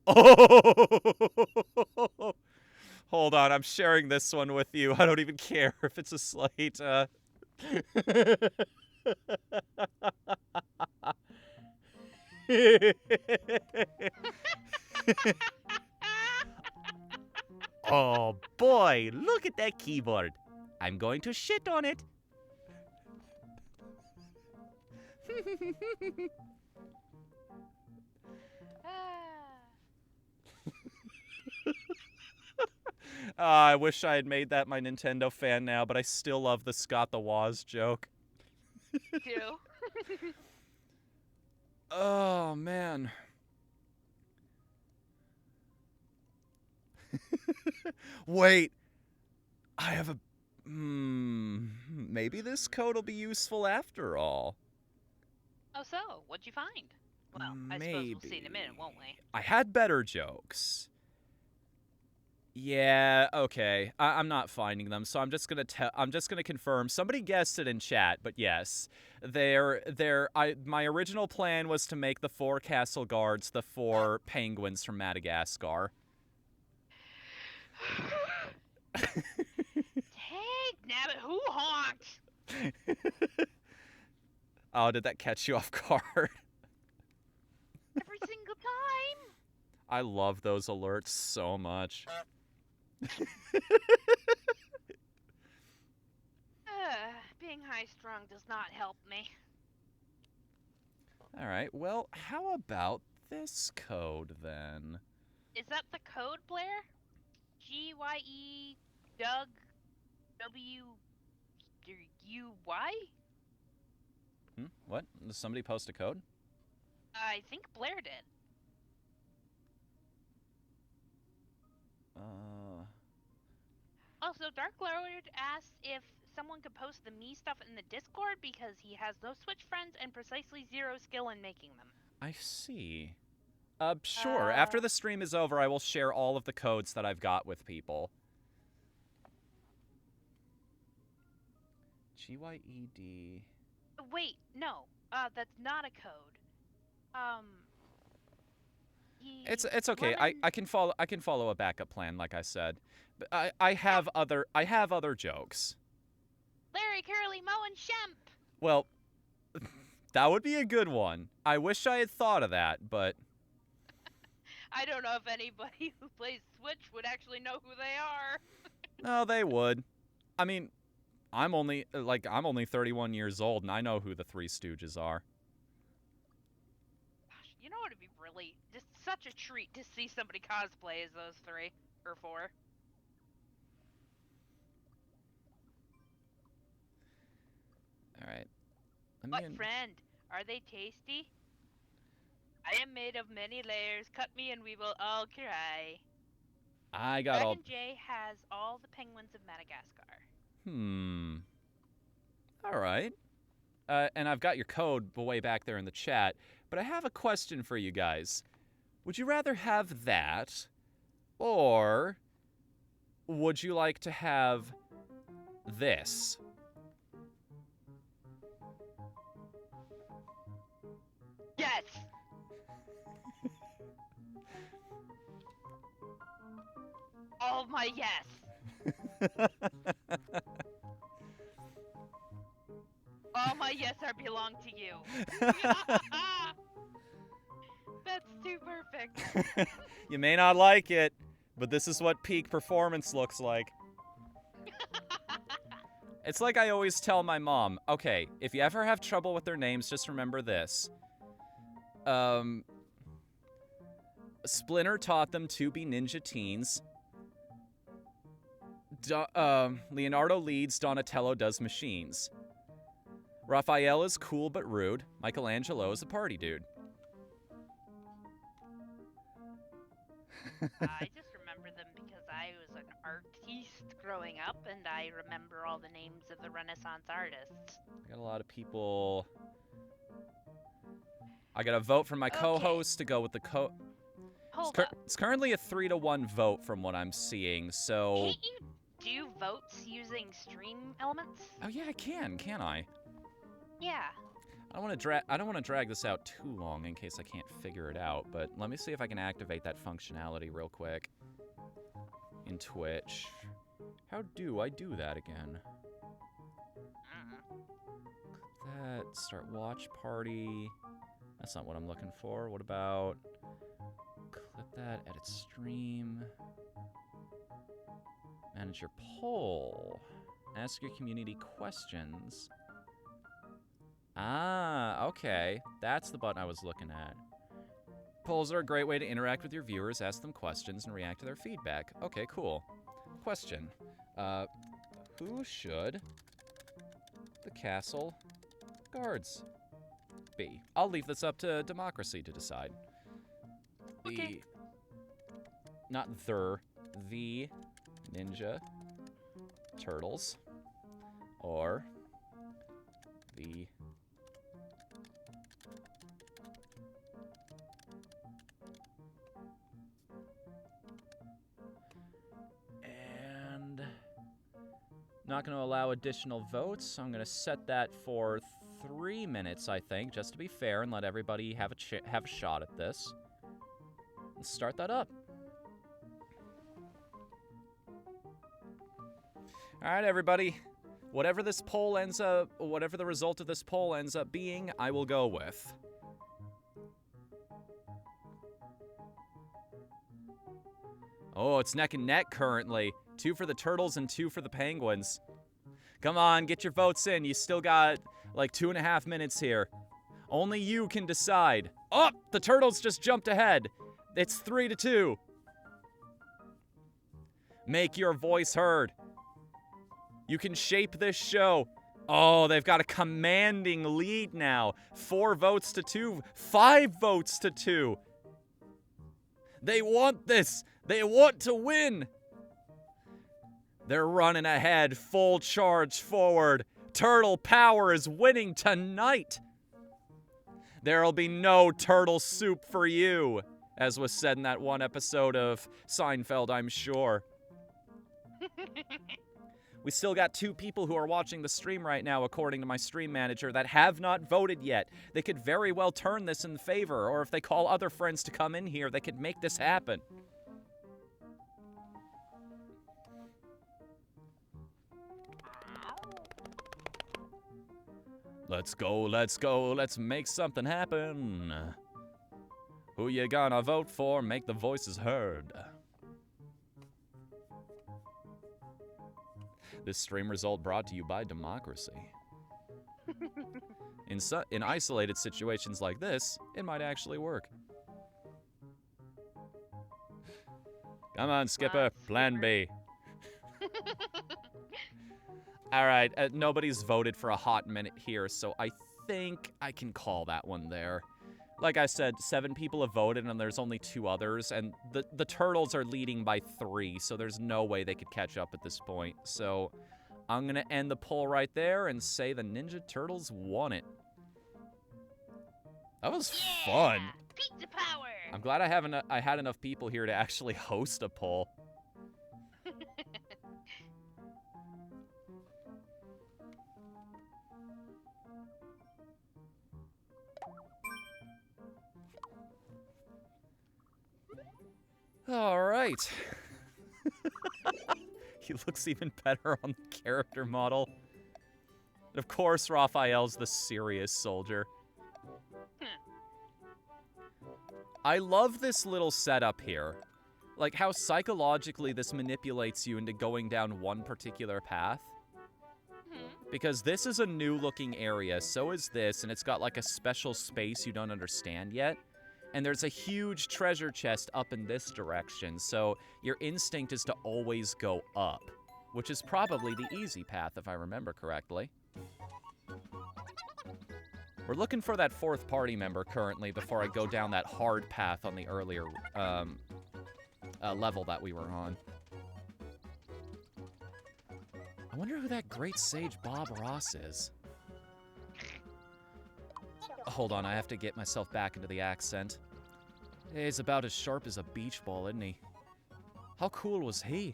Oh! Hold on, I'm sharing this one with you. I don't even care if it's a slight, Oh boy, look at that keyboard. I'm going to shit on it. I wish I had made that my Nintendo fan now, but I still love the Scott the Woz joke. Do. Oh, man. Wait. I have a... maybe this code will be useful after all. Oh, so? What'd you find? Well, I suppose we'll see in a minute, won't we? I had better jokes. Yeah, okay. I'm not finding them, so I'm just gonna confirm. Somebody guessed it in chat, but yes, my original plan was to make the 4 castle guards the 4 penguins from Madagascar. Dang, nabbit, who honked? Oh, did that catch you off guard? Every single time. I love those alerts so much. Being high-strung does not help me. All right, well, how about this code then? Is that the code, Blair? G-Y-E Doug W-U-Y? What? Does somebody post a code? I think Blair did. Also, Dark Lord asked if someone could post the me stuff in the Discord because he has no Switch friends and precisely 0 skill in making them. I see. Sure. After the stream is over, I will share all of the codes that I've got with people. G-Y-E-D... Wait, no. That's not a code. It's okay. I can follow a backup plan, like I said. But I have other jokes. Larry, Curly, Moe, and Shemp. Well, that would be a good one. I wish I had thought of that, but I don't know if anybody who plays Switch would actually know who they are. no, they would. I mean, I'm only 31 years old, and I know who the Three Stooges are. Gosh, you know what would be really just such a treat to see somebody cosplay as those 3 or 4. All right. What friend? Are they tasty? I am made of many layers. Cut me and we will all cry. I got all... Dragon J has all the penguins of Madagascar. All right. And I've got your code way back there in the chat, but I have a question for you guys. Would you rather have that, or would you like to have this? Yes! All my yes! All my yes are belong to you. That's too perfect. You may not like it, but this is what peak performance looks like. It's like I always tell my mom, okay, if you ever have trouble with their names, just remember this. Splinter taught them to be ninja teens. Leonardo leads, Donatello does machines. Raphael is cool but rude. Michelangelo is a party dude. I just remember them because I was an artiste growing up, and I remember all the names of the Renaissance artists. I got a lot of people. I got a vote from my co-host to go with the Hold up. It's currently a 3-to-1 vote from what I'm seeing, so... Can't you do votes using stream elements? Oh yeah, I can I? Yeah. I don't want to drag this out too long in case I can't figure it out, but let me see if I can activate that functionality real quick in Twitch. How do I do that again? That, start watch party. That's not what I'm looking for. What about clip that, edit stream, manage your poll, ask your community questions. Ah, okay. That's the button I was looking at. Polls are a great way to interact with your viewers, ask them questions, and react to their feedback. Okay, cool. Question. Who should the castle guards be? I'll leave this up to democracy to decide. Okay. The Ninja Turtles, or the and not going to allow additional votes, so I'm going to set that for 3 minutes, I think, just to be fair and let everybody have a shot at this. Let's start that up. All right, everybody. Whatever the result of this poll ends up being, I will go with. Oh, it's neck and neck currently. 2 for the turtles and 2 for the penguins. Come on, get your votes in. You still got like 2.5 minutes here. Only you can decide. Oh, the turtles just jumped ahead. It's 3-2. Make your voice heard. You can shape this show. Oh, they've got a commanding lead now. 4 votes to 2. 5 votes to 2. They want this. They want to win. They're running ahead. Full charge forward. Turtle power is winning tonight. There'll be no turtle soup for you, as was said in that one episode of Seinfeld, I'm sure. We still got 2 people who are watching the stream right now, according to my stream manager, that have not voted yet. They could very well turn this in favor, or if they call other friends to come in here, they could make this happen. Let's go, let's make something happen. Who you gonna vote for? Make the voices heard. This stream result brought to you by democracy. In isolated situations like this, it might actually work. Come on, Skipper. Plan B. All right, nobody's voted for a hot minute here, so I think I can call that one there. Like I said, 7 people have voted, and there's only 2 others, and the turtles are leading by 3, so there's no way they could catch up at this point. So I'm gonna end the poll right there and say the Ninja Turtles won it. That was fun. Pizza power. I'm glad I had enough people here to actually host a poll. All right. He looks even better on the character model. And of course, Raphael's the serious soldier. I love this little setup here. Like how psychologically this manipulates you into going down one particular path. Because this is a new looking area, so is this, and it's got like a special space you don't understand yet. And there's a huge treasure chest up in this direction, so your instinct is to always go up, which is probably the easy path if I remember correctly. We're looking for that 4th party member currently before I go down that hard path on the earlier level that we were on. I wonder who that great sage Bob Ross is. Hold on, I have to get myself back into the accent. He's about as sharp as a beach ball, isn't he? How cool was he?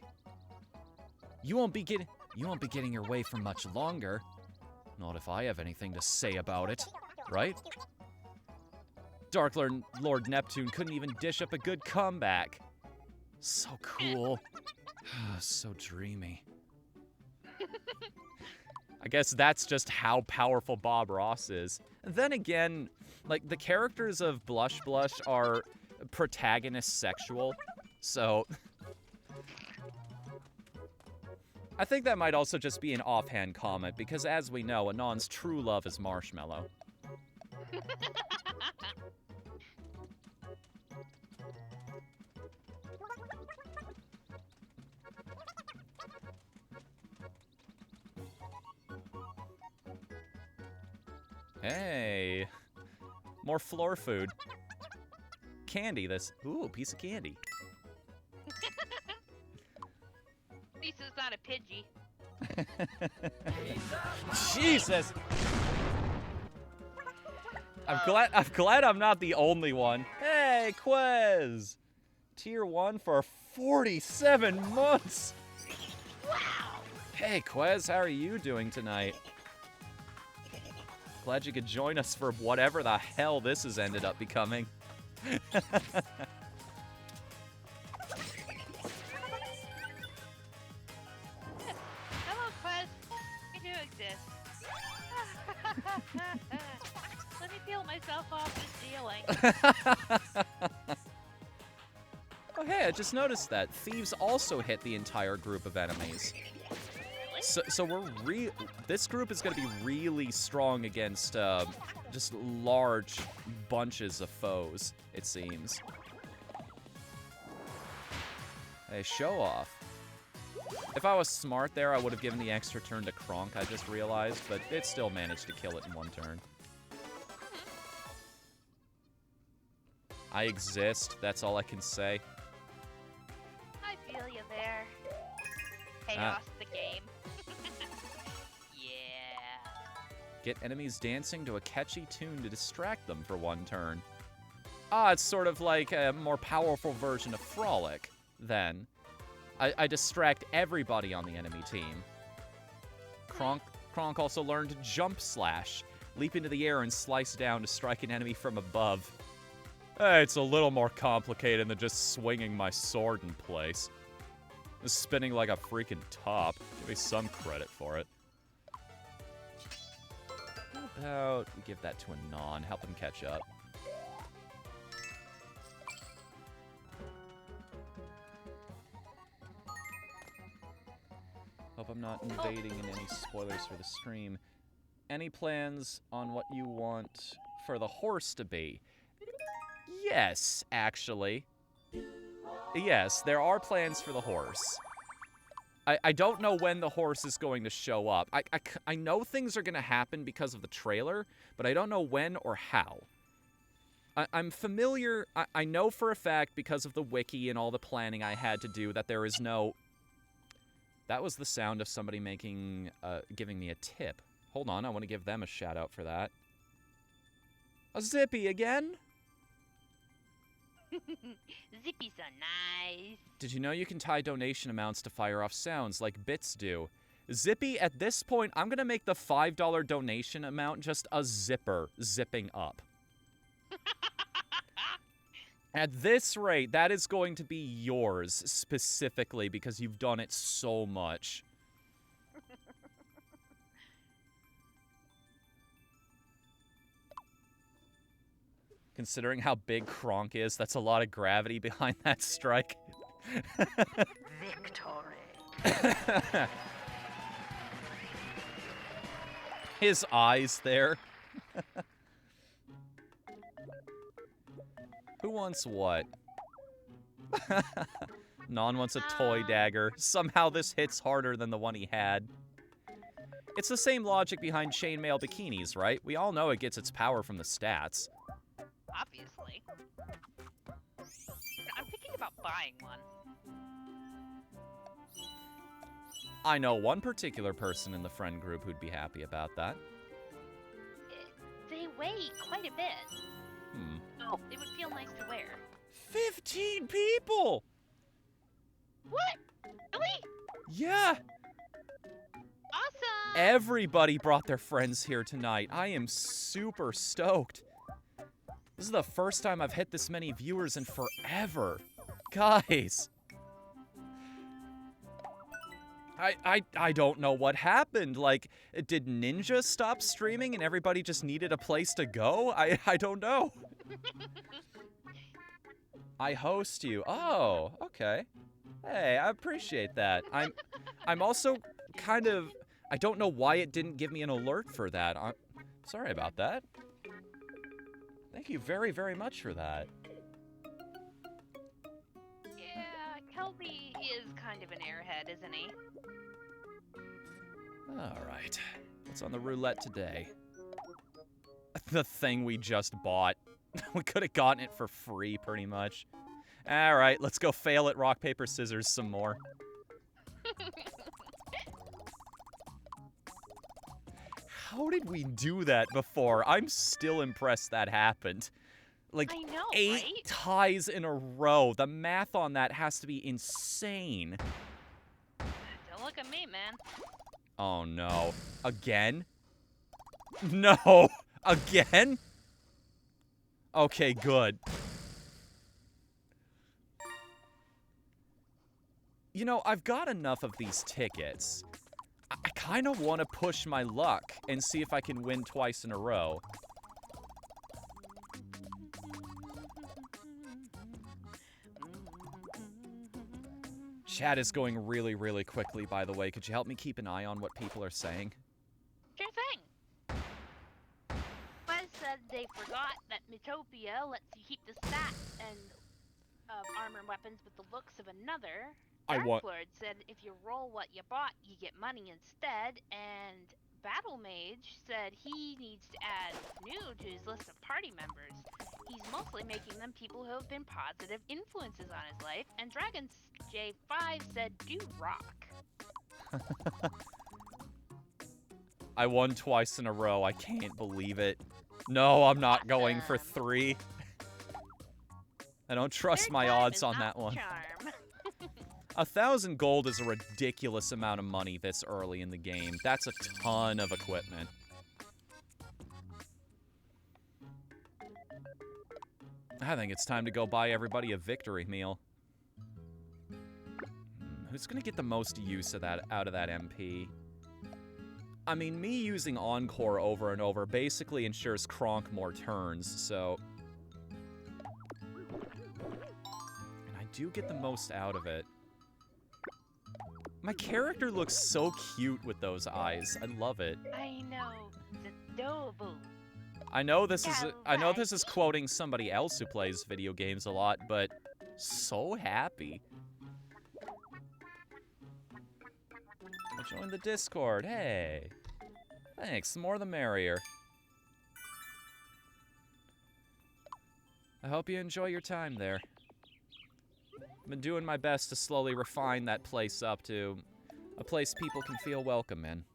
You won't be getting your way for much longer. Not if I have anything to say about it, right? Dark Lord Neptune couldn't even dish up a good comeback. So cool. So dreamy. I guess that's just how powerful Bob Ross is. And then again, like, the characters of Blush Blush are protagonist sexual, so I think that might also just be an offhand comment, because as we know, Anon's true love is Marshmallow. Hey, more floor food. Candy, this. Ooh, piece of candy. At least it's not a Pidgey. Jesus! I'm glad I'm not the only one. Hey, Quez! Tier 1 for 47 months! Wow! Hey, Quez, how are you doing tonight? Glad you could join us for whatever the hell this has ended up becoming. Hello, Quest. I do exist. Let me peel myself off the ceiling. Oh, hey, I just noticed that. Thieves also hit the entire group of enemies. So we're this group is going to be really strong against just large bunches of foes, it seems. Hey, show off. If I was smart there, I would have given the extra turn to Kronk, I just realized, but it still managed to kill it in one turn. I exist, that's all I can say. I feel you there. Chaos the game. Yeah. Get enemies dancing to a catchy tune to distract them for one turn. Ah, it's sort of like a more powerful version of Frolic, then. I distract everybody on the enemy team. Kronk also learned Jump Slash. Leap into the air and slice down to strike an enemy from above. It's a little more complicated than just swinging my sword in place. It's spinning like a freaking top. Give me some credit for it. How about we give that to Anon, help him catch up. Hope I'm not invading in any spoilers for the stream. Any plans on what you want for the horse to be? Yes, actually. Yes, there are plans for the horse. I don't know when the horse is going to show up. I know things are going to happen because of the trailer, but I don't know when or how. I'm familiar, I know for a fact because of the wiki and all the planning I had to do that there is no... That was the sound of somebody giving me a tip. Hold on, I want to give them a shout out for that. A Zippy again? Zippy's so nice. Did you know you can tie donation amounts to fire off sounds like bits do? Zippy, at this point, I'm going to make the $5 donation amount just a zipper zipping up. At this rate, that is going to be yours specifically because you've done it so much. Considering how big Kronk is, that's a lot of gravity behind that strike. Victory. His eyes there. Who wants what? Non wants a toy dagger. Somehow this hits harder than the one he had. It's the same logic behind chainmail bikinis, right? We all know it gets its power from the stats. Obviously. I'm thinking about buying one. I know one particular person in the friend group who'd be happy about that. They weigh quite a bit. Oh, it would feel nice to wear. 15 people! What? Really? Yeah! Awesome! Everybody brought their friends here tonight. I am super stoked. This is the first time I've hit this many viewers in forever. Guys. I don't know what happened. Like, did Ninja stop streaming and everybody just needed a place to go? I don't know. I host you. Oh, okay. Hey, I appreciate that. I'm also kind of... I don't know why it didn't give me an alert for that. I'm sorry about that. Thank you very, very much for that. Yeah, Kelby is kind of an airhead, isn't he? Alright. What's on the roulette today? The thing we just bought. We could have gotten it for free, pretty much. Alright, let's go fail at rock, paper, scissors some more. How did we do that before? I'm still impressed that happened. Like, I know, 8 right? ties in a row. The math on that has to be insane. Don't look at me, man. Oh, no. Again? No! Again? Okay, good. You know, I've got enough of these tickets. I kind of want to push my luck and see if I can win twice in a row. Chat is going really, really quickly, by the way. Could you help me keep an eye on what people are saying? Sure thing. Buzz said they forgot that Miitopia lets you keep the stats and of armor and weapons with the looks of another. Darklord said if you roll what you bought, you get money instead. And Battle Mage said he needs to add Whatthefnu to his list of party members. He's mostly making them people who have been positive influences on his life. And Dragon's J5 said do rock. I won twice in a row. I can't believe it. No, I'm not going for 3. I don't trust my odds on that one. Charm. 1,000 gold is a ridiculous amount of money this early in the game. That's a ton of equipment. I think it's time to go buy everybody a victory meal. Who's gonna get the most use of that out of that MP? I mean, me using Encore over and over basically ensures Kronk more turns, so... And I do get the most out of it. My character looks so cute with those eyes. I love it. I know. It's adorable. I know this is quoting somebody else who plays video games a lot, but so happy. Join the Discord. Hey. Thanks. The more the merrier. I hope you enjoy your time there. I've been doing my best to slowly refine that place up to a place people can feel welcome in.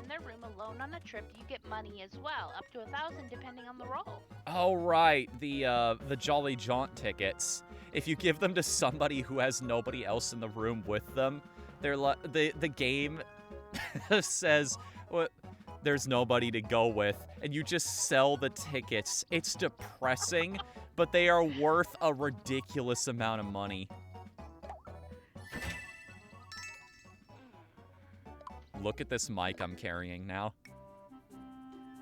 In their room alone on a trip, you get money as well, up to 1,000 depending on the roll. Oh right, the Jolly Jaunt tickets. If you give them to somebody who has nobody else in the room with them, they're the game says well, there's nobody to go with, and you just sell the tickets. It's depressing, but they are worth a ridiculous amount of money. Look at this mic I'm carrying now.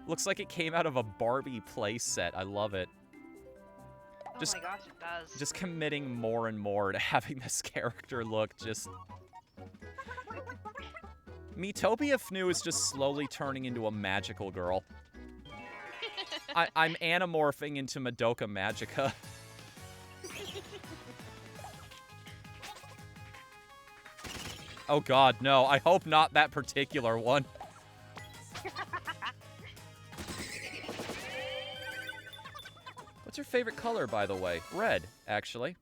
Looks like it came out of a Barbie playset. I love it. Oh my gosh, it does. Just committing more and more to having this character look just... Miitopia Fnu is just slowly turning into a magical girl. I'm anamorphing into Madoka Magica. Oh god, no. I hope not that particular one. What's your favorite color, by the way? Red, actually.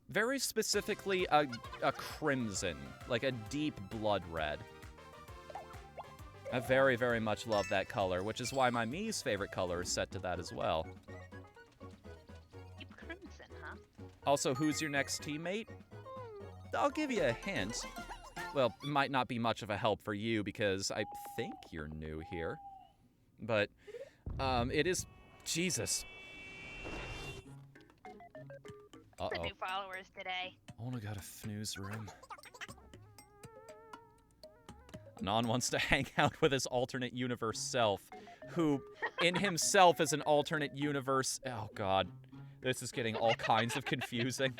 Very specifically a crimson. Like a deep blood red. I very, very much love that color, which is why my Mii's favorite color is set to that as well. Deep crimson, huh? Also, who's your next teammate? I'll give you a hint. Well, it might not be much of a help for you because I think you're new here. But, it is... Jesus. Uh-oh. The new followers today. I wanna go to Fnu's room. Non wants to hang out with his alternate universe self, who, in himself, is an alternate universe... Oh, God. This is getting all kinds of confusing.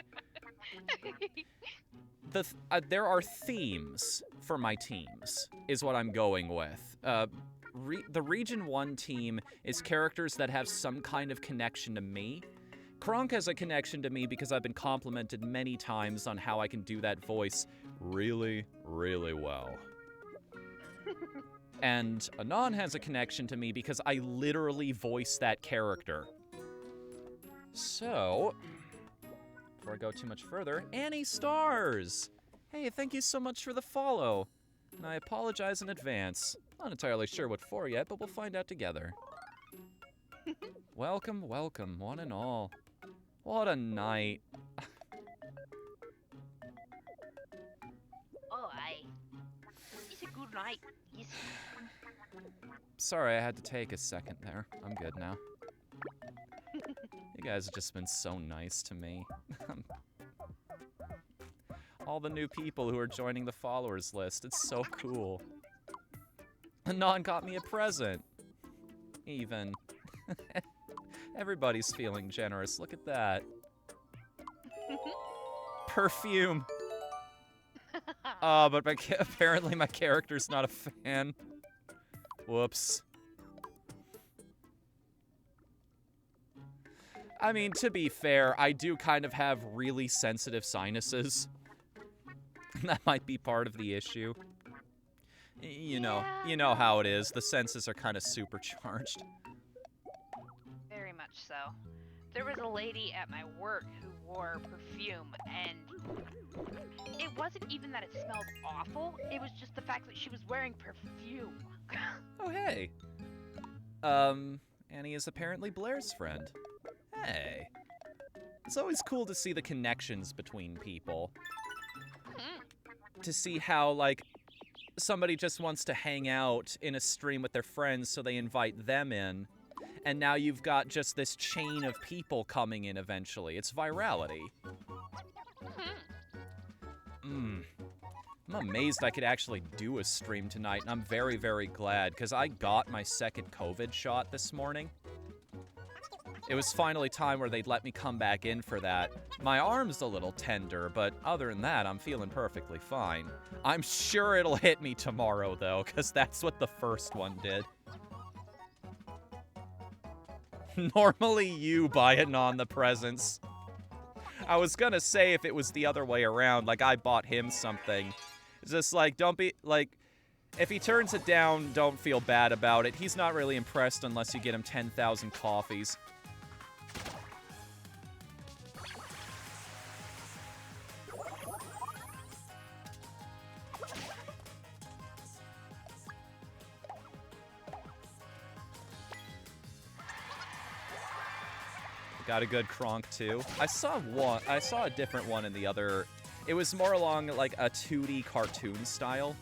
There are themes for my teams, is what I'm going with. The Region 1 team is characters that have some kind of connection to me. Kronk has a connection to me because I've been complimented many times on how I can do that voice really, really well. And Anon has a connection to me because I literally voice that character. So, before I go too much further, Annie Stars! Hey, thank you so much for the follow. And I apologize in advance. Not entirely sure what for yet, but we'll find out together. Welcome, welcome, one and all. What a night. Oh, it's a good night. Yes. Sorry, I had to take a second there. I'm good now. You guys have just been so nice to me. All the new people who are joining the followers list. It's so cool. Anon got me a present. Even. Everybody's feeling generous. Look at that. Perfume. But apparently my character's not a fan. Whoops. I mean, to be fair, I do kind of have really sensitive sinuses. That might be part of the issue. You know how it is. The senses are kind of supercharged. Very much so. There was a lady at my work who wore perfume, and it wasn't even that it smelled awful, it was just the fact that she was wearing perfume. Oh, hey. Annie is apparently Blair's friend. Hey. It's always cool to see the connections between people. To see how, like, somebody just wants to hang out in a stream with their friends, so they invite them in. And now you've got just this chain of people coming in eventually. It's virality. I'm amazed I could actually do a stream tonight, and I'm very, very glad, because I got my second COVID shot this morning. It was finally time where they'd let me come back in for that. My arm's a little tender, but other than that, I'm feeling perfectly fine. I'm sure it'll hit me tomorrow, though, because that's what the first one did. Normally you buy Anon the presents. I was gonna say if it was the other way around, like I bought him something. It's just like, don't be, like, if he turns it down, don't feel bad about it. He's not really impressed unless you get him 10,000 coffees. Got a good Kronk too. I saw a different one in the other. It was more along like a 2D cartoon style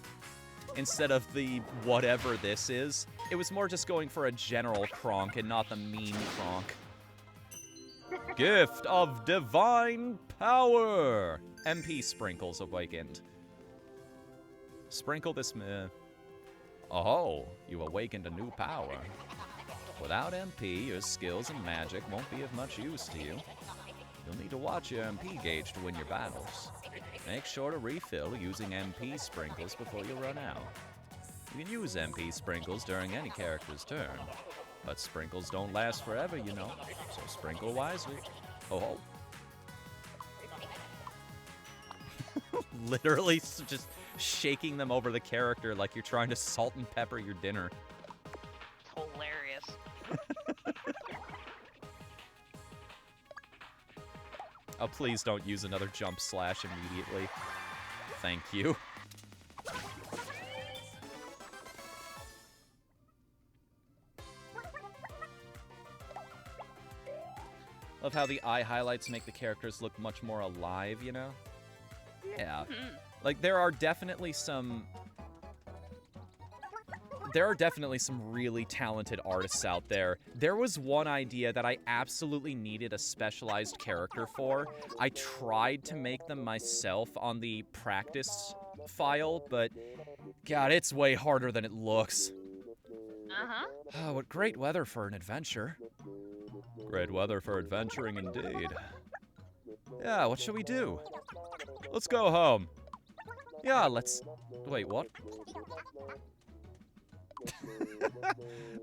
instead of the whatever this is. It was more just going for a general Kronk and not the mean Kronk. Gift of divine power. MP Sprinkles awakened. Sprinkle this. Oh, you awakened a new power. Without MP, your skills and magic won't be of much use to you. You'll need to watch your MP gauge to win your battles. Make sure to refill using MP sprinkles before you run out. You can use MP sprinkles during any character's turn, but sprinkles don't last forever, you know, so sprinkle wisely. Oh. Literally just shaking them over the character like you're trying to salt and pepper your dinner. It's hilarious. Oh, please don't use another jump slash immediately. Thank you. Love how the eye highlights make the characters look much more alive, you know? Yeah. Like, there are definitely some really talented artists out there. There was one idea that I absolutely needed a specialized character for. I tried to make them myself on the practice file, but God, it's way harder than it looks. Uh-huh. Oh, what great weather for an adventure. Great weather for adventuring indeed. Yeah, what shall we do? Let's go home. Yeah, let's... Wait, what?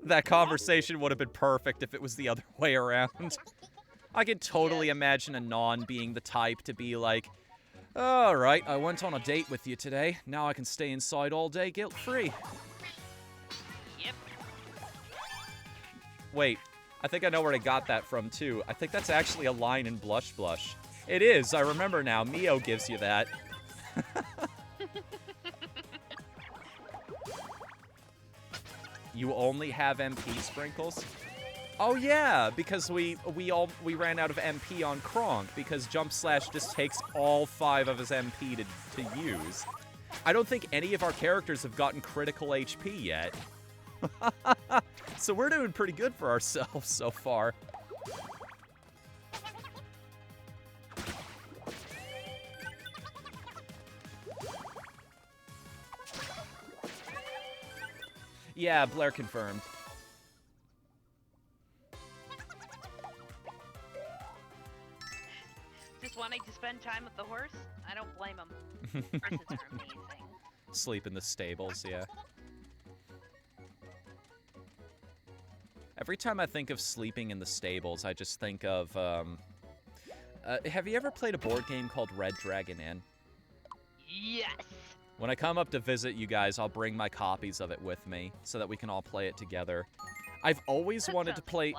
That conversation would have been perfect if it was the other way around. I can totally imagine Anon being the type to be like, all right, I went on a date with you today. Now I can stay inside all day guilt-free. Yep. Wait, I think I know where I got that from, too. I think that's actually a line in Blush Blush. It is, I remember now. Mio gives you that. You only have MP sprinkles? Oh yeah, because we ran out of MP on Kronk because Jump Slash just takes all 5 of his MP to use. I don't think any of our characters have gotten critical HP yet. So we're doing pretty good for ourselves so far. Yeah, Blair confirmed. Just wanting to spend time with the horse? I don't blame him. Horses are amazing. Sleep in the stables, yeah. Every time I think of sleeping in the stables, I just think of, have you ever played a board game called Red Dragon Inn? Yes! When I come up to visit you guys, I'll bring my copies of it with me so that we can all play it together. I've always wanted to play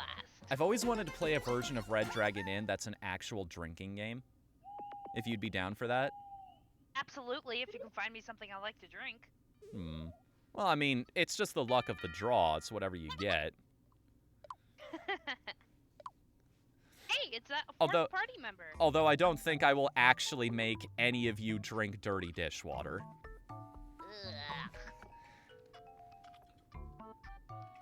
a version of Red Dragon Inn that's an actual drinking game. If you'd be down for that. Absolutely, if you can find me something I like to drink. Well, I mean, it's just the luck of the draw. It's whatever you get. Hey, it's a fourth party member. Although I don't think I will actually make any of you drink dirty dishwater.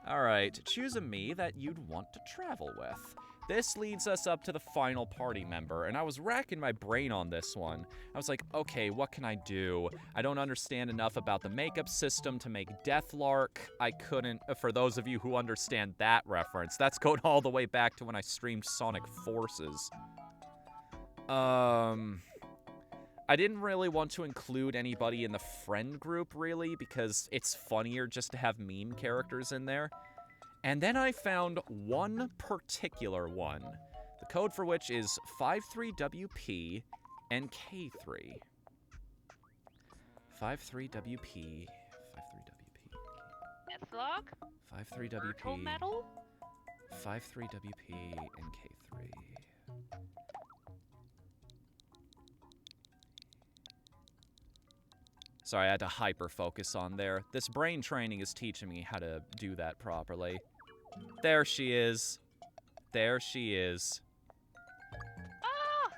Alright, choose a me that you'd want to travel with. This leads us up to the final party member, and I was racking my brain on this one. I was like, okay, what can I do? I don't understand enough about the makeup system to make Deathlark. I couldn't, for those of you who understand that reference, that's going all the way back to when I streamed Sonic Forces. I didn't really want to include anybody in the friend group, really, because it's funnier just to have meme characters in there. And then I found one particular one, the code for which is 53WP and K3. 53WP, 53WP. Deathlog? 53WP. Metal? 53WP and K3. Sorry, I had to hyper-focus on there. This brain training is teaching me how to do that properly. There she is. There she is. Ah!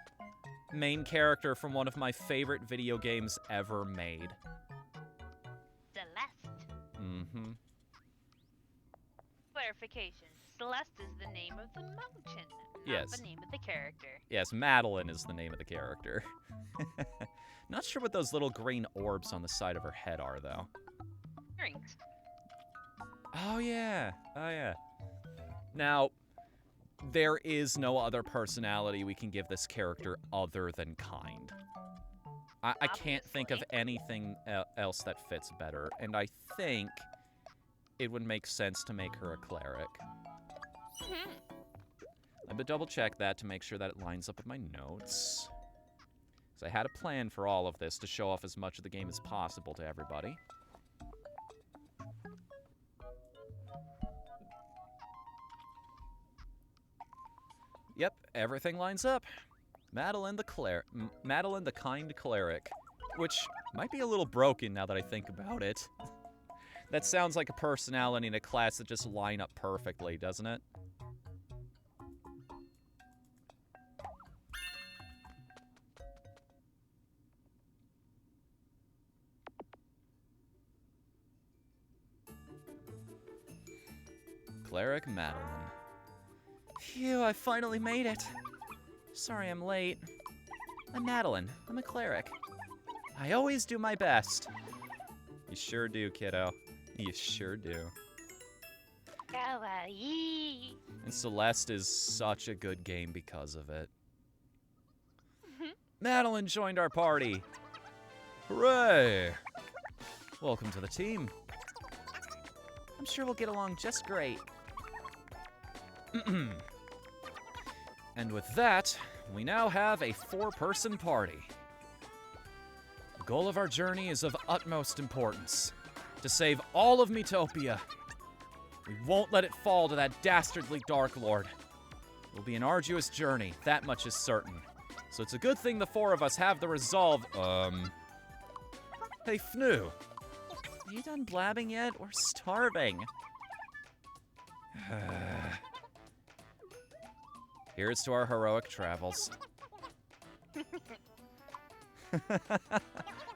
Main character from one of my favorite video games ever made. Celeste. Mm-hmm. Clarification. Celeste is the name of the mountain, Yes. not the name of the character. Yes, Madeline is the name of the character. Not sure what those little green orbs on the side of her head are, though. Rings. Oh, yeah. Oh, yeah. Now, there is no other personality we can give this character other than kind. I can't think of anything else that fits better, and I think it would make sense to make her a cleric. Let me double check that to make sure that it lines up with my notes. Because I had a plan for all of this to show off as much of the game as possible to everybody. Yep, everything lines up. Madeline the Kind Cleric, which might be a little broken now that I think about it. That sounds like a personality in a class that just line up perfectly, doesn't it? Cleric Madeline. Phew, I finally made it. Sorry I'm late. I'm Madeline. I'm a cleric. I always do my best. You sure do, kiddo. You sure do. Kawaii. And Celeste is such a good game because of it. Madeline joined our party. Hooray! Welcome to the team. I'm sure we'll get along just great. And with that, we now have a 4-person party. The goal of our journey is of utmost importance. To save all of Miitopia. We won't let it fall to that dastardly Dark Lord. It will be an arduous journey, that much is certain. So it's a good thing the 4 of us have the resolve. Hey, Fnu. Are you done blabbing yet? We're starving. Here's to our heroic travels.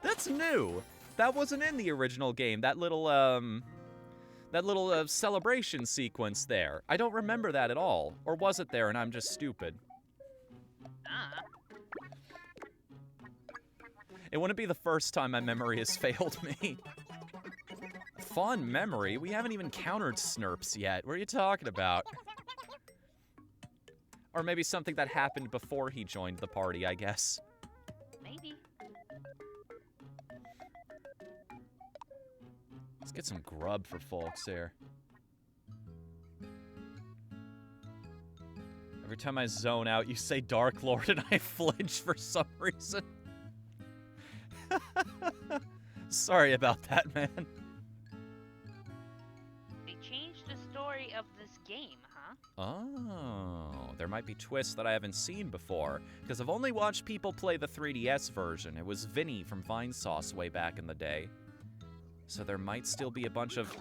That's new. That wasn't in the original game. That little celebration sequence there. I don't remember that at all. Or was it there and I'm just stupid? It wouldn't be the first time my memory has failed me. Fun memory? We haven't even countered Snurps yet. What are you talking about? Or maybe something that happened before he joined the party, I guess. Maybe. Let's get some grub for folks here. Every time I zone out, you say Dark Lord and I flinch for some reason. Sorry about that, man. They changed the story of this game, huh? Oh, there might be twists that I haven't seen before, because I've only watched people play the 3DS version. It was Vinny from Vinesauce way back in the day. So there might still be a bunch of...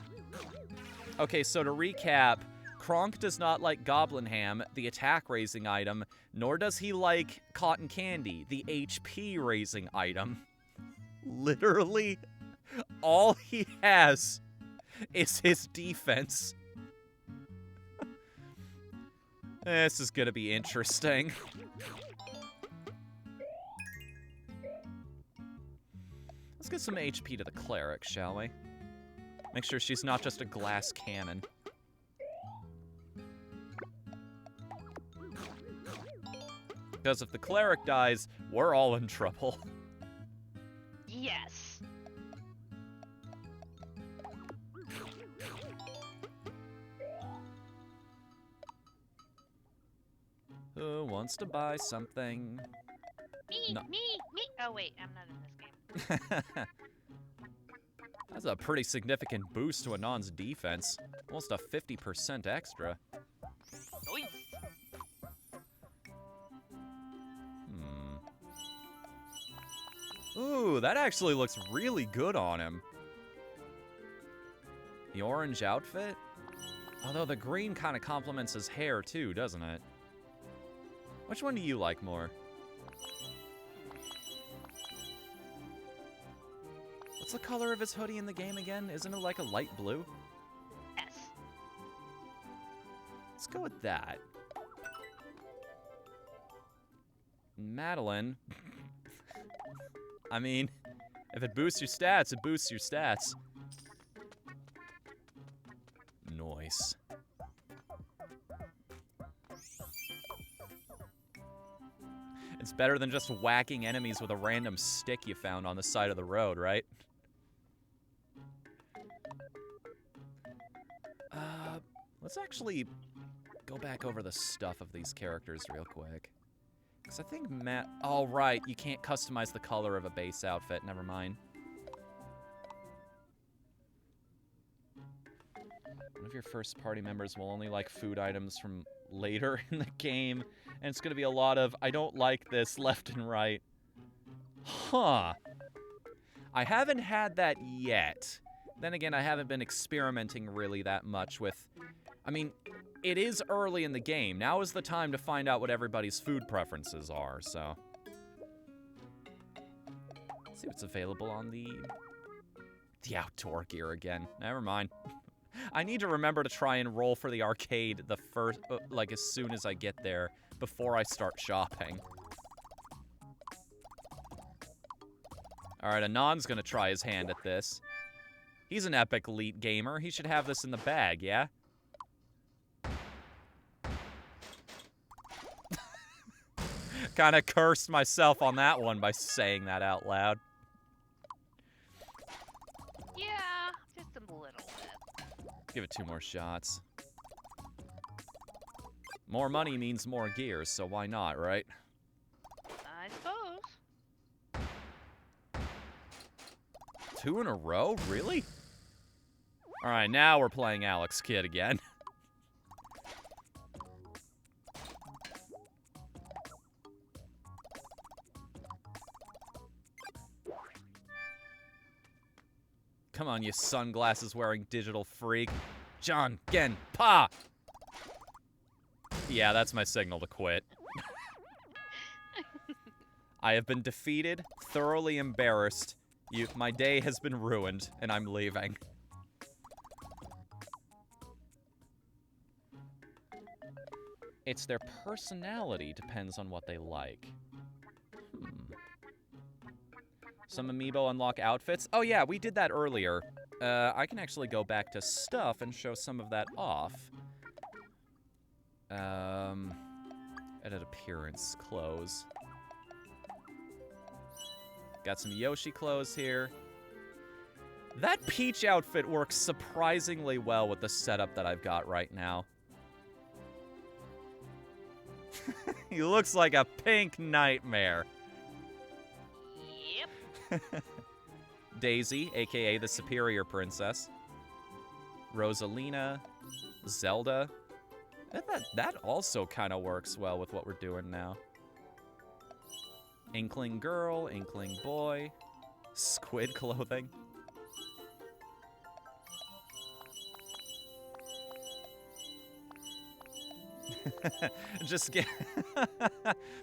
Okay, so to recap, Kronk does not like Goblin Ham, the attack-raising item, nor does he like Cotton Candy, the HP-raising item. Literally, all he has is his defense. This is gonna be interesting. Let's get some HP to the cleric, shall we? Make sure she's not just a glass cannon. Because if the cleric dies, we're all in trouble. Yes. Who wants to buy something? Me, No. me. Oh wait, I'm not in this game. That's a pretty significant boost to Anon's defense. Almost a 50% extra. Nice. Ooh, that actually looks really good on him. The orange outfit? Although the green kind of complements his hair too, doesn't it? Which one do you like more? What's the color of his hoodie in the game again? Isn't it like a light blue? Yes. Let's go with that. Madeline. I mean, if it boosts your stats, it boosts your stats. Nice. It's better than just whacking enemies with a random stick you found on the side of the road, right? Let's actually go back over the stuff of these characters real quick. Because I think Matt... Oh, right. You can't customize the color of a base outfit. Never mind. One of your first party members will only like food items from later in the game. And it's going to be a lot of, I don't like this, left and right. Huh. I haven't had that yet. Then again, I haven't been experimenting really that much with... I mean, it is early in the game. Now is the time to find out what everybody's food preferences are, so... Let's see what's available on the outdoor gear again. Never mind. I need to remember to try and roll for the arcade the first... like, as soon as I get there, before I start shopping. Alright, Anon's gonna try his hand at this. He's an epic elite gamer. He should have this in the bag, yeah? Kinda cursed myself on that one by saying that out loud. Yeah, just a little bit. Give it 2 more shots. More money means more gears, so why not, right? I suppose. 2 in a row? Really? Alright, now we're playing Alex Kidd again. Come on, you sunglasses-wearing digital freak. John, Gen, Pa! Yeah, that's my signal to quit. I have been defeated, thoroughly embarrassed. My day has been ruined, and I'm leaving. It's their personality depends on what they like. Some Amiibo unlock outfits. Oh yeah, we did that earlier. I can actually go back to stuff and show some of that off. Edit appearance, clothes. Got some Yoshi clothes here. That Peach outfit works surprisingly well with the setup that I've got right now. He looks like a pink nightmare. Yep. Daisy, aka the Superior Princess. Rosalina. Zelda. That also kind of works well with what we're doing now. Inkling girl, Inkling boy. Squid clothing. Just get...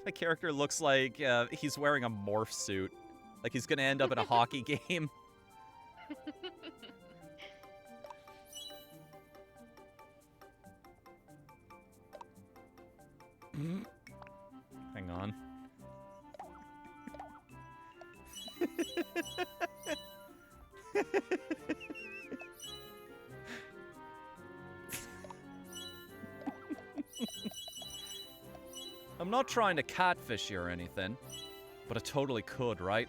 The character looks like he's wearing a morph suit. Like he's gonna end up in a hockey game. Hang on. I'm not trying to catfish you or anything, but I totally could, right?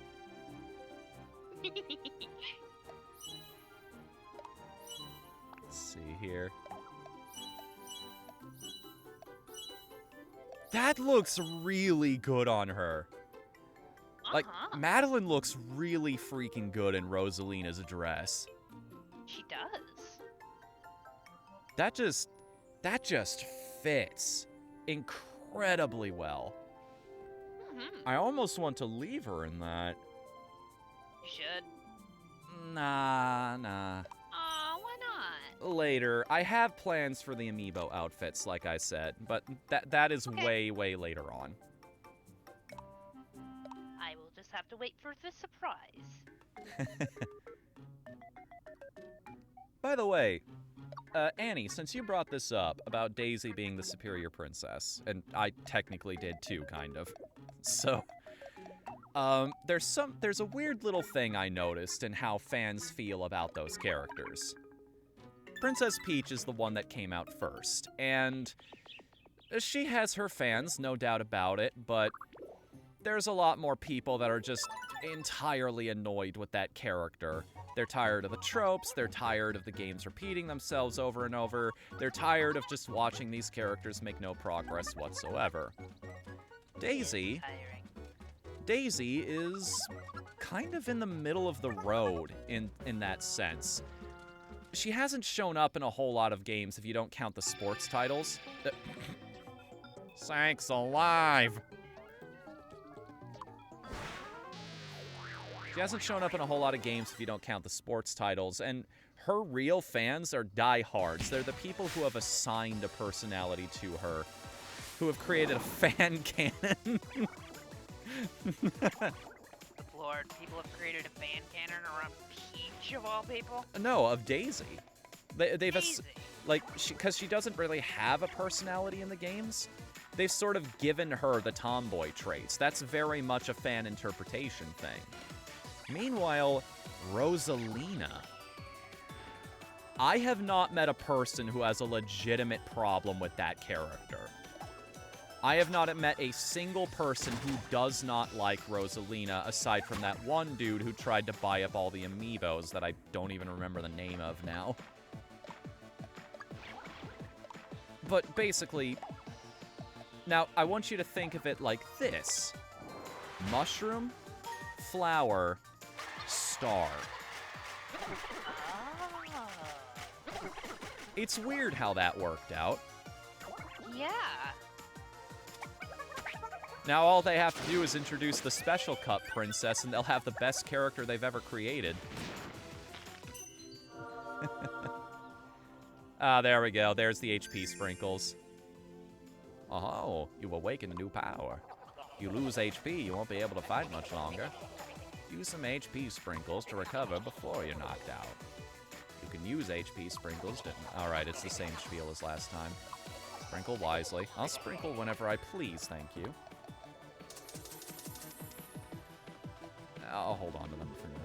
Let's see here. That looks really good on her. Like, Madeline looks really freaking good in Rosalina's dress. She does. That just fits incredibly well. I almost want to leave her in that. You should. Nah. Aw, why not? Later. I have plans for the Amiibo outfits, like I said, but that is way later on. I will just have to wait for the surprise. By the way, Annie, since you brought this up about Daisy being the superior princess, and I technically did too, kind of. So, there's a weird little thing I noticed in how fans feel about those characters. Princess Peach is the one that came out first, and she has her fans, no doubt about it, but there's a lot more people that are just entirely annoyed with that character. They're tired of the tropes, they're tired of the games repeating themselves over and over, they're tired of just watching these characters make no progress whatsoever. Daisy Tiring. Daisy is kind of in the middle of the road in that sense. She hasn't shown up in a whole lot of games if you don't count the sports titles. Thanks alive. She hasn't shown up in a whole lot of games if you don't count the sports titles, and her real fans are diehards. They're the people who have assigned a personality to her, who have created a fan canon. Lord, people have created a fan canon around Peach of all people. No, of Daisy. They've Daisy. because she doesn't really have a personality in the games. They've sort of given her the tomboy traits. That's very much a fan interpretation thing. Meanwhile, Rosalina. I have not met a person who has a legitimate problem with that character. I have not met a single person who does not like Rosalina, aside from that one dude who tried to buy up all the amiibos that I don't even remember the name of now. But basically, now I want you to think of it like this. Mushroom, flower, star. It's weird how that worked out. Yeah. Now all they have to do is introduce the Special Cup Princess and they'll have the best character they've ever created. Ah, there we go. There's the HP sprinkles. Oh, you awaken a new power. You lose HP, you won't be able to fight much longer. Use some HP sprinkles to recover before you're knocked out. You can use HP sprinkles to... Alright, it's the same spiel as last time. Sprinkle wisely. I'll sprinkle whenever I please, thank you. I'll hold on to them for now.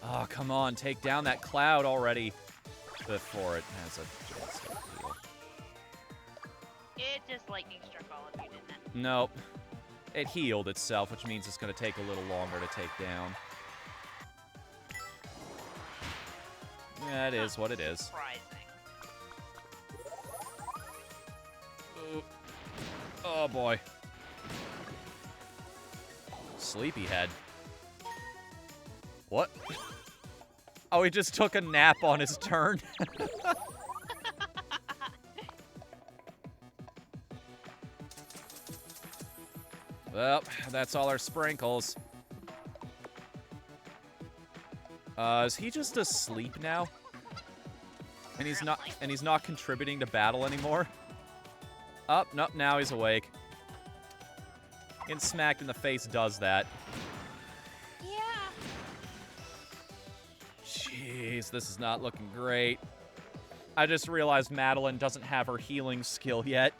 Oh, come on, take down that cloud already before it has a chance to heal. It just lightning struck all of you, didn't it? Nope. It healed itself, which means it's going to take a little longer to take down. Yeah, it is what it is. Surprising. Oh boy. Sleepyhead. What? Oh, he just took a nap on his turn. Well, that's all our sprinkles. Is he just asleep now? And he's not contributing to battle anymore? Oh, nope, now he's awake. Getting smacked in the face does that. Yeah. Jeez, this is not looking great. I just realized Madeline doesn't have her healing skill yet.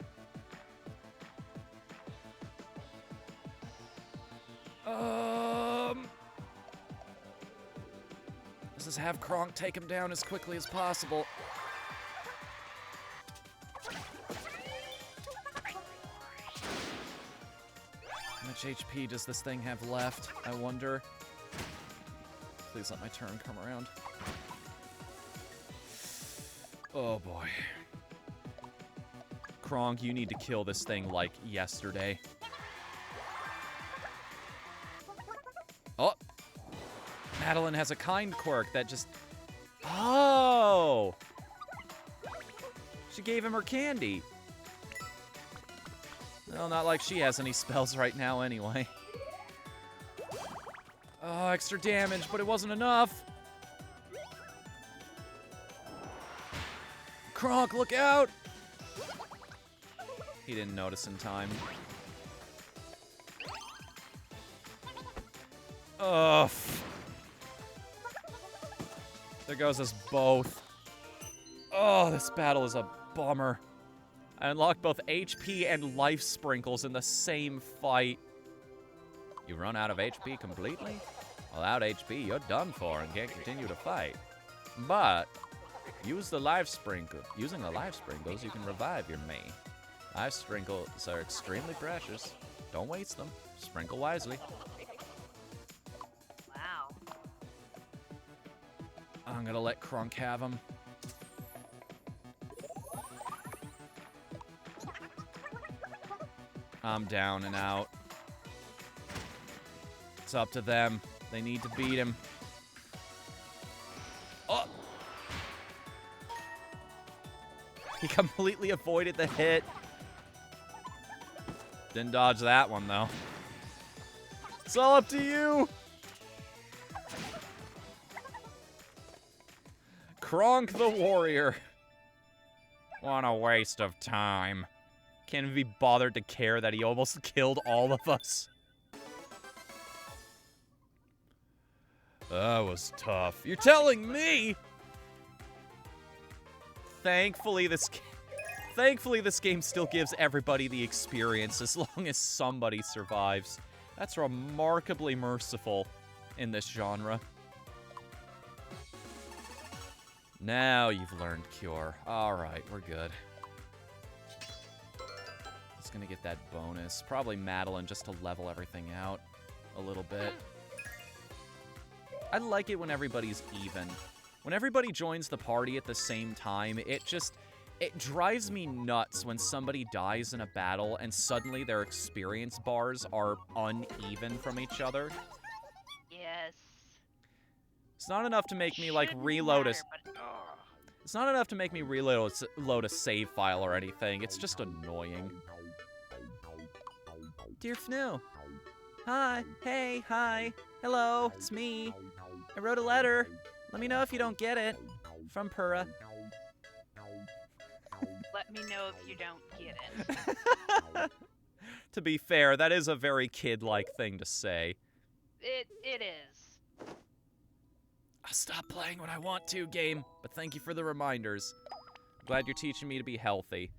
Let's just have Kronk take him down as quickly as possible. How much HP does this thing have left, I wonder? Please let my turn come around. Oh boy. Kronk, you need to kill this thing like yesterday. Oh! Madeline has a kind quirk that just... Oh! She gave him her candy. Well, not like she has any spells right now anyway. Oh, extra damage, but it wasn't enough. Kronk, look out! He didn't notice in time. Ugh. There goes us both. Oh, this battle is a bummer. I unlocked both HP and life sprinkles in the same fight. You run out of HP completely? Without HP, you're done for and can't continue to fight. But use the life sprinkle. Using the life sprinkles, you can revive your Mii. Life sprinkles are extremely precious. Don't waste them. Sprinkle wisely. Wow. I'm gonna let Krunk have him. I'm down and out. It's up to them. They need to beat him. Oh! He completely avoided the hit. Didn't dodge that one, though. It's all up to you! Kronk the Warrior. What a waste of time. Can't be bothered to care that he almost killed all of us. That was tough. You're telling me? Thankfully, this game still gives everybody the experience as long as somebody survives. That's remarkably merciful in this genre. Now you've learned Cure. Alright, we're good. It's gonna get that bonus. Probably Madeline just to level everything out a little bit. I like it when everybody's even. When everybody joins the party at the same time, it drives me nuts when somebody dies in a battle and suddenly their experience bars are uneven from each other. Yes. It's not enough to make me, like, reload a... It's not enough to make me reload a save file or anything. It's just annoying. Dear Fnu. Hi. Hey, hi. Hello, it's me. I wrote a letter. Let me know if you don't get it. From Pura. Let me know if you don't get it. To be fair, that is a very kid-like thing to say. It is. I'll stop playing when I want to, game, but thank you for the reminders. I'm glad you're teaching me to be healthy.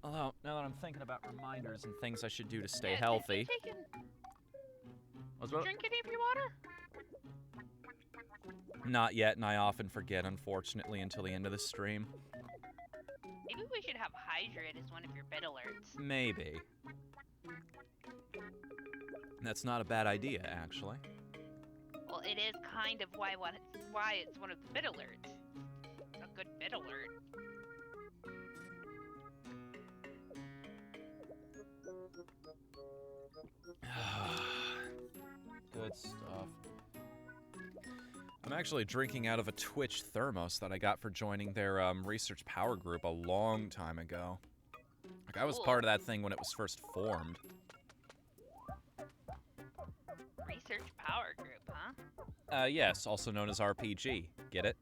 Although, now that I'm thinking about reminders and things I should do to stay healthy... Drink any of your water? Not yet, and I often forget, unfortunately, until the end of the stream. Maybe we should have Hydrate as one of your bed alerts. Maybe. That's not a bad idea, actually. Well, it is kind of why it's one of the bed alerts. A good bed alert. Good stuff. I'm actually drinking out of a Twitch thermos that I got for joining their research power group a long time ago. Like, I was part of that thing when it was first formed. Research power group, huh? Yes, also known as RPG. Get it?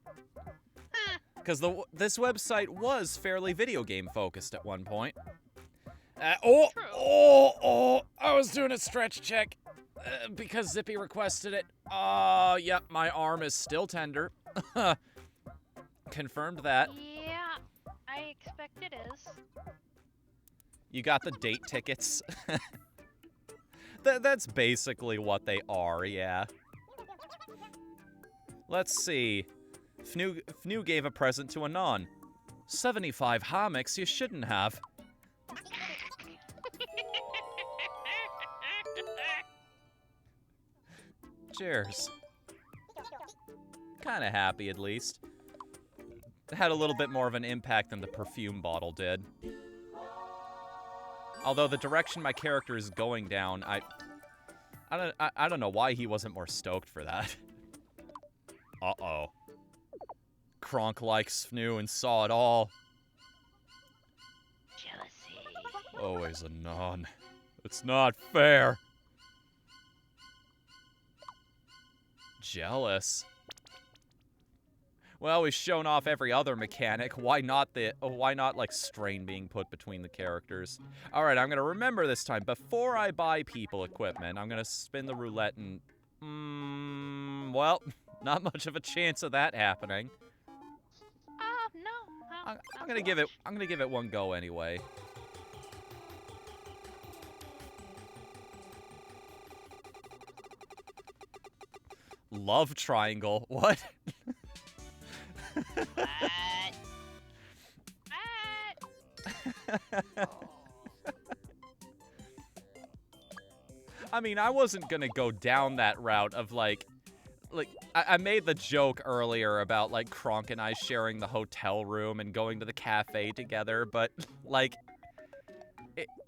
Because this website was fairly video game focused at one point. I was doing a stretch check. Because Zippy requested it. Yep, my arm is still tender. Confirmed that. Yeah, I expect it is. You got the date tickets? That's basically what they are, yeah. Let's see. Fnu gave a present to Anon. 75 hammocks you shouldn't have. Cheers. Kinda happy, at least. It had a little bit more of an impact than the perfume bottle did. Although the direction my character is going down, I don't know why he wasn't more stoked for that. Uh-oh. Kronk likes Fnu and saw it all. Jealousy. Always a non. It's not fair. Jealous. Well, we've shown off every other mechanic. Why not like strain being put between the characters? All right, I'm gonna remember this time. Before I buy people equipment, I'm gonna spin the roulette and well, not much of a chance of that happening. No. I'm gonna give it one go anyway. Love triangle. What? I mean, I wasn't gonna go down that route of like like, I made the joke earlier about, like, Kronk and I sharing the hotel room and going to the cafe together, but, like,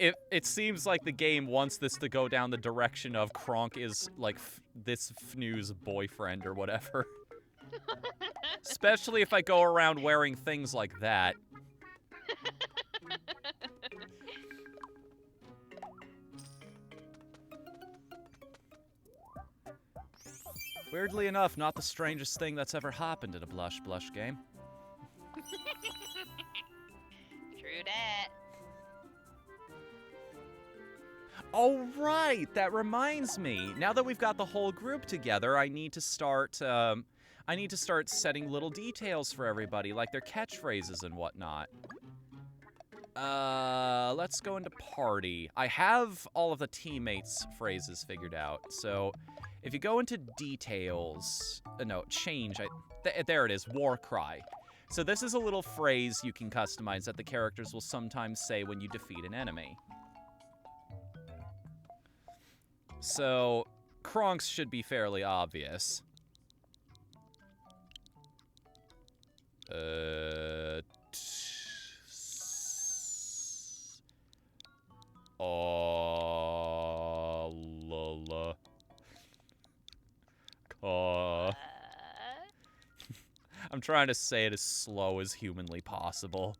it seems like the game wants this to go down the direction of Kronk is, like, this Fnu's boyfriend or whatever. Especially if I go around wearing things like that. Weirdly enough, not the strangest thing that's ever happened in a Blush Blush game. True that. Oh, right! That reminds me. Now that we've got the whole group together, I need to start setting little details for everybody, like their catchphrases and whatnot. Let's go into party. I have all of the teammates' phrases figured out, so if you go into details, no, change, there it is, war cry. So this is a little phrase you can customize that the characters will sometimes say when you defeat an enemy. So, Kronk's should be fairly obvious. La. I'm trying to say it as slow as humanly possible.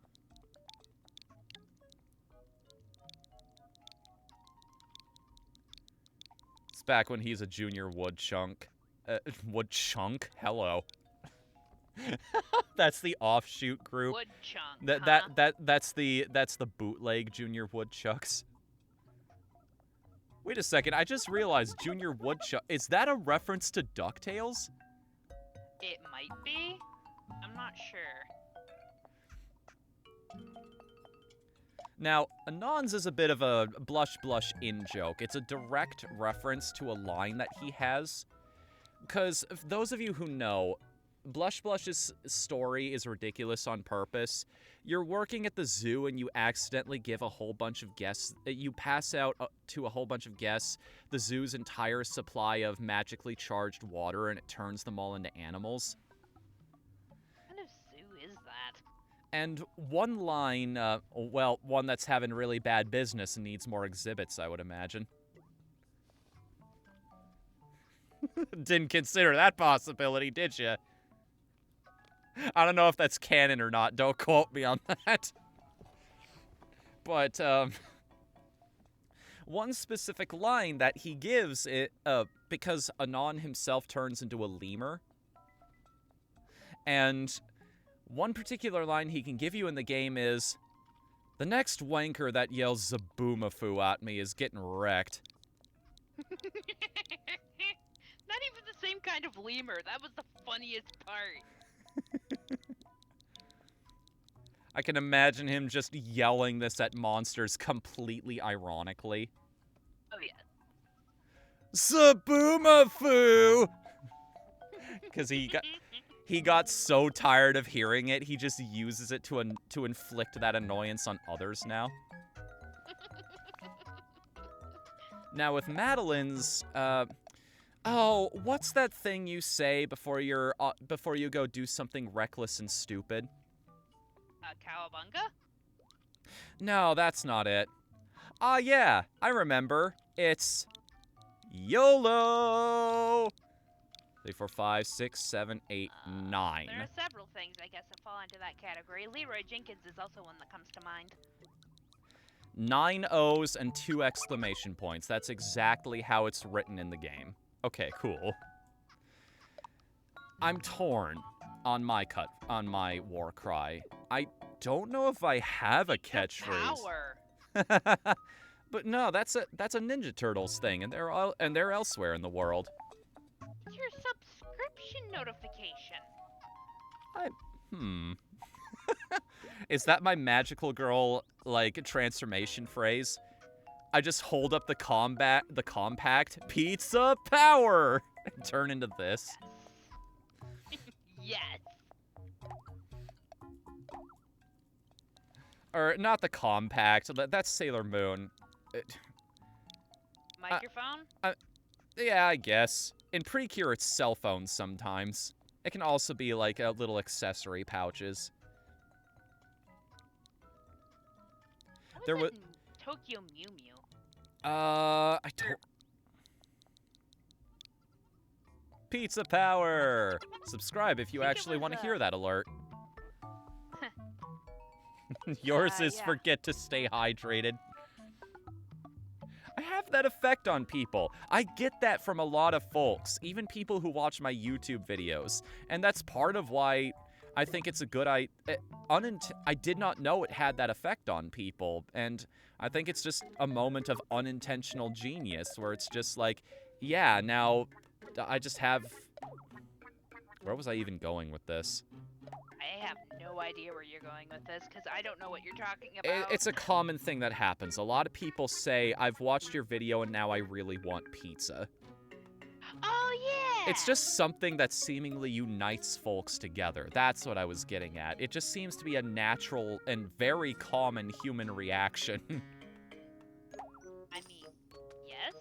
It's back when he's a junior woodchunk. Woodchunk? Hello. That's the offshoot group. Woodchunk. That's the bootleg junior woodchucks. Wait a second, I just realized Junior Woodchuck. Is that a reference to DuckTales? It might be. I'm not sure. Now, Anons is a bit of a blush in-joke. It's a direct reference to a line that he has. Because those of you who know, Blush's story is ridiculous on purpose. You're working at the zoo and you accidentally give a whole bunch of guests, you pass out to a whole bunch of guests the zoo's entire supply of magically charged water and it turns them all into animals. What kind of zoo is that? And one line, well, one that's having really bad business and needs more exhibits, I would imagine. Didn't consider that possibility, did you? I don't know if that's canon or not. Don't quote me on that. But, one specific line that he gives, because Anon himself turns into a lemur. And one particular line he can give you in the game is, "The next wanker that yells Zaboomafoo at me is getting wrecked." Not even the same kind of lemur. That was the funniest part. I can imagine him just yelling this at monsters completely ironically. Oh, yeah. Zaboomafoo! Because he got so tired of hearing it, he just uses it to inflict that annoyance on others now. Now with Madeline's, oh, what's that thing you say before you go do something reckless and stupid? Cowabunga? No, that's not it. Ah, yeah, I remember. It's YOLO! 3, 4, 5, 6, 7, 8, 9. There are several things, I guess, that fall into that category. Leroy Jenkins is also one that comes to mind. 9 O's and 2 exclamation points. That's exactly how it's written in the game. Okay, cool. I'm torn on my war cry. I don't know if I have a catchphrase. Power. But no, that's a Ninja Turtles thing, and they're elsewhere in the world. It's your subscription notification. Is that my magical girl like transformation phrase? I just hold up the compact pizza power and turn into this. Yes. Or not the compact. That's Sailor Moon. Microphone? Yeah, I guess. In Precure, it's cell phones sometimes. It can also be like little accessory pouches. There was Tokyo Mew Mew. I don't... Pizza Power! Subscribe if you actually want to hear that alert. Yours is yeah. forget to stay hydrated. I have that effect on people. I get that from a lot of folks, even people who watch my YouTube videos. And that's part of why I think it's a good I did not know it had that effect on people. And I think it's just a moment of unintentional genius where it's just like, yeah, now I just have... Where was I even going with this? I have no idea where you're going with this, because I don't know what you're talking about. It's a common thing that happens. A lot of people say, I've watched your video and now I really want pizza. Oh, yeah! It's just something that seemingly unites folks together. That's what I was getting at. It just seems to be a natural and very common human reaction. I mean, yes?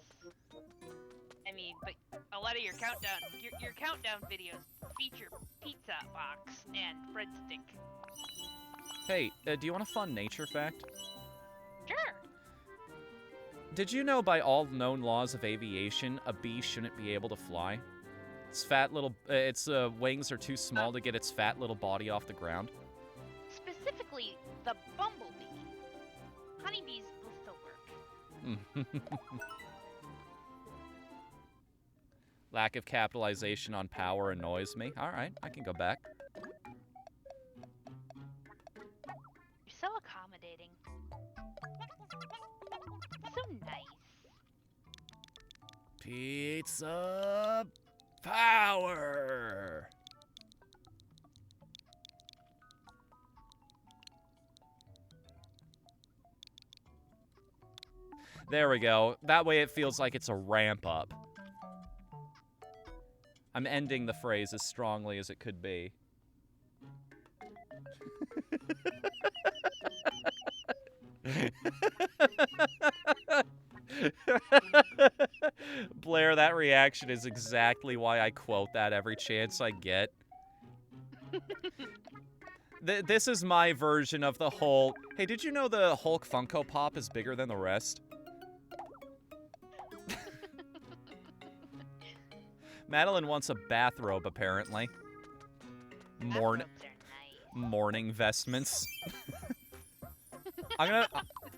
I mean, but a lot of your countdown videos feature pizza box and breadstick. Hey, do you want a fun nature fact? Sure. Did you know by all known laws of aviation, a bee shouldn't be able to fly? Its wings are too small to get its fat little body off the ground. Specifically, the bumblebee. Honeybees will still work. Lack of capitalization on power annoys me. Alright, I can go back. You're so accommodating. So nice. Pizza power! There we go. That way it feels like it's a ramp up. I'm ending the phrase as strongly as it could be. Blair, that reaction is exactly why I quote that every chance I get. This is my version of the whole, hey, did you know the Hulk Funko Pop is bigger than the rest? Madeline wants a bathrobe, apparently. Bathrobes are nice. Morning vestments. I'm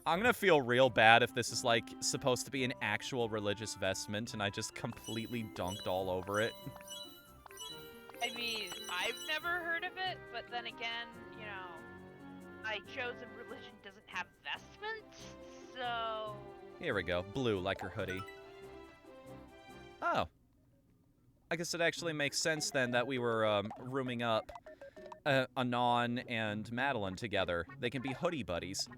gonna feel real bad if this is like supposed to be an actual religious vestment and I just completely dunked all over it. I mean, I've never heard of it, but then again, you know, my chosen religion doesn't have vestments, so... Here we go. Blue, like her hoodie. Oh. I guess it actually makes sense then that we were rooming up Anon and Madeline together. They can be hoodie buddies.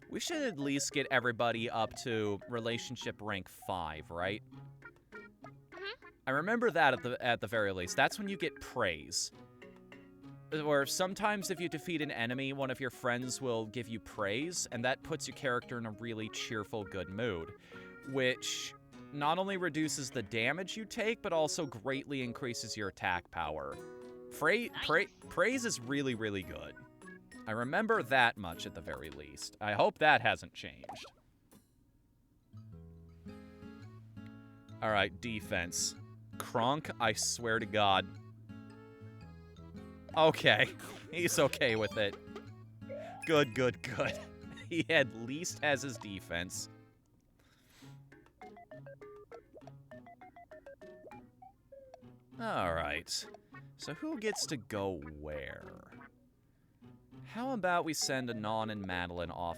We should at least get everybody up to relationship rank 5, right? I remember that at the very least. That's when you get praise. Or sometimes if you defeat an enemy, one of your friends will give you praise, and that puts your character in a really cheerful, good mood, which not only reduces the damage you take, but also greatly increases your attack power. Praise is really, really good. I remember that much at the very least. I hope that hasn't changed. Alright, defense. Kronk, I swear to God. Okay, he's okay with it. Good, good, good. He at least has his defense. Alright, so who gets to go where? How about we send Anon and Madeline off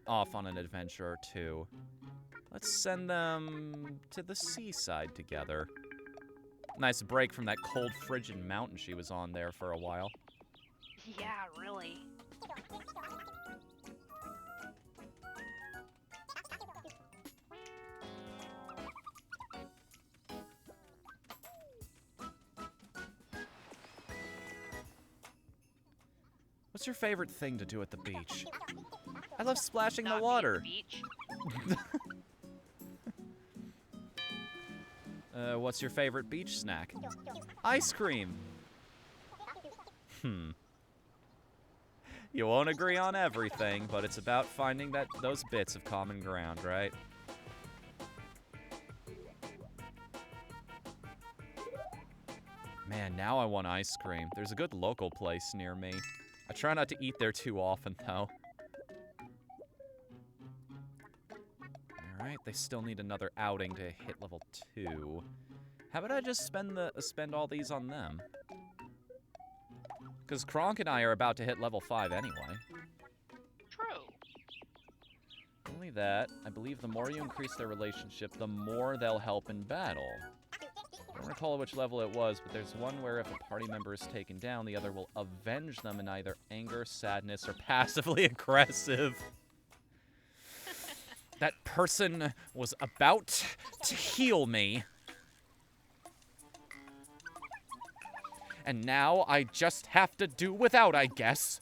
on an adventure or two? Let's send them to the seaside together. Nice break from that cold, frigid mountain she was on there for a while. Yeah, really. What's your favorite thing to do at the beach? I love splashing in the Not water. beach. What's your favorite beach snack? Ice cream. You won't agree on everything, but it's about finding those bits of common ground, right? Man, now I want ice cream. There's a good local place near me. I try not to eat there too often, though. Alright, they still need another outing to hit level 2. How about I just spend all these on them? Because Kronk and I are about to hit level 5 anyway. True. Not only that, I believe the more you increase their relationship, the more they'll help in battle. I don't recall which level it was, but there's one where if a party member is taken down, the other will avenge them in either anger, sadness, or passively aggressive. That person was about to heal me. And now I just have to do without, I guess.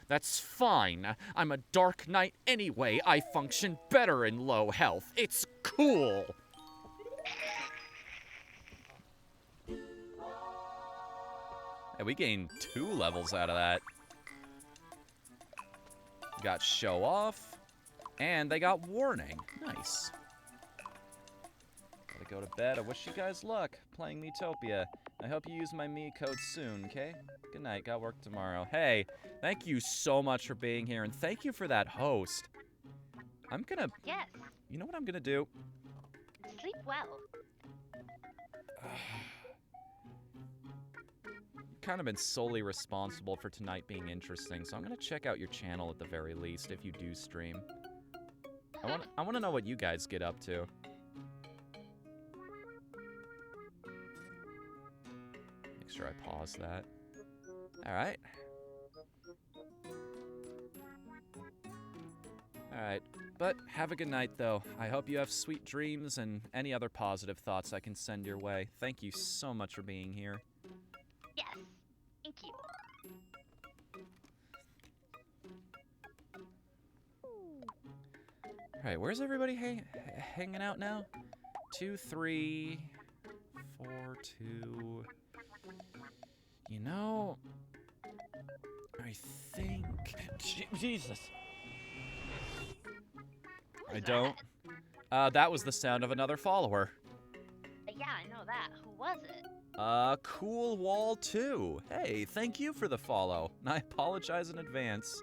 That's fine. I'm a dark knight anyway. I function better in low health. It's cool. Hey, we gained 2 levels out of that. Got show off, and they got warning. Nice. Gotta go to bed. I wish you guys luck playing Miitopia. I hope you use my me code soon, okay? Good night. Got work tomorrow. Hey, thank you so much for being here, and thank you for that host. I'm gonna... Yes. You know what I'm gonna do? Sleep well. You've kind of been solely responsible for tonight being interesting, so I'm gonna check out your channel at the very least if you do stream. I want to know what you guys get up to. Make sure I pause that. Alright. Alright, but have a good night, though. I hope you have sweet dreams and any other positive thoughts I can send your way. Thank you so much for being here. Yes. Thank you. Alright, where's everybody hanging out now? 2, 3, 4, 2... You know... I think... Jesus! I don't... that was the sound of another follower. Yeah, I know that. Who was it? Cool Wall 2. Hey, thank you for the follow. I apologize in advance.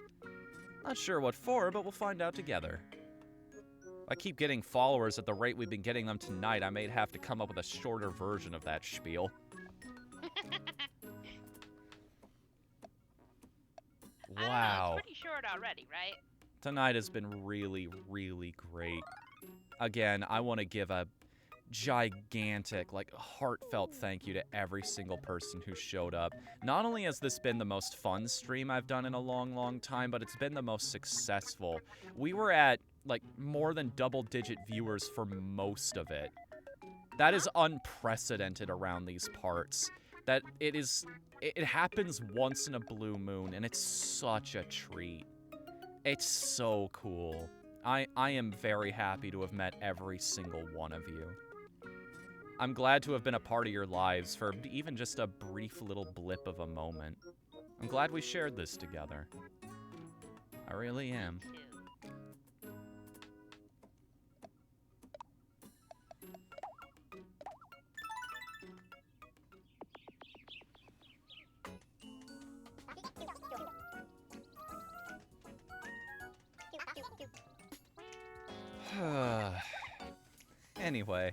Not sure what for, but we'll find out together. If I keep getting followers at the rate we've been getting them tonight, I may have to come up with a shorter version of that spiel. Wow. It's pretty short already, right? Tonight has been really, really great. Again, I want to give a gigantic, like, heartfelt thank you to every single person who showed up. Not only has this been the most fun stream I've done in a long, long time, but it's been the most successful. We were at, like, more than double-digit viewers for most of it. That is unprecedented around these parts. That it happens once in a blue moon, and it's such a treat. It's so cool. I am very happy to have met every single one of you. I'm glad to have been a part of your lives for even just a brief little blip of a moment. I'm glad we shared this together. I really am. Anyway,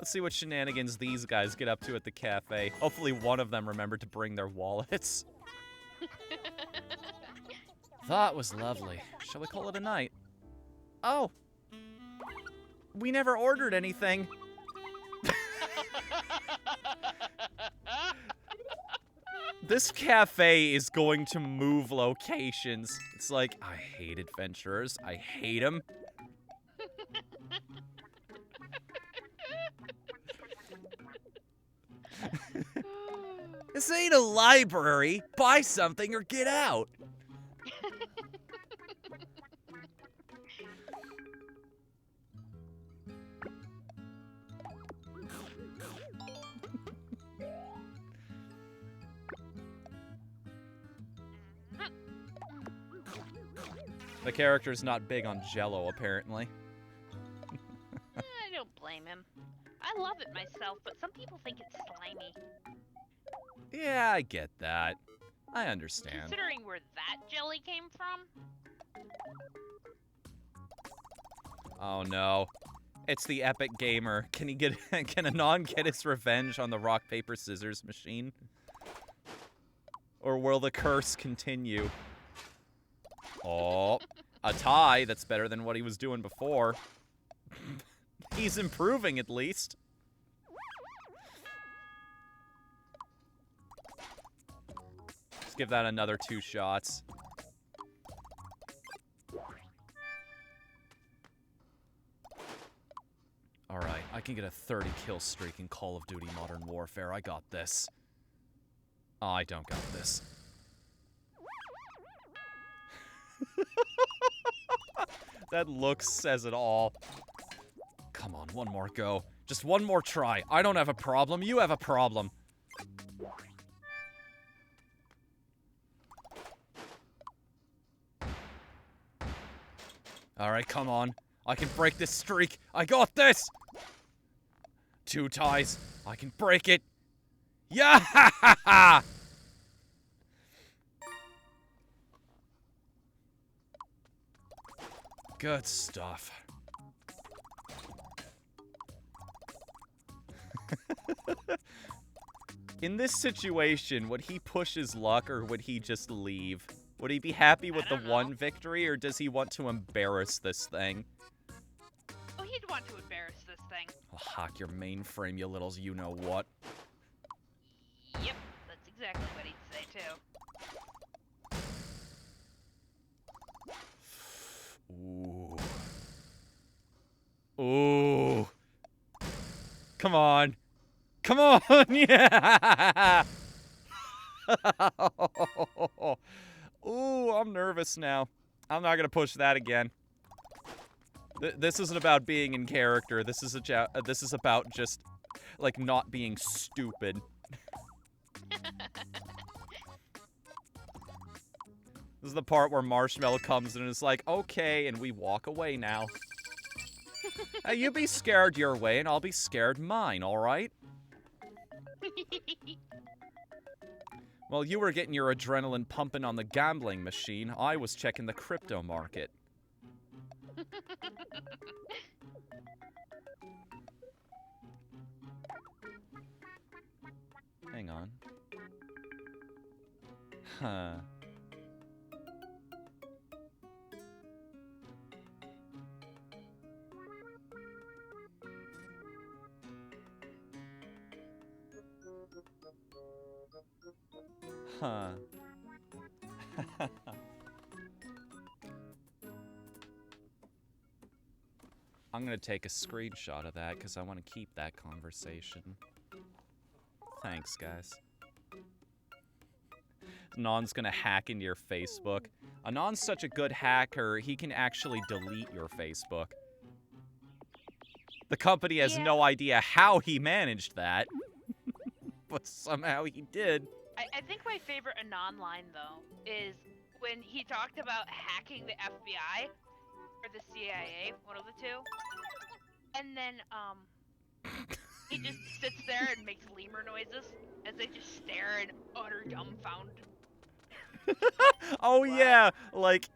let's see what shenanigans these guys get up to at the cafe. Hopefully one of them remembered to bring their wallets. That was lovely. Shall we call it a night? Oh! We never ordered anything. This cafe is going to move locations. It's like, I hate adventurers. I hate them. This ain't a library. Buy something or get out. The character's not big on Jell-O, apparently. I don't blame him. I love it myself, but some people think it's slimy. Yeah, I get that. I understand. Considering where that jelly came from. Oh no. It's the epic gamer. Can Anon get his revenge on the rock, paper, scissors machine? Or will the curse continue? Oh, a tie. That's better than what he was doing before. He's improving, at least. Let's give that another 2 shots. Alright, I can get a 30-kill streak in Call of Duty Modern Warfare. I got this. Oh, I don't got this. That look says it all. Come on, one more go. Just one more try. I don't have a problem. You have a problem. Alright, come on. I can break this streak. I got this! 2 ties. I can break it. Yeah! Good stuff. In this situation, would he push his luck or would he just leave? Would he be happy with the one victory or does he want to embarrass this thing? Oh, he'd want to embarrass this thing. I'll hack your mainframe, you littles you-know-what. Yep, that's exactly what he'd say, too. Ooh. Ooh. Come on. Come on, yeah! Ooh, I'm nervous now. I'm not gonna push that again. This isn't about being in character. This is about just, like, not being stupid. This is the part where Marshmallow comes in and is like, okay, and we walk away now. You be scared your way, and I'll be scared mine, alright? Well, you were getting your adrenaline pumping on the gambling machine. I was checking the crypto market. Hang on. Huh. Huh. I'm gonna take a screenshot of that because I want to keep that conversation. Thanks, guys. Anon's gonna hack into your Facebook. Anon's such a good hacker, he can actually delete your Facebook. The company has no idea how he managed that. But somehow he did. I think my favorite Anon line, though, is when he talked about hacking the FBI, or the CIA, one of the two. And then, he just sits there and makes lemur noises as they just stare in utter dumbfound. Oh yeah, like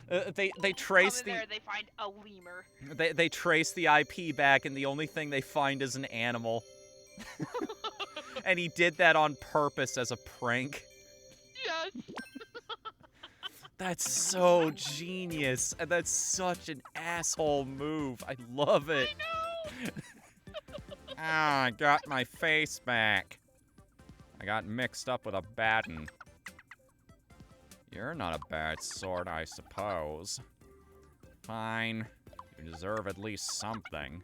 they trace they find a lemur. They trace the IP back, and the only thing they find is an animal. And he did that on purpose as a prank. Yes. That's so genius, and that's such an asshole move. I love it. I know. Ah, I got my face back. I got mixed up with a bad one. You're not a bad sort, I suppose. Fine. You deserve at least something.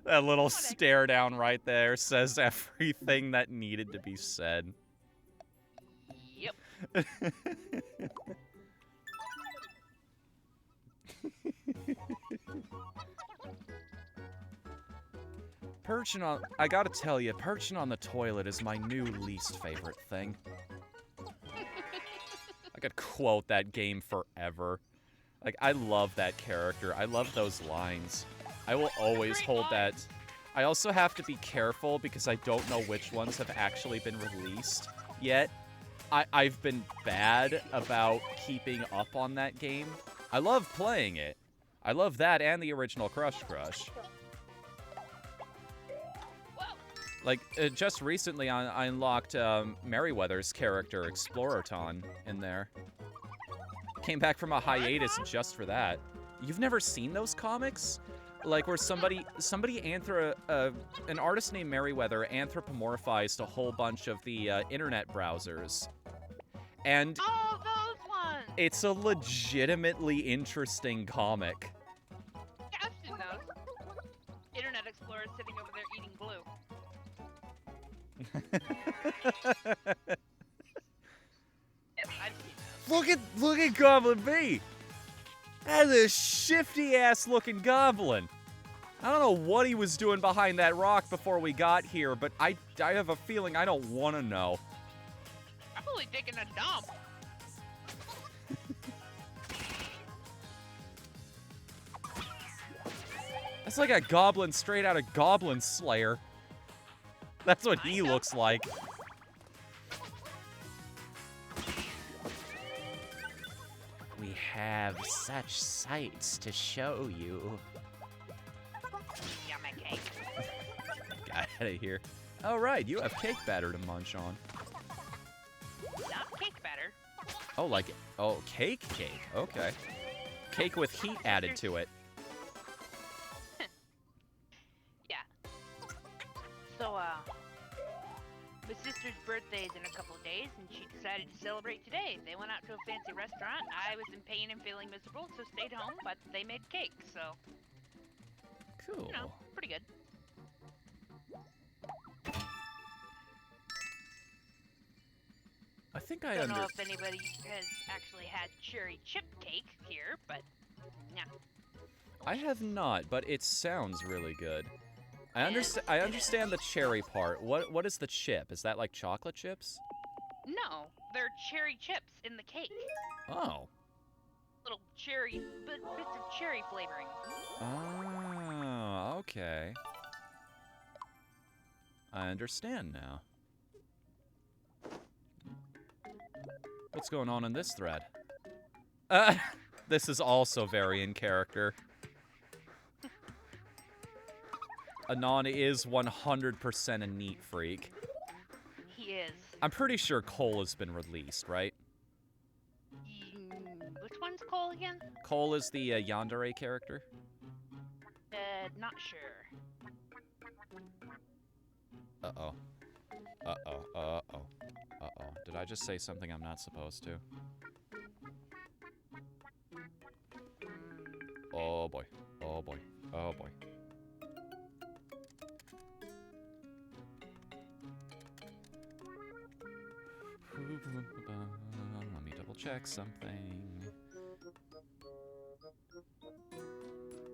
That little stare down right there says everything that needed to be said. Yep. I gotta tell you, perching on the toilet is my new least favorite thing. I could quote that game forever. Like, I love that character. I love those lines. I will always hold that. I also have to be careful because I don't know which ones have actually been released yet. I've been bad about keeping up on that game. I love playing it. I love that and the original Crush Crush. Like, just recently I unlocked Merryweather's character, Exploroton, in there. Came back from a hiatus just for that. You've never seen those comics? Like, where an artist named Merryweather anthropomorphized a whole bunch of the internet browsers. And oh, those ones! It's a legitimately interesting comic. Yeah, I've seen those. Internet Explorer sitting over there eating glue. Yes, I've seen those. Look at Goblin B! That is a shifty-ass looking goblin. I don't know what he was doing behind that rock before we got here, but I have a feeling I don't want to know. Probably taking a dump. That's like a goblin straight out of Goblin Slayer. That's what he looks like. We have such sights to show you. Yummy cake. Get out of here. Oh, right, you have cake batter to munch on. Not cake batter. Oh, like, oh, cake? Okay. Cake with heat added to it. Yeah. So, my sister's birthday is in a couple of days, and she decided to celebrate today. They went out to a fancy restaurant. I was in pain and feeling miserable, so stayed home, but they made cake, so... Cool. You know, pretty good. I think I don't know if anybody has actually had cherry chip cake here, but yeah. I have not, but it sounds really good. I understand the cherry part. What is the chip? Is that like chocolate chips? No, they're cherry chips in the cake. Oh. Little cherry, bits of cherry flavoring. Oh, okay. I understand now. What's going on in this thread? This is also very in character. Anon is 100% a neat freak. He is. I'm pretty sure Cole has been released, right? Which one's Cole again? Cole is the yandere character. Not sure. Uh-oh. Uh-oh. Uh-oh. Uh-oh. Did I just say something I'm not supposed to? Oh boy. Oh boy. Oh boy. Let me double check something.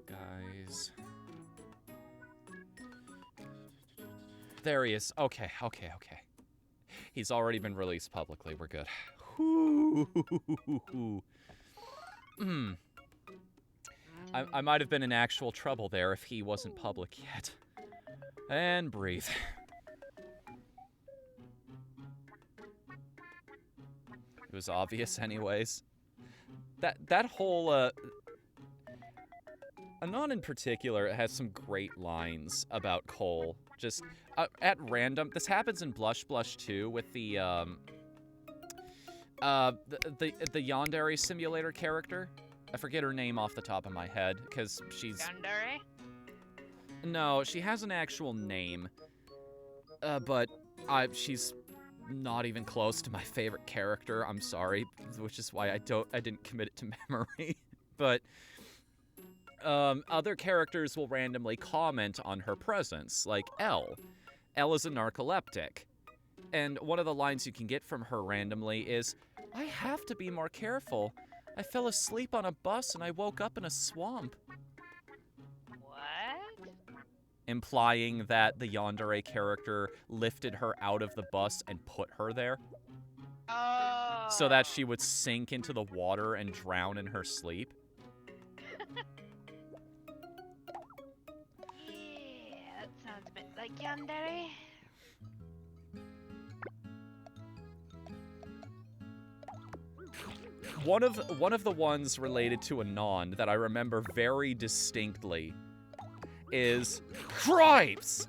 Guys. There he is. Okay. He's already been released publicly. We're good. I might have been in actual trouble there if he wasn't public yet. And breathe. It was obvious anyways. That whole, Anon in particular has some great lines about Cole. Just, at random. This happens in Blush Blush 2 with the yandere simulator character. I forget her name off the top of my head, because she's... Yandere? No, she has an actual name. But she's not even close to my favorite character. I'm sorry, which is why I didn't commit it to memory. But other characters will randomly comment on her presence, like Elle. Elle is a narcoleptic. And one of the lines you can get from her randomly is, "I have to be more careful. I fell asleep on a bus and I woke up in a swamp." implying that the yandere character lifted her out of the bus and put her there. Oh. So that she would sink into the water and drown in her sleep. Yeah, that sounds a bit like yandere. One of the ones related to Anand that I remember very distinctly is, Cripes!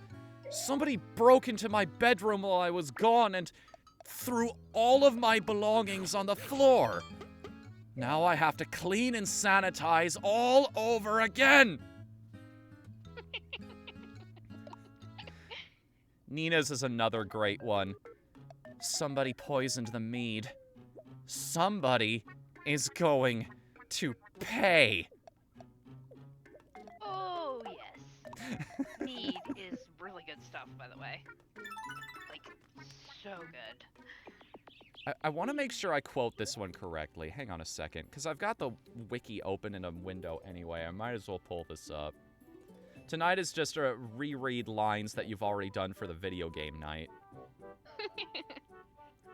Somebody broke into my bedroom while I was gone and threw all of my belongings on the floor. Now I have to clean and sanitize all over again. Nina's is another great one. Somebody poisoned the mead. Somebody is going to pay. Oh, yes. Mead is really good stuff, by the way. Like, so good. I want to make sure I quote this one correctly. Hang on a second, because I've got the wiki open in a window anyway. I might as well pull this up. Tonight is just a reread lines that you've already done for the video game night.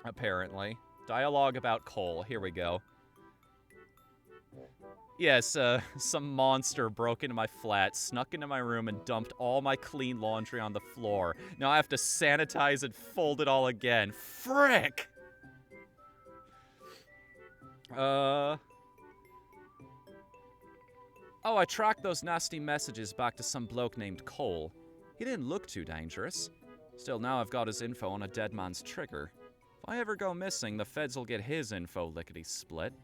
Apparently. Dialogue about coal. Here we go. Yes, some monster broke into my flat, snuck into my room, and dumped all my clean laundry on the floor. Now I have to sanitize and fold it all again. Frick! Oh, I tracked those nasty messages back to some bloke named Cole. He didn't look too dangerous. Still, now I've got his info on a dead man's trigger. If I ever go missing, the feds will get his info lickety-split.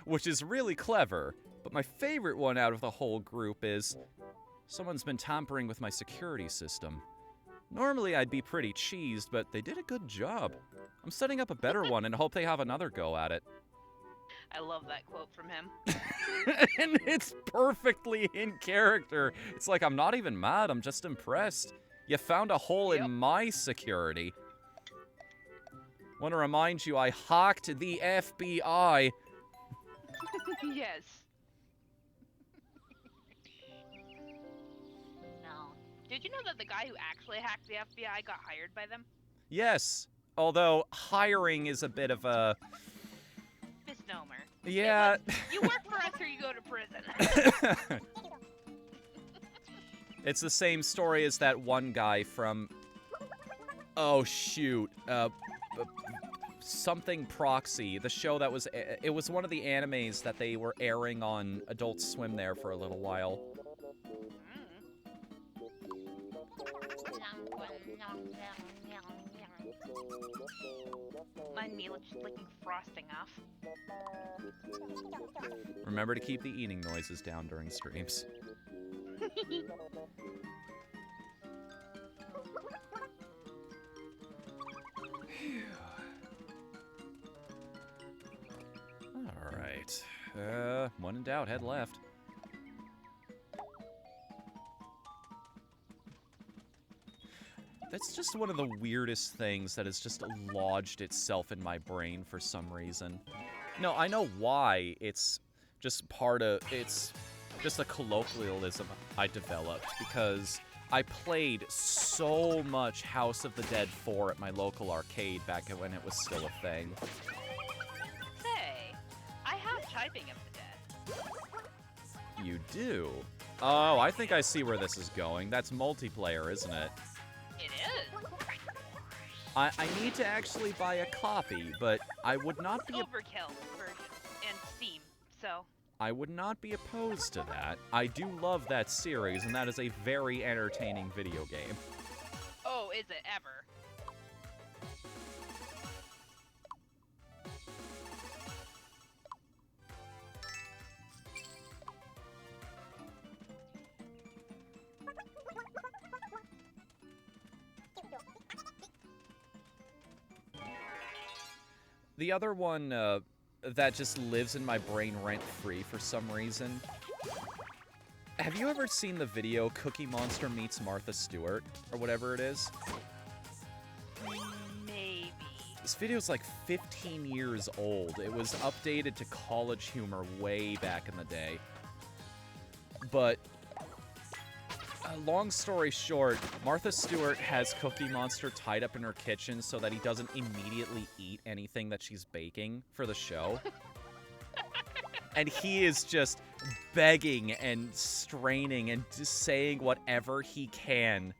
Which is really clever, but my favorite one out of the whole group is, someone's been tampering with my security system. Normally I'd be pretty cheesed, but they did a good job. I'm setting up a better one and hope they have another go at it. I love that quote from him. And it's perfectly in character. It's like, I'm not even mad, I'm just impressed. You found a hole in my security. Want to remind you, I hacked the FBI. Yes. No. Did you know that the guy who actually hacked the FBI got hired by them? Yes, although hiring is a bit of a... misnomer. Yeah. You work for us or you go to prison. It's the same story as that one guy from... Oh, shoot. Something Proxy, the show that was... It was one of the animes that they were airing on Adult Swim there for a little while. Mind me just licking frosting off. Remember to keep the eating noises down during streams. Alright. When in doubt, head left. That's just one of the weirdest things that has just lodged itself in my brain for some reason. No, I know why. It's just part of... It's just a colloquialism I developed because I played so much House of the Dead 4 at my local arcade back when it was still a thing. Say, I have Typing of the Dead. You do? Oh, I think I see where this is going. That's multiplayer, isn't it? It is. I need to actually buy a copy, but I would not be... Overkill version and Steam, so... I would not be opposed to that. I do love that series, and that is a very entertaining video game. Oh, is it ever? The other one that just lives in my brain rent-free for some reason. Have you ever seen the video Cookie Monster Meets Martha Stewart? Or whatever it is? Maybe. This video is like 15 years old. It was updated to college humor way back in the day. But long story short, Martha Stewart has Cookie Monster tied up in her kitchen so that he doesn't immediately eat anything that she's baking for the show. And he is just begging and straining and just saying whatever he can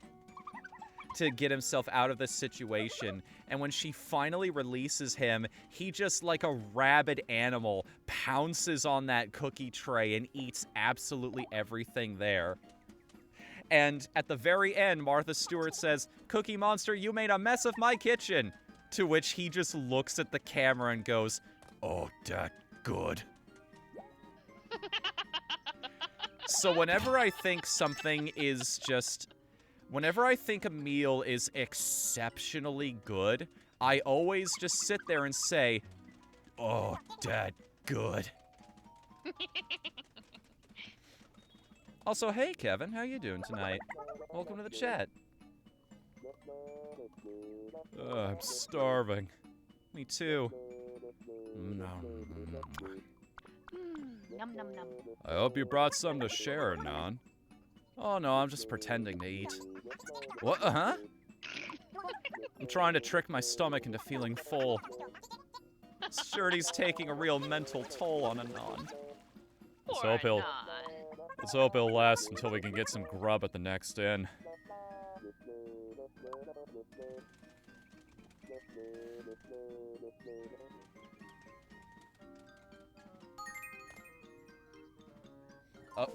to get himself out of this situation. And when she finally releases him, he just, like a rabid animal, pounces on that cookie tray and eats absolutely everything there. And at the very end, Martha Stewart says, "Cookie Monster, you made a mess of my kitchen." To which he just looks at the camera and goes, "Oh, that good." So whenever I think something is just... Whenever I think a meal is exceptionally good, I always just sit there and say, "Oh, that good." Also, hey, Kevin, how you doing tonight? Welcome to the chat. I'm starving. Me too. Num num num. I hope you brought some to share, Anon. Oh no, I'm just pretending to eat. What? Huh? I'm trying to trick my stomach into feeling full. This journey's taking a real mental toll on Anon. Let's hope he'll last until we can get some grub at the next inn. Oh.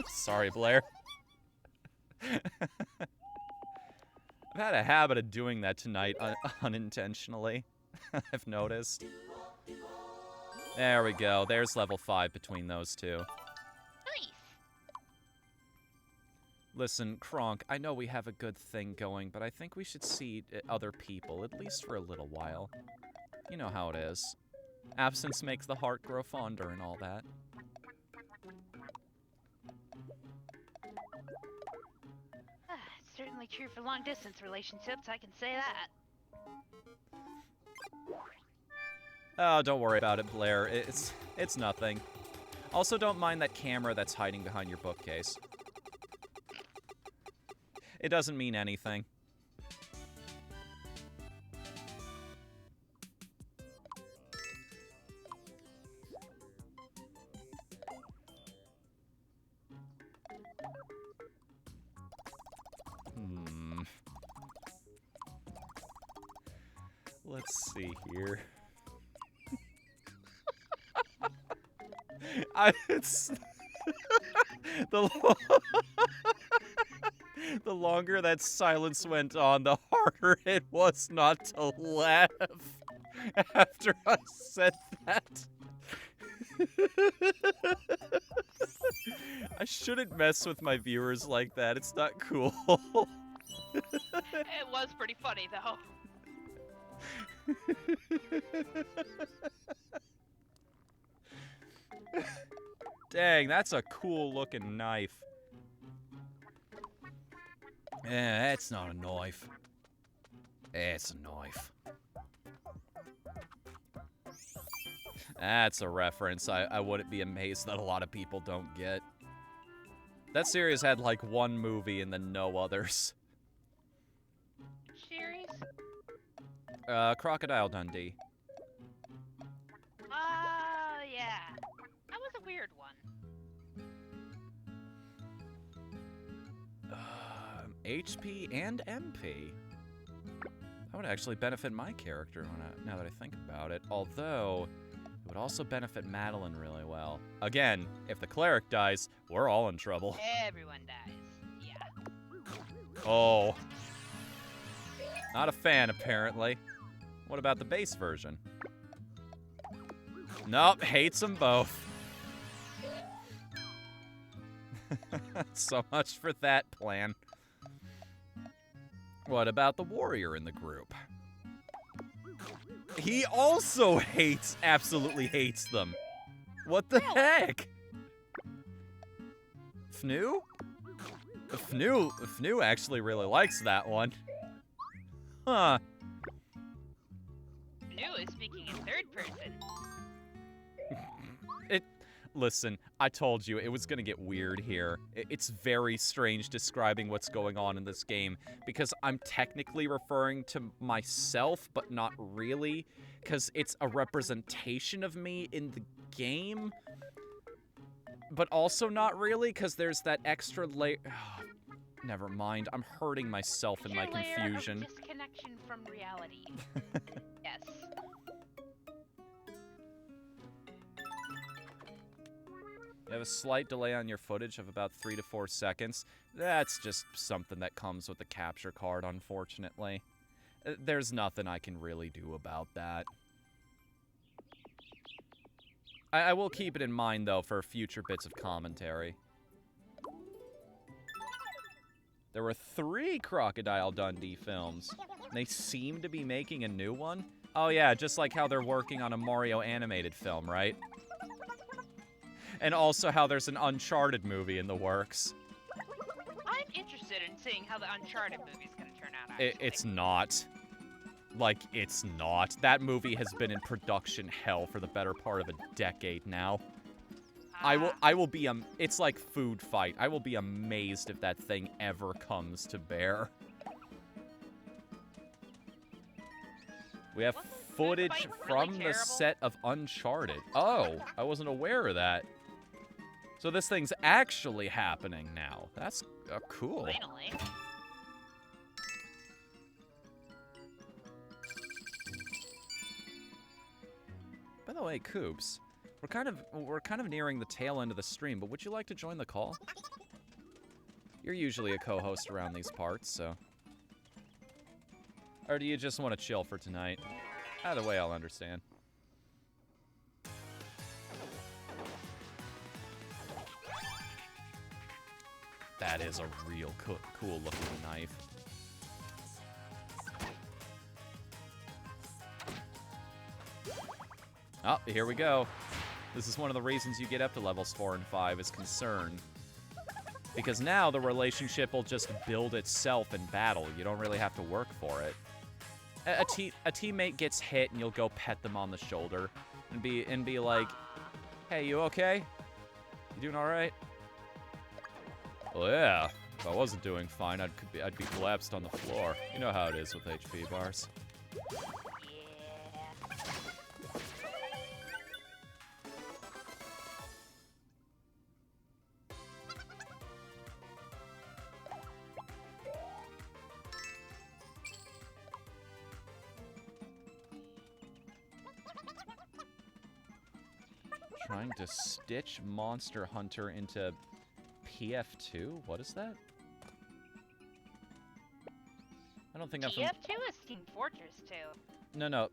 Sorry, Blair. I've had a habit of doing that tonight unintentionally. I've noticed. There we go. There's level 5 between those two. Nice. Listen, Kronk, I know we have a good thing going, but I think we should see other people, at least for a little while. You know how it is. Absence makes the heart grow fonder and all that. It's certainly true for long-distance relationships, I can say that. Oh, don't worry about it, Blair. It's nothing. Also, don't mind that camera that's hiding behind your bookcase. It doesn't mean anything. Let's see here. It's the longer that silence went on, the harder it was not to laugh after I said that. I shouldn't mess with my viewers like that. It's not cool. It was pretty funny, though. Dang, that's a cool looking knife. Yeah, that's not a knife. It's a knife. That's a reference I wouldn't be amazed that a lot of people don't get. That series had like one movie and then no others. Series? Crocodile Dundee. Oh, yeah. That was a weird one. HP and MP. That would actually benefit my character now that I think about it. Although, it would also benefit Madeline really well. Again, if the cleric dies, we're all in trouble. Everyone dies. Yeah. Oh. Not a fan, apparently. What about the base version? Nope, hates them both. So much for that plan. What about the warrior in the group? He also absolutely hates them. What the heck? Fnu? Fnu actually really likes that one. Huh. Fnu is speaking in third person. Listen, I told you it was gonna get weird here. It's very strange describing what's going on in this game because I'm technically referring to myself, but not really, because it's a representation of me in the game, but also not really, because there's that extra layer. Never mind, I'm hurting myself in my confusion. Layer of disconnection from reality. Yes. You have a slight delay on your footage of about 3 to 4 seconds. That's just something that comes with the capture card, unfortunately. There's nothing I can really do about that. I will keep it in mind, though, for future bits of commentary. There were 3 Crocodile Dundee films. They seem to be making a new one. Oh yeah, just like how they're working on a Mario animated film, right? And also how there's an Uncharted movie in the works. I'm interested in seeing how the Uncharted movie's gonna turn out, actually. It's not. Like, it's not. That movie has been in production hell for the better part of a decade now. I will be, it's like Food Fight. I will be amazed if that thing ever comes to bear. We have footage from the set of Uncharted. Oh, I wasn't aware of that. So this thing's actually happening now. That's cool. Finally. By the way, Coops, we're kind of nearing the tail end of the stream, but would you like to join the call? You're usually a co-host around these parts, so. Or do you just want to chill for tonight? Either way, I'll understand. That is a real cool looking knife. Oh, here we go. This is one of the reasons you get up to levels 4 and 5 is concern. Because now the relationship will just build itself in battle. You don't really have to work for it. A teammate gets hit and you'll go pet them on the shoulder and be like, "Hey, you okay? You doing all right?" Well, yeah. If I wasn't doing fine, I'd be collapsed on the floor. You know how it is with HP bars. Trying to stitch Monster Hunter into PF2? What is that? I don't think I'm from... PF2 is Team Fortress 2. No.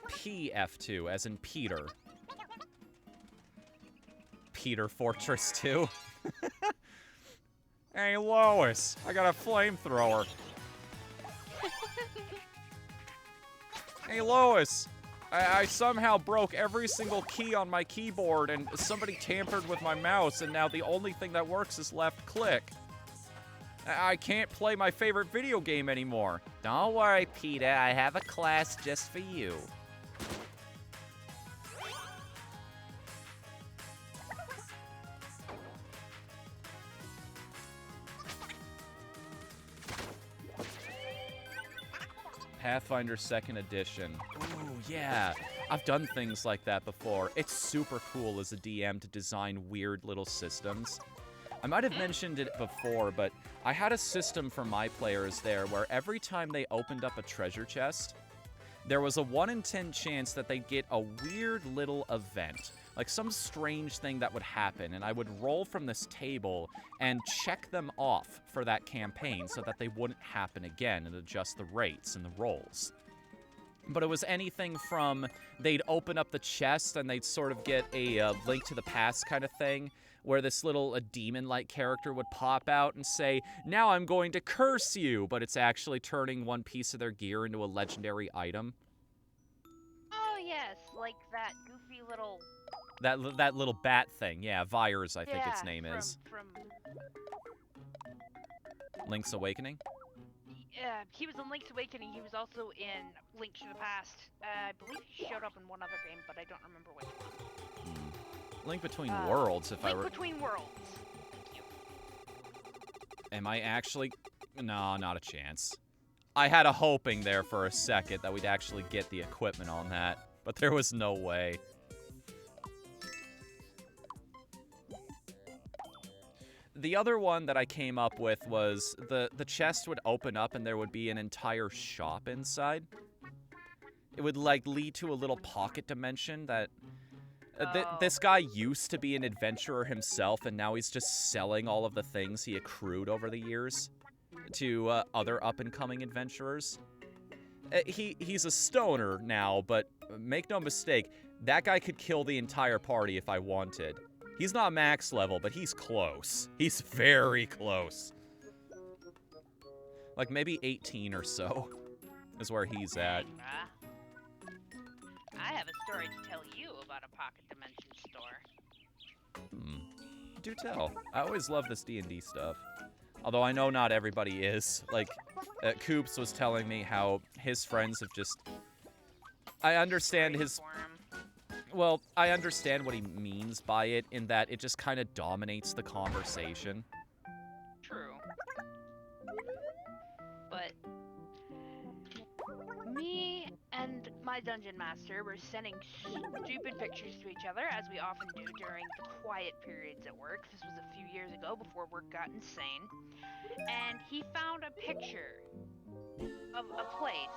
PF2, as in Peter. Peter Fortress 2. Hey, Lois, I got a flamethrower. Hey, Lois. I somehow broke every single key on my keyboard and somebody tampered with my mouse and now the only thing that works is left click. I can't play my favorite video game anymore. Don't worry, Peter. I have a class just for you. Pathfinder 2nd Edition. Ooh, yeah. I've done things like that before. It's super cool as a DM to design weird little systems. I might have mentioned it before, but I had a system for my players there where every time they opened up a treasure chest, there was a 1 in 10 chance that they'd get a weird little event. Like some strange thing that would happen, and I would roll from this table and check them off for that campaign so that they wouldn't happen again and adjust the rates and the rolls. But it was anything from they'd open up the chest and they'd sort of get a Link to the Past kind of thing, where this little demon-like character would pop out and say, "Now I'm going to curse you," but it's actually turning one piece of their gear into a legendary item. Oh yes, like that goofy little... That little bat thing, yeah, Vyres, I think its name is. From... Link's Awakening? Yeah, he was in Link's Awakening. He was also in Link to the Past. I believe he showed up in one other game, but I don't remember which one. Link Between Worlds, if I were... Link Between Worlds. Thank you. Am I actually... No, not a chance. I had a hoping there for a second that we'd actually get the equipment on that, but there was no way. The other one that I came up with was the chest would open up and there would be an entire shop inside. It would, like, lead to a little pocket dimension that... this guy used to be an adventurer himself, and now he's just selling all of the things he accrued over the years to other up-and-coming adventurers. He's a stoner now, but make no mistake, that guy could kill the entire party if I wanted. He's not max level, but he's close. He's very close. Like, maybe 18 or so is where he's at. I have a story to tell you about a pocket dimension store. Do tell. I always love this D&D stuff. Although I know not everybody is. Like, Coops was telling me how his friends have just... I understand his... Well, I understand what he means by it, in that it just kind of dominates the conversation. True. But me and my dungeon master were sending stupid pictures to each other, as we often do during quiet periods at work. This was a few years ago, before work got insane. And he found a picture of a place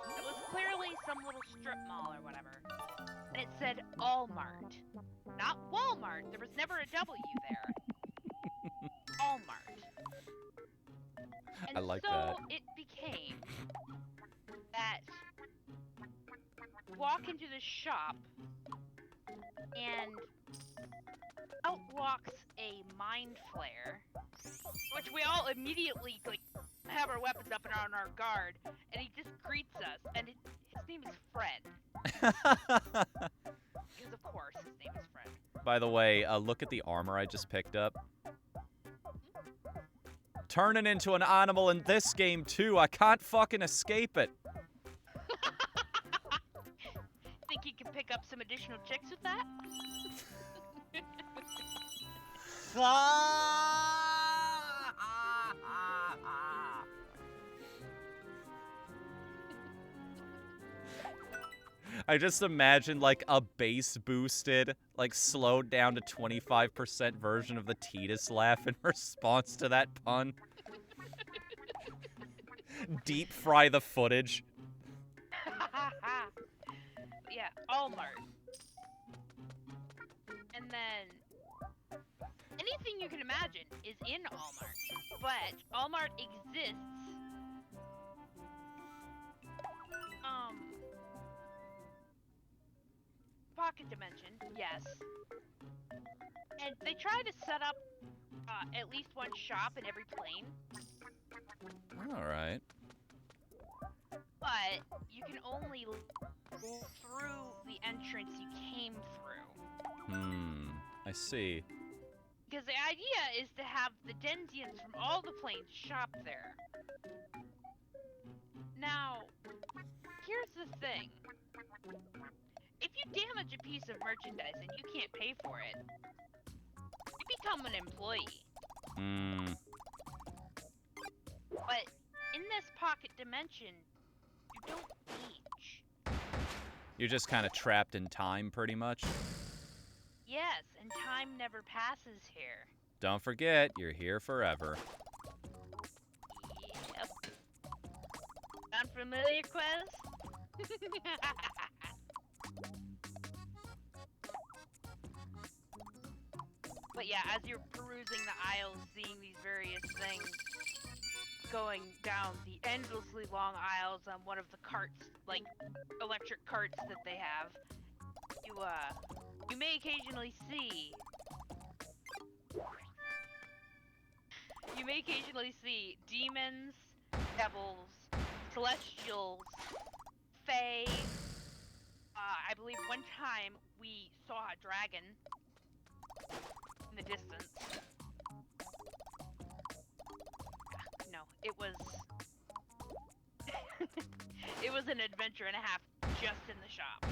that was clearly some little strip mall or whatever. And it said Allmart. Not Walmart. There was never a W there. Allmart. And I like so that. it became that walk into the shop and out walks a mind flare, which we all immediately like have our weapons up and are on our guard, and he just greets us, and his name is Fred. Because of course his name is Fred. By the way, look at the armor I just picked up. Turning into an animal in this game too. I can't fucking escape it. Think you can pick up some additional chicks with that? I just imagine, like, a bass-boosted, like, slowed down to 25% version of the Titus laugh in response to that pun. Deep fry the footage. Yeah, Allmart. And then anything you can imagine is in Allmart, but Allmart exists. Pocket dimension, yes. And they try to set up at least one shop in every plane. Alright. But you can only go through the entrance you came through. I see. Because the idea is to have the Denzians from all the planes shop there. Now, here's the thing. If you damage a piece of merchandise and you can't pay for it, you become an employee. But in this pocket dimension, you don't age. You're just kind of trapped in time, pretty much. Yes, and time never passes here. Don't forget, you're here forever. Yep. Unfamiliar quest? But yeah, as you're perusing the aisles, seeing these various things, going down the endlessly long aisles on one of the carts, like electric carts that they have, you may occasionally see demons, devils, celestials, fae. I believe one time we saw a dragon in the distance. No, it was it was an adventure and a half just in the shop.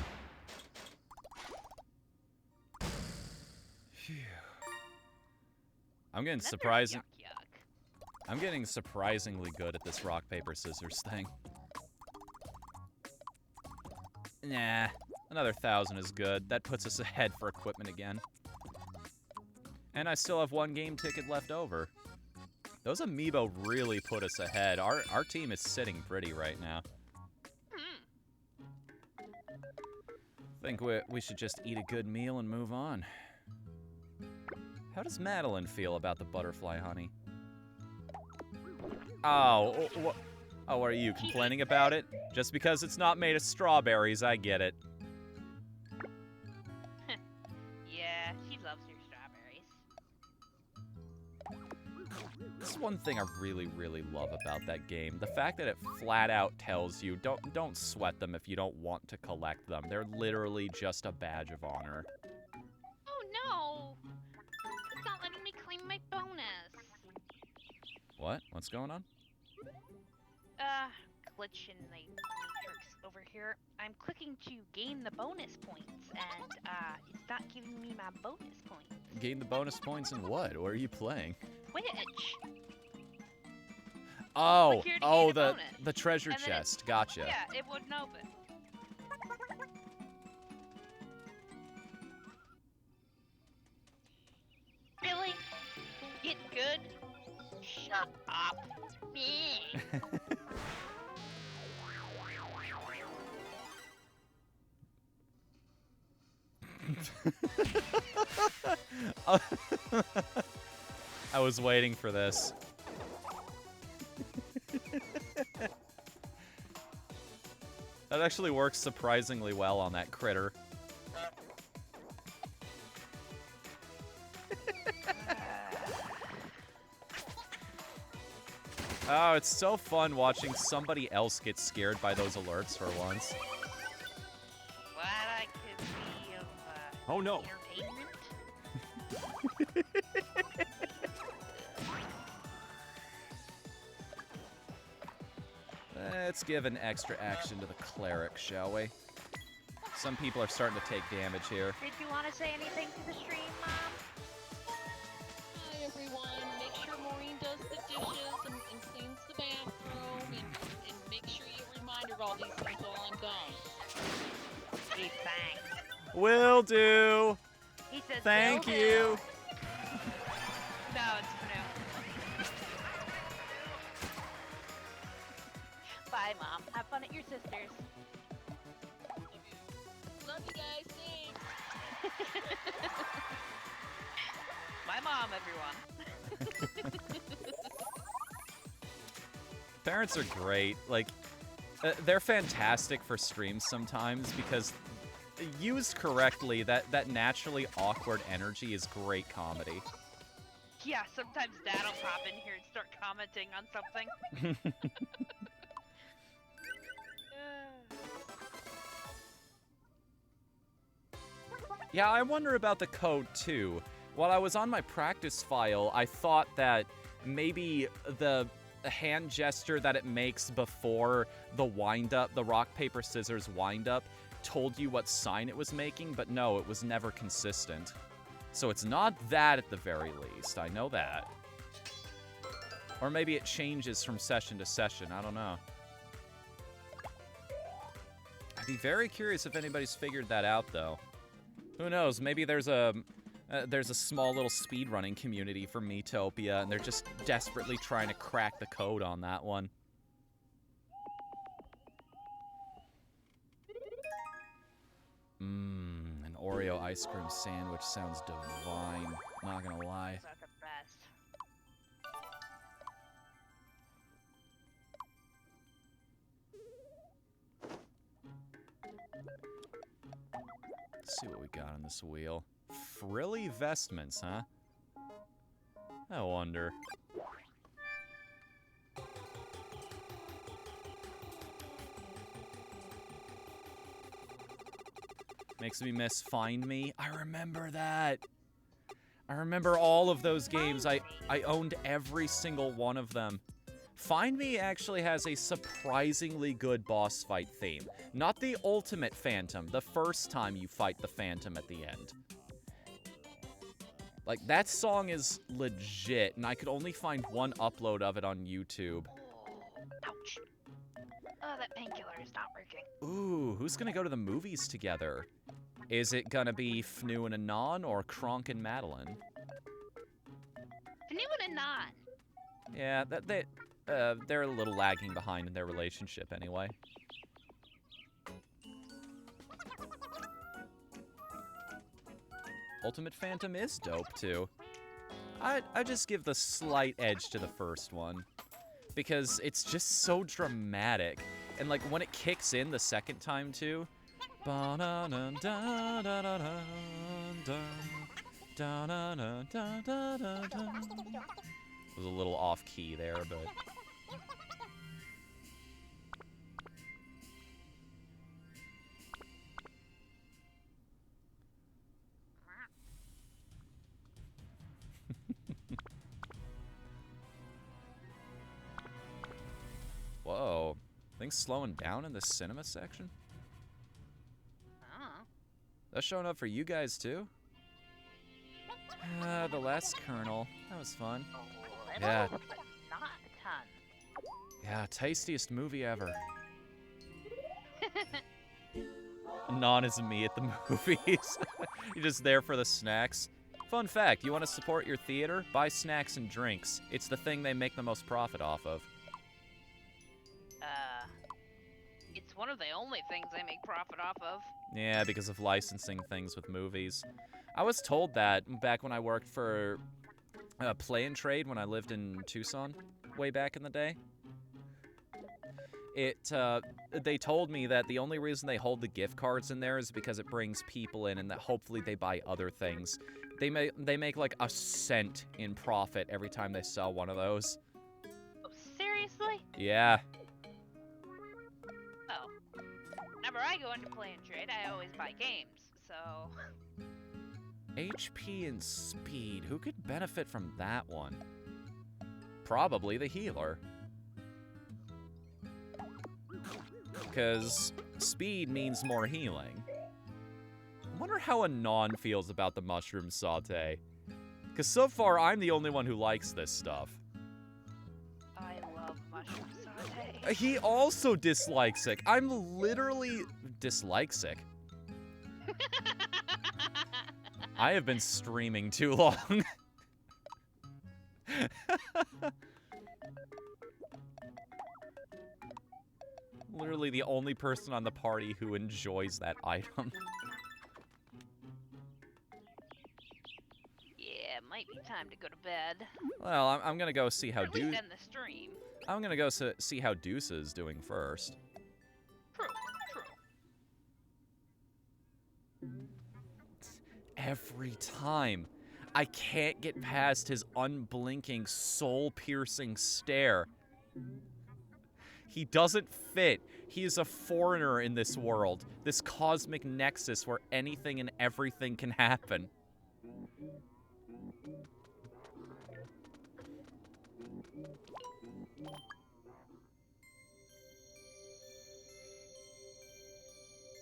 I'm getting surprising. I'm getting surprisingly good at this rock, paper, scissors thing. Nah, another 1,000 is good. That puts us ahead for equipment again. And I still have 1 game ticket left over. Those Amiibo really put us ahead. Our team is sitting pretty right now. Think we should just eat a good meal and move on. How does Madeline feel about the butterfly honey? Oh, oh, are you complaining about it? Just because it's not made of strawberries, I get it. Yeah, she loves her strawberries. This is one thing I really, really love about that game. The fact that it flat out tells you, don't sweat them if you don't want to collect them. They're literally just a badge of honor. Oh no! It's not letting me claim my bonus. What? What's going on? Glitch in the matrix over here. I'm clicking to gain the bonus points, and, it's not giving me my bonus points. Gain the bonus points in what? What are you playing? Twitch. Oh, the the treasure chest. Gotcha. Yeah, it wouldn't open. Really? Get good? Shut up. Me. I was waiting for this. That actually works surprisingly well on that critter. Oh, it's so fun watching somebody else get scared by those alerts for once. Glad I could be of, oh no. entertainment. Let's give an extra action to the cleric, shall we? Some people are starting to take damage here. Did you want to say anything to the stream, Mom? Hi, everyone. Make sure Maureen does the dishes and cleans the bathroom, and make sure you remind her of all these things while I'm gone. Gee, thanks. Will do. He says, Thank will you. do. No, it's Fnu. Bye, Mom. Have fun at your sister's. Love you guys. Thanks. My mom, everyone. Parents are great. Like, they're fantastic for streams sometimes because used correctly, that naturally awkward energy is great comedy. Yeah, sometimes Dad will pop in here and start commenting on something. Yeah, I wonder about the code too. While I was on my practice file, I thought that maybe the hand gesture that it makes before the wind-up, the rock, paper, scissors wind-up, told you what sign it was making, but no, it was never consistent. So it's not that at the very least, I know that. Or maybe it changes from session to session, I don't know. I'd be very curious if anybody's figured that out, though. Who knows, maybe there's a small little speedrunning community for Miitopia, and they're just desperately trying to crack the code on that one. An Oreo ice cream sandwich sounds divine, not gonna lie. Those are the best. Let's see what we got on this wheel. Frilly vestments, huh? I wonder. Makes me miss Find Me. I remember that. I remember all of those games. I owned every single one of them. Find Me actually has a surprisingly good boss fight theme. Not the ultimate Phantom, the first time you fight the Phantom at the end. Like, that song is legit, and I could only find one upload of it on YouTube. Ouch. Oh, that painkiller is not working. Ooh, who's gonna go to the movies together? Is it gonna be Fnu and Anon or Kronk and Madeline? Fnu and Anon. Yeah, they're a little lagging behind in their relationship anyway. Ultimate Phantom is dope, too. I just give the slight edge to the first one. Because it's just so dramatic. And, like, when it kicks in the second time, too... It was a little off-key there, but... Whoa. Things slowing down in the cinema section? Oh. That's showing up for you guys, too? The Last Colonel. That was fun. Yeah. But not a ton. Yeah, tastiest movie ever. Non is me at the movies. You're just there for the snacks. Fun fact, you want to support your theater? Buy snacks and drinks. It's the thing they make the most profit off of. It's one of the only things I make profit off of. Yeah, because of licensing things with movies. I was told that back when I worked for Play and Trade when I lived in Tucson way back in the day. They told me that the only reason they hold the gift cards in there is because it brings people in and that hopefully they buy other things. They make like a cent in profit every time they sell one of those. Oh, seriously? Yeah. Oh. Whenever I go into Play and Trade, I always buy games, so... HP and speed. Who could benefit from that one? Probably the healer. Because speed means more healing. I wonder how Anon feels about the mushroom saute. Because so far, I'm the only one who likes this stuff. I love mushroom saute. He also dislikes it. I'm literally dyslexic. I have been streaming too long. Literally the only person on the party who enjoys that item. Yeah, it might be time to go to bed. Well, I'm gonna go see how At least end the stream. I'm gonna go see how Deuce is doing first. True, true. Every time. I can't get past his unblinking, soul-piercing stare. He doesn't fit. He is a foreigner in this world, this cosmic nexus where anything and everything can happen.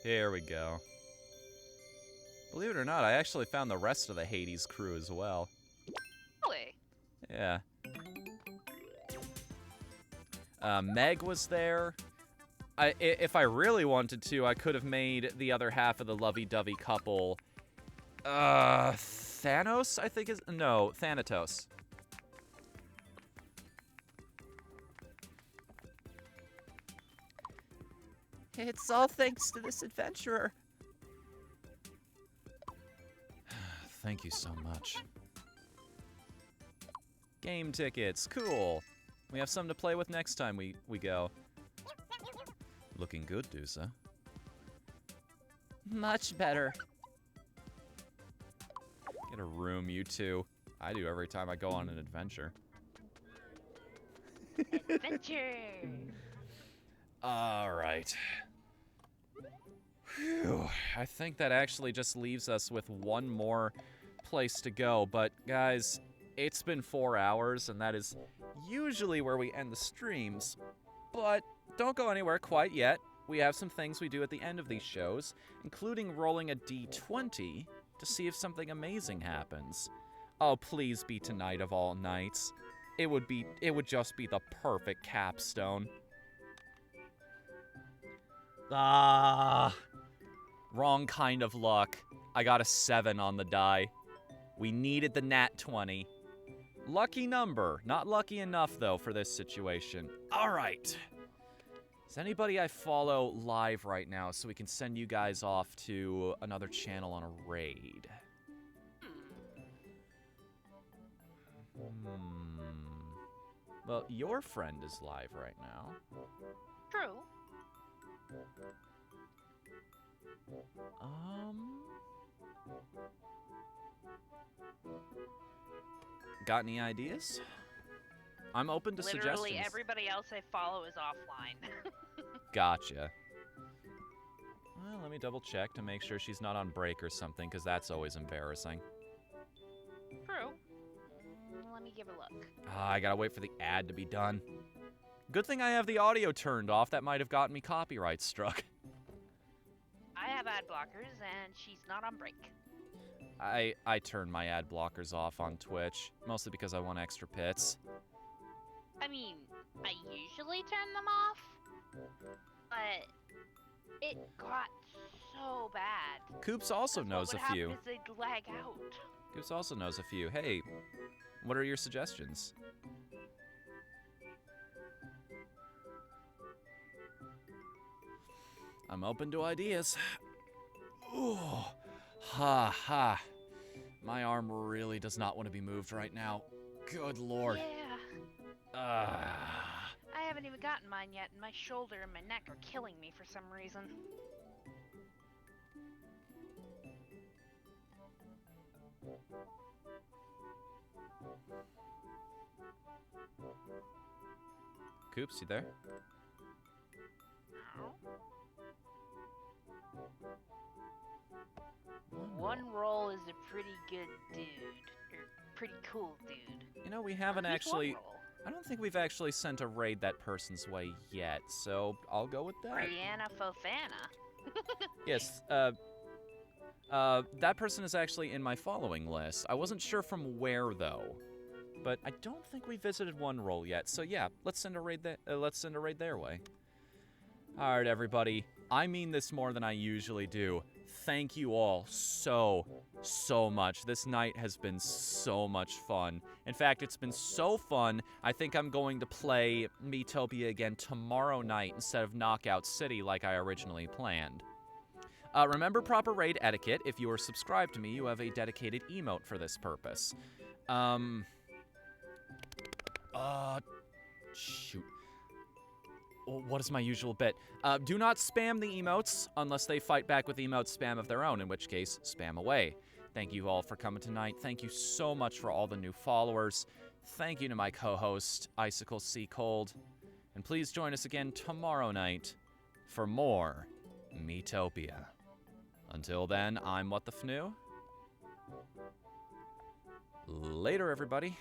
Here we go. Believe it or not, I actually found the rest of the Hades crew as well. Really? Yeah. Meg was there. If I really wanted to, I could have made the other half of the lovey-dovey couple. Thanos, I think is... No, Thanatos. It's all thanks to this adventurer. Thank you so much. Game tickets, cool. We have something to play with next time we go. Looking good, Dusa. Much better. Get a room, you two. I do every time I go on an adventure. Adventure! All right. Whew. I think that actually just leaves us with one more place to go. But, guys, it's been 4 hours, and that is usually where we end the streams. But don't go anywhere quite yet. We have some things we do at the end of these shows, including rolling a d20 to see if something amazing happens. Oh, please be tonight of all nights. It would just be the perfect capstone. Ah, wrong kind of luck. I got a 7 on the die. We needed the nat 20. Lucky number. Not lucky enough, though, for this situation. All right. Is anybody I follow live right now so we can send you guys off to another channel on a raid? Well, your friend is live right now. True. Got any ideas? I'm open to suggestions. Literally everybody else I follow is offline. Gotcha. Well, let me double check to make sure she's not on break or something, because that's always embarrassing. True. Let me give a look. I gotta wait for the ad to be done. Good thing I have the audio turned off. That might have gotten me copyright struck. I have ad blockers, and she's not on break. I turn my ad blockers off on Twitch, mostly because I want extra pits. I mean, I usually turn them off, but it got so bad. Coops also knows a few. What would happen is they'd lag out. Coops also knows a few. Hey, what are your suggestions? I'm open to ideas. Ooh, ha ha. My arm really does not want to be moved right now. Good lord. Yeah. I haven't even gotten mine yet, and my shoulder and my neck are killing me for some reason. Coops, you there? One roll is a pretty good dude. Or pretty cool dude. You know, we haven't actually... I don't think we've actually sent a raid that person's way yet, so I'll go with that. Brianna Fofana. Yes, that person is actually in my following list. I wasn't sure from where, though. But I don't think we visited one role yet, so yeah, let's send a raid their way. All right, everybody. I mean this more than I usually do. Thank you all so much. This night has been so much fun. In fact, it's been so fun, I think I'm going to play Miitopia again tomorrow night instead of Knockout City like I originally planned. Remember proper raid etiquette. If you are subscribed to me, you have a dedicated emote for this purpose. Shoot. What is my usual bit? Do not spam the emotes unless they fight back with emote spam of their own, in which case, spam away. Thank you all for coming tonight. Thank you so much for all the new followers. Thank you to my co-host, Icicle Sea Cold. And please join us again tomorrow night for more Miitopia. Until then, I'm Whatthefnu. Later, everybody.